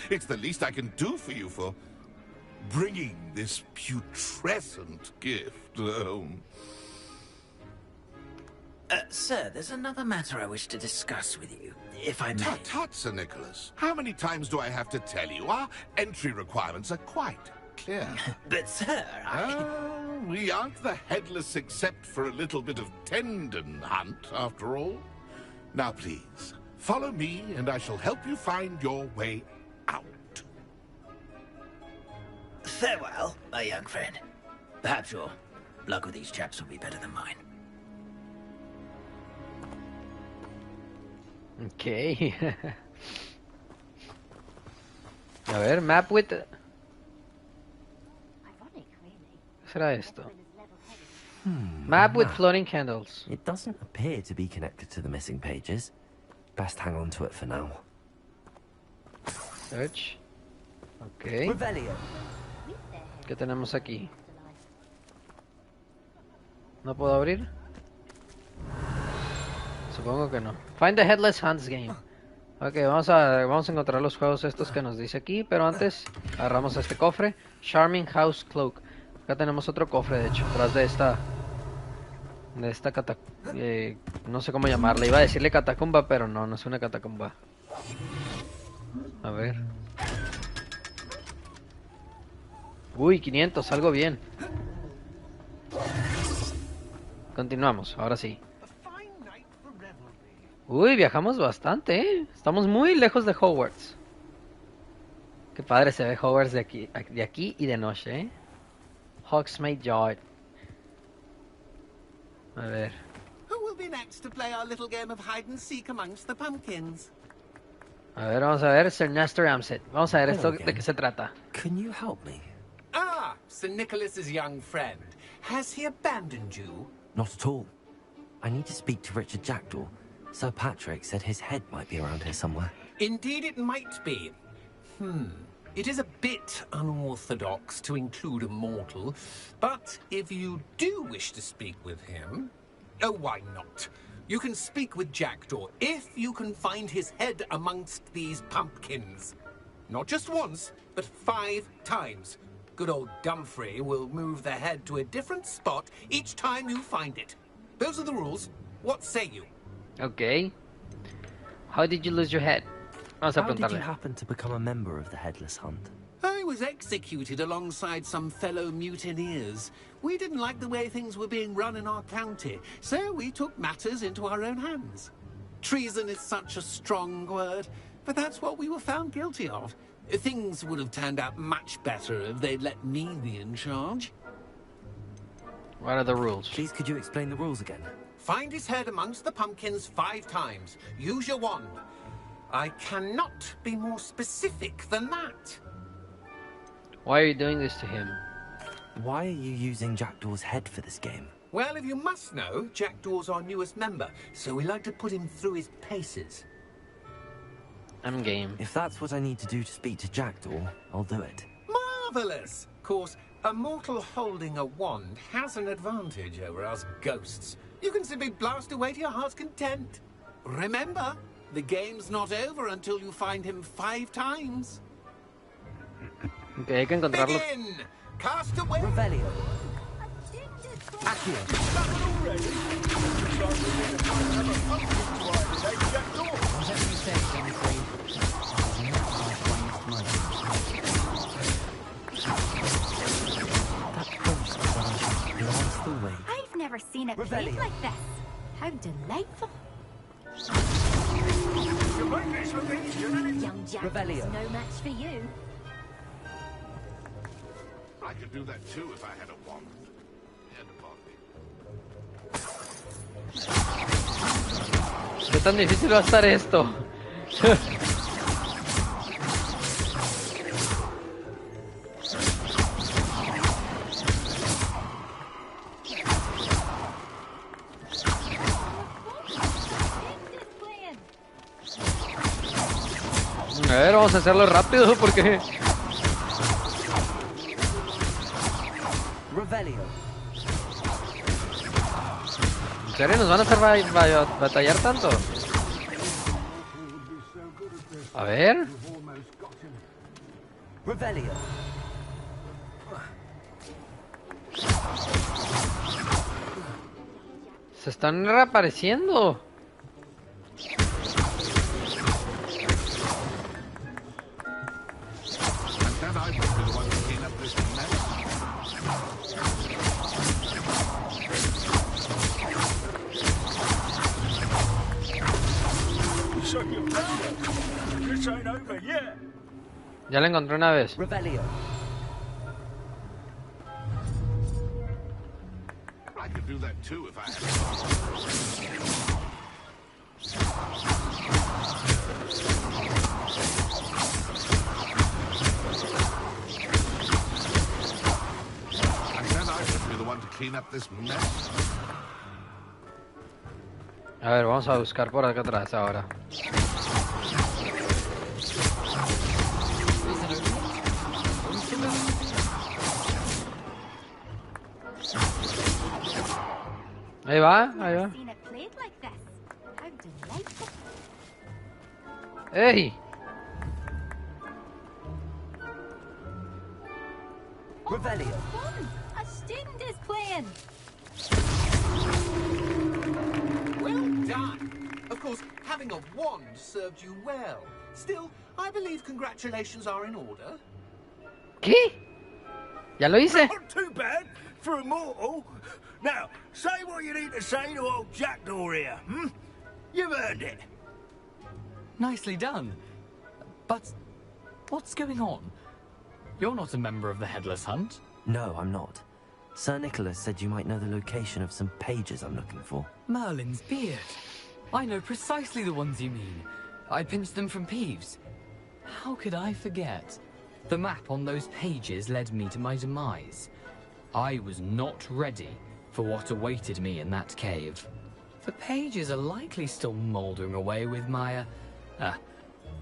It's the least I can do for you for bringing this putrescent gift home. Sir, there's another matter I wish to discuss with you, if I may. Tut, tut, Sir Nicholas. How many times do I have to tell you? Our entry requirements are quite clear. But, sir, we aren't the headless except for a little bit of tendon hunt, after all. Now, please, follow me, and I shall help you find your way out. Farewell, my young friend. Perhaps your luck with these chaps will be better than mine. Okay. A ver, map with... ¿Qué será esto? Map with floating candles. It doesn't appear to be connected to the missing pages. Best hang on to it for now. Search. Okay. ¿Qué tenemos aquí? ¿No puedo abrir? Supongo que no. Find the Headless Hunts game. Ok, vamos a encontrar los juegos estos que nos dice aquí, pero antes agarramos este cofre. Charming House Cloak. Acá tenemos otro cofre, de hecho, atrás de esta no sé cómo llamarla. Iba a decirle catacumba, pero no es una catacumba. A ver. Uy, 500, algo bien. Continuamos, ahora sí. Uy, viajamos bastante, ¿eh? Estamos muy lejos de Hogwarts. Qué padre se ve Hogwarts de aquí y de noche, ¿eh? Hogsmeade Yard. A ver. Who will be next to play our little game of hide and seek amongst the pumpkins? A ver, vamos a ver, Sir Nestor Ramsed. Vamos a ver esto de qué se trata. Can you help me? Ah, Sir Nicholas's young friend. Has he abandoned you? Not at all. I need to speak to Richard Jackdaw. Sir Patrick said his head might be around here somewhere. Indeed it might be. It is a bit unorthodox to include a mortal, but if you do wish to speak with him... Oh, why not? You can speak with Jackdaw if you can find his head amongst these pumpkins. Not just once, but 5 times. Good old Dumfrey will move the head to a different spot each time you find it. Those are the rules. What say you? Okay. How did you lose your head? Vamos a How did you preguntarle. happen to become a member of the Headless Hunt? I was executed alongside some fellow mutineers. We didn't like the way things were being run in our county, so we took matters into our own hands. Treason is such a strong word, but that's what we were found guilty of. Things would have turned out much better if they'd let me be in charge. What are the rules? Please, could you explain the rules again? Find his head amongst the pumpkins 5 times. Use your wand. I cannot be more specific than that. Why are you doing this to him? Why are you using Jackdaw's head for this game? Well, if you must know, Jackdaw's our newest member, so we like to put him through his paces. I'm game. If that's what I need to do to speak to Jackdaw, I'll do it. Marvellous! Of course, a mortal holding a wand has an advantage over us ghosts. You can simply blast away to your heart's content. Remember, the game's not over until you find him 5 times. Ok, hay que encontrarlo. Begin! Cast away! Revelio. I've never seen it played like this. How delightful. Young Jack is no match for you. I could do that too if I had a wand. ¿Qué tan difícil va a estar esto? A ver, vamos a hacerlo rápido porque... ¿En serio nos van a hacer batallar tanto? A ver. Se están reapareciendo. Ya la encontré una vez. I could do that too if I had I said I should be the one to clean up this mess. A ver, vamos a buscar por acá atrás ahora. Ahí va, ahí va. ¡Ey! Revelio. A student is playing. Well done! Of course, having a wand served you well. Still, I believe congratulations are in order. ¿Qué? ¿Ya lo hice? Not too bad for a mortal. Now, say what you need to say to old Jackdaw here, hmm? You've earned it. Nicely done. But what's going on? You're not a member of the Headless Hunt. No, I'm not. Sir Nicholas said you might know the location of some pages I'm looking for. Merlin's beard. I know precisely the ones you mean. I pinched them from Peeves. How could I forget? The map on those pages led me to my demise. I was not ready for what awaited me in that cave. The pages are likely still mouldering away with my,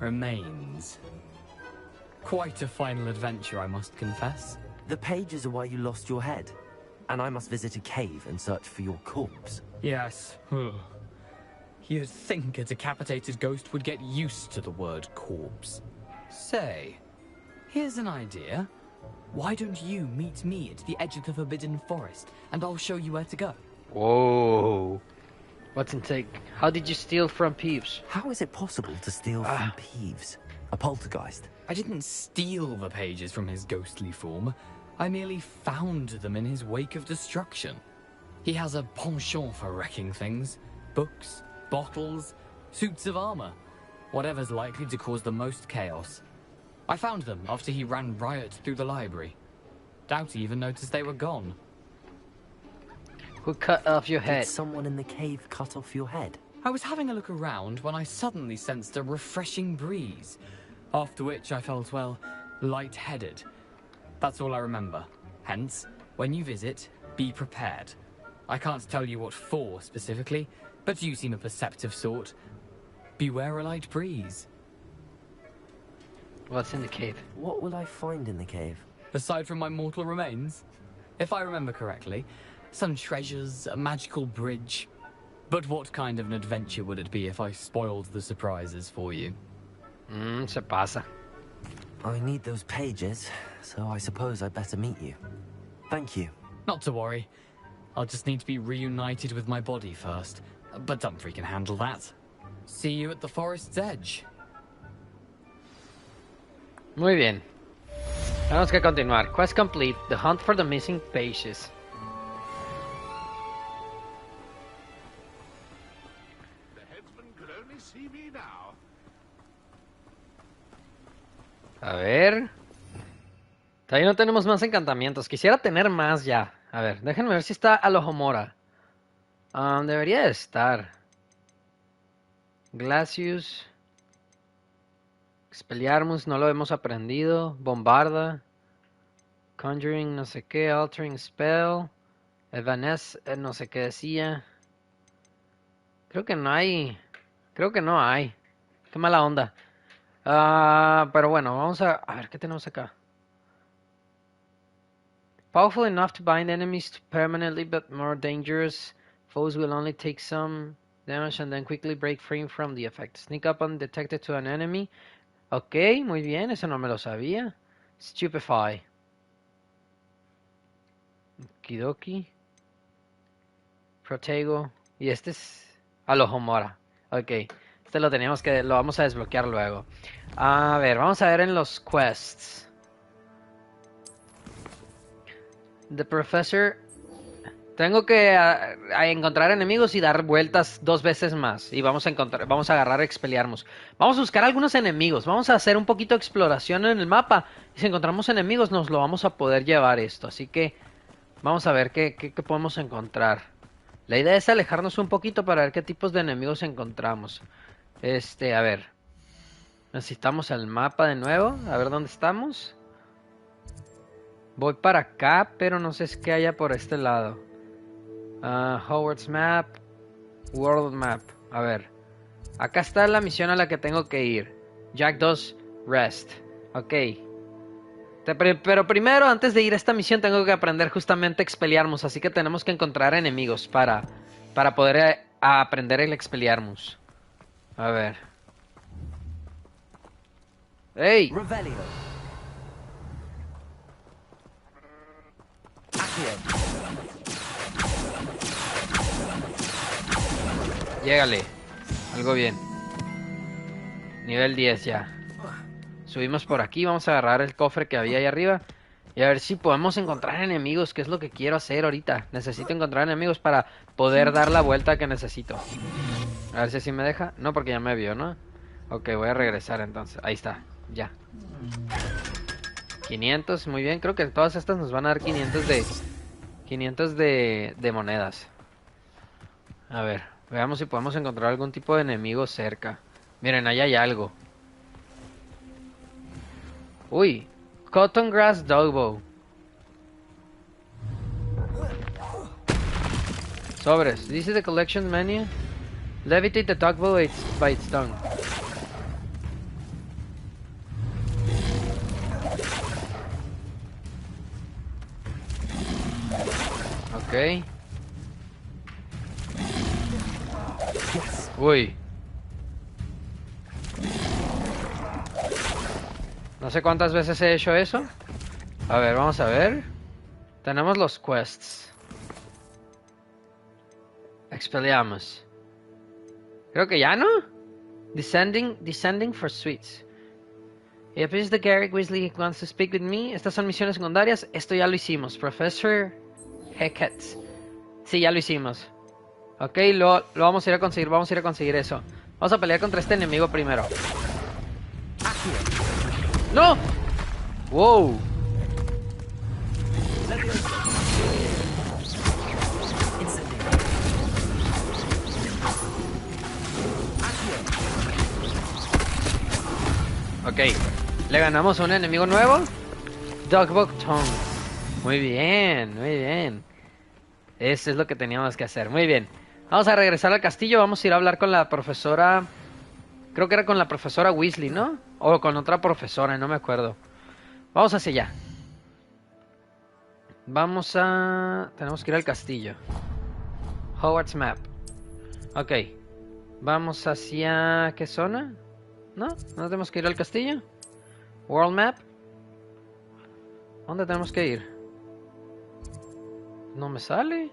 remains. Quite a final adventure, I must confess. The pages are why you lost your head, and I must visit a cave and search for your corpse. Yes. You'd think a decapitated ghost would get used to the word corpse. Say, here's an idea. Why don't you meet me at the edge of the Forbidden Forest, and I'll show you where to go? Whoa. What's in take? How did you steal from Peeves? How is it possible to steal from Peeves? A poltergeist? I didn't steal the pages from his ghostly form. I merely found them in his wake of destruction. He has a penchant for wrecking things. Books, bottles, suits of armor. Whatever's likely to cause the most chaos. I found them after he ran riot through the library. Doubt he even noticed they were gone. Who cut off your head? Did someone in the cave cut off your head? I was having a look around when I suddenly sensed a refreshing breeze, after which I felt, well, lightheaded. That's all I remember. Hence, when you visit, be prepared. I can't tell you what for specifically, but you seem a perceptive sort. Beware a light breeze. What's in the cave? What will I find in the cave? Aside from my mortal remains? If I remember correctly, some treasures, a magical bridge. But what kind of an adventure would it be if I spoiled the surprises for you? Se pasa. I need those pages, so I suppose I'd better meet you. Thank you. Not to worry. I'll just need to be reunited with my body first. But Dumfries can handle that. See you at the forest's edge. Muy bien. Tenemos que continuar. Quest complete. The hunt for the missing pages. A ver. Todavía no tenemos más encantamientos. Quisiera tener más ya. A ver, déjenme ver si está Alohomora. Debería de estar. Glacius. Expelliarmus, no lo hemos aprendido. Bombarda. Conjuring, no sé qué. Altering Spell. Evanes, no sé qué decía. Creo que no hay. Creo que no hay. Qué mala onda. Pero bueno, vamos a ver qué tenemos acá. Powerful enough to bind enemies permanently, but more dangerous. Foes will only take some damage and then quickly break free from the effect. Sneak up undetected to an enemy. Ok, muy bien, eso no me lo sabía. Stupefy. Kidoki. Protego. Y este es Alohomora. Ok, este lo vamos a desbloquear luego. A ver, vamos a ver en los quests. The Professor. Tengo que encontrar enemigos y dar vueltas 2 veces más. Y vamos a agarrar Expelliarmus. Vamos a buscar algunos enemigos. Vamos a hacer un poquito de exploración en el mapa. Y si encontramos enemigos, nos lo vamos a poder llevar esto. Así que vamos a ver qué podemos encontrar. La idea es alejarnos un poquito para ver qué tipos de enemigos encontramos. A ver. Necesitamos el mapa de nuevo. A ver dónde estamos. Voy para acá, pero no sé qué haya por este lado. Hogwarts Map. World Map. A ver. Acá está la misión a la que tengo que ir. Jack 2 Rest. Ok. Pero primero, antes de ir a esta misión, tengo que aprender justamente Expelliarmus. Así que tenemos que encontrar enemigos para poder aprender el Expelliarmus. A ver. ¡Ey! Revelio. Llégale. Algo bien. Nivel 10 ya. Subimos por aquí. Vamos a agarrar el cofre que había ahí arriba. Y a ver si podemos encontrar enemigos. Que es lo que quiero hacer ahorita. Necesito encontrar enemigos para poder dar la vuelta que necesito. A ver si así me deja. No, porque ya me vio, ¿no? Ok, voy a regresar entonces. Ahí está. Ya. 500, muy bien. Creo que todas estas nos van a dar 500 de monedas. A ver, veamos si podemos encontrar algún tipo de enemigo cerca. Miren, ahí hay algo. Uy, Cotton Grass Dogbow. Sobres. This is the collection menu. Levitate the dogbow by its tongue. Ok. Uy. No sé cuántas veces he hecho eso. A ver, vamos a ver. Tenemos los quests. Expelliarmus. Creo que ya, ¿no? Descending for sweets. It appears that Garrick Weasley wants to speak with me. Estas son misiones secundarias. Esto ya lo hicimos. Professor Hecat. Sí, ya lo hicimos. Ok, lo vamos a ir a conseguir. Vamos a ir a conseguir eso. Vamos a pelear contra este enemigo primero. ¡No! ¡Wow! Ok. Le ganamos a un enemigo nuevo. Dogbug Tongue. Muy bien, muy bien. Eso es lo que teníamos que hacer. Muy bien. Vamos a regresar al castillo. Vamos a ir a hablar con la profesora. Creo que era con la profesora Weasley, ¿no? O con otra profesora, no me acuerdo. Vamos hacia allá. Tenemos que ir al castillo. Hogwarts Map. Ok. Vamos hacia... ¿qué zona? ¿No? ¿No tenemos que ir al castillo? World Map. ¿Dónde tenemos que ir? No me sale.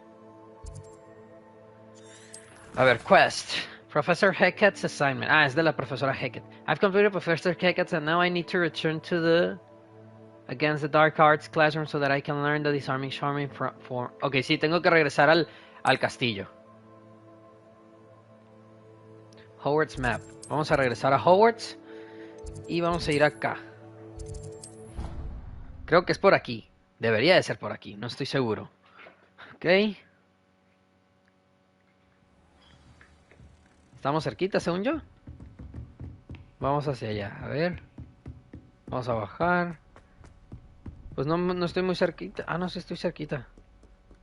A ver, quest. Professor Hecat's assignment. Ah, es de la profesora Hecat. I've completed Professor Hecat's and now I need to return to the... against the dark arts classroom so that I can learn the disarming charming form. Ok, sí, tengo que regresar al castillo. Hogwarts Map. Vamos a regresar a Hogwarts. Y vamos a ir acá. Creo que es por aquí. Debería de ser por aquí, no estoy seguro. Ok. Estamos cerquita, según yo. Vamos hacia allá, a ver. Vamos a bajar. Pues no estoy muy cerquita. Ah, no, sí estoy cerquita.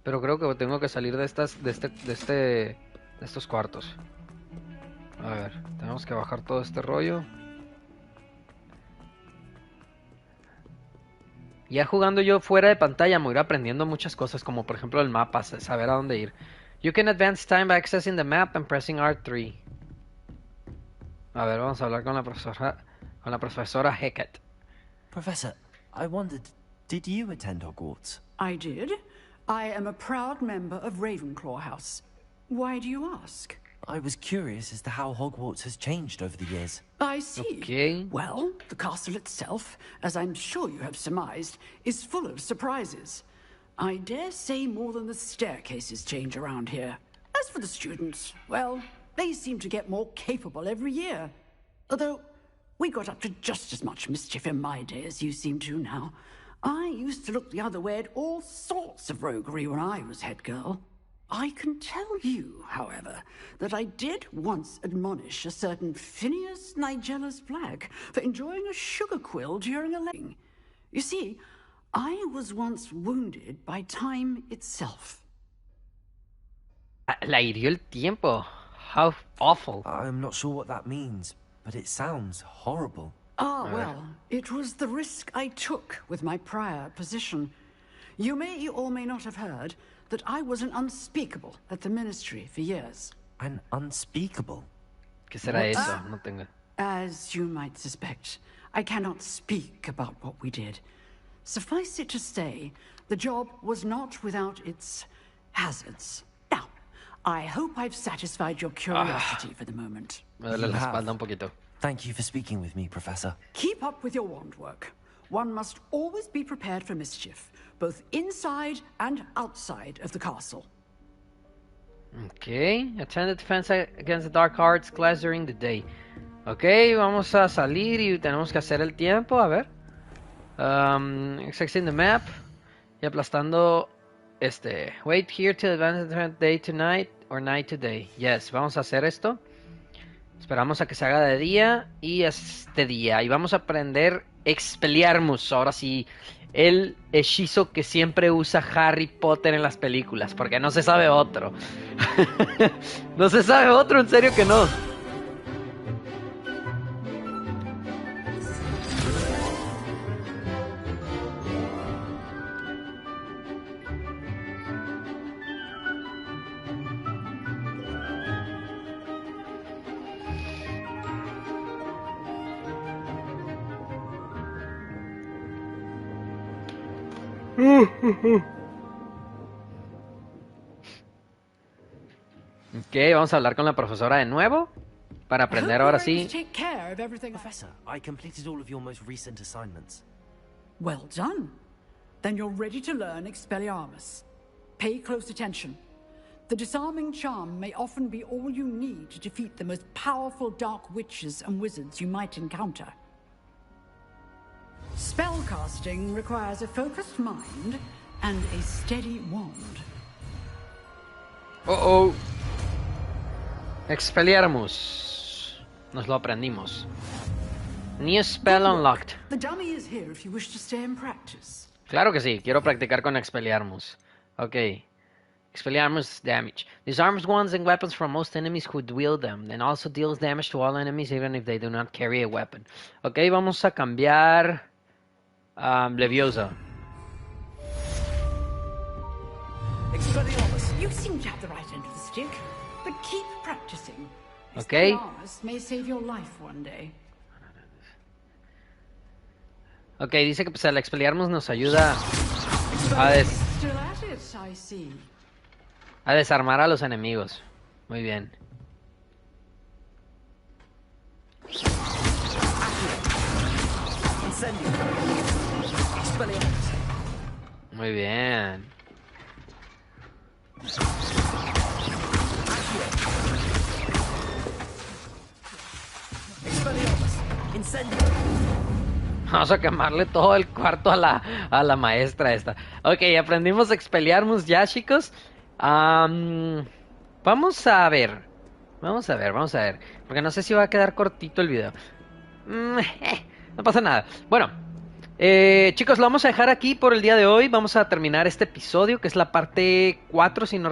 Pero creo que tengo que salir de estos cuartos. A ver, tenemos que bajar todo este rollo. Ya jugando yo fuera de pantalla me voy a ir aprendiendo muchas cosas, como por ejemplo el mapa, saber a dónde ir. You can advance time by accessing the map and pressing R3. A ver, vamos a hablar con la profesora Hecat. Professor, I wondered, did you attend Hogwarts? I did. I am a proud member of Ravenclaw House. Why do you ask? I was curious as to how Hogwarts has changed over the years. I see. Okay. Well, the castle itself, as I'm sure you have surmised, is full of surprises. I dare say more than the staircases change around here. As for the students, well, they seem to get more capable every year. Although, we got up to just as much mischief in my day as you seem to now. I used to look the other way at all sorts of roguery when I was head girl. I can tell you, however, that I did once admonish a certain Phineas Nigella's Black for enjoying a sugar quill during a lecture. You see, I was once wounded by time itself. La hirió el tiempo. How awful. I'm not sure what that means, but it sounds horrible. Ah, well, it was the risk I took with my prior position. You may or may not have heard that I was an unspeakable at the ministry for years. An unspeakable? ¿Qué será eso? No tengo. As you might suspect, I cannot speak about what we did. Suffice it to say, the job was not without its hazards. Now, I hope I've satisfied your curiosity for the moment. Me duele la espalda un poquito. Thank you for speaking with me, Professor. Keep up with your wand work. One must always be prepared for mischief, both inside and outside of the castle. Okay, attend the defense against the dark arts class during the day. Okay, vamos a salir y tenemos que hacer el tiempo, a ver. Accessing the map y aplastando wait here to advance the day to night or night to day. Yes, vamos a hacer esto. Esperamos a que se haga de día y este día. Y vamos a aprender Expelliarmus. Ahora sí, el hechizo que siempre usa Harry Potter en las películas. Porque no se sabe otro. No se sabe otro, en serio que no. Ok, vamos a hablar con la profesora de nuevo para aprender ahora sí. Professor, I completed all of your most recent assignments. Well done. Then you're ready to learn Expelliarmus. Pay close attention. The disarming charm may often be all you need to defeat the most powerful dark witches and wizards you might encounter. Spellcasting requires a focused mind and a steady wand. Oh. Expelliarmus. Nos lo aprendimos. New spell unlocked. The dummy is here if you wish to stay and practice. Claro que sí, quiero practicar con Expelliarmus. Ok. Expelliarmus damage. Disarms wands and weapons from most enemies who wield them, and also deals damage to all enemies even if they do not carry a weapon. Ok, vamos a cambiar Leviosa. You seem to have the right end of the stick, but keep practicing. Ok. May save your life one day. Ok, dice que pues el Expelliarmus nos ayuda Still at it, I see. a desarmar a los enemigos. Muy bien. Muy bien. Vamos a quemarle todo el cuarto a la maestra esta. Ok, aprendimos Expelliarmus ya, chicos. Vamos a ver. Vamos a ver. Porque no sé si va a quedar cortito el video. No pasa nada. Bueno, chicos, lo vamos a dejar aquí por el día de hoy. Vamos a terminar este episodio, que es la parte 4, si no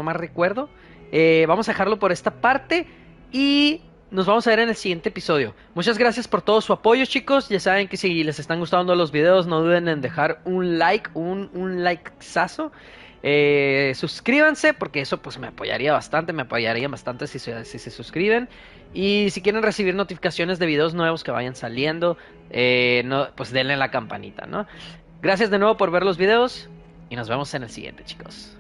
más recuerdo. Vamos a dejarlo por esta parte. Y nos vamos a ver en el siguiente episodio. Muchas gracias por todo su apoyo, chicos. Ya saben que si les están gustando los videos, no duden en dejar un like, un likezazo. Suscríbanse, porque eso pues me apoyaría bastante si se suscriben. Y si quieren recibir notificaciones de videos nuevos que vayan saliendo, pues denle la campanita, ¿no? Gracias de nuevo por ver los videos y nos vemos en el siguiente, chicos.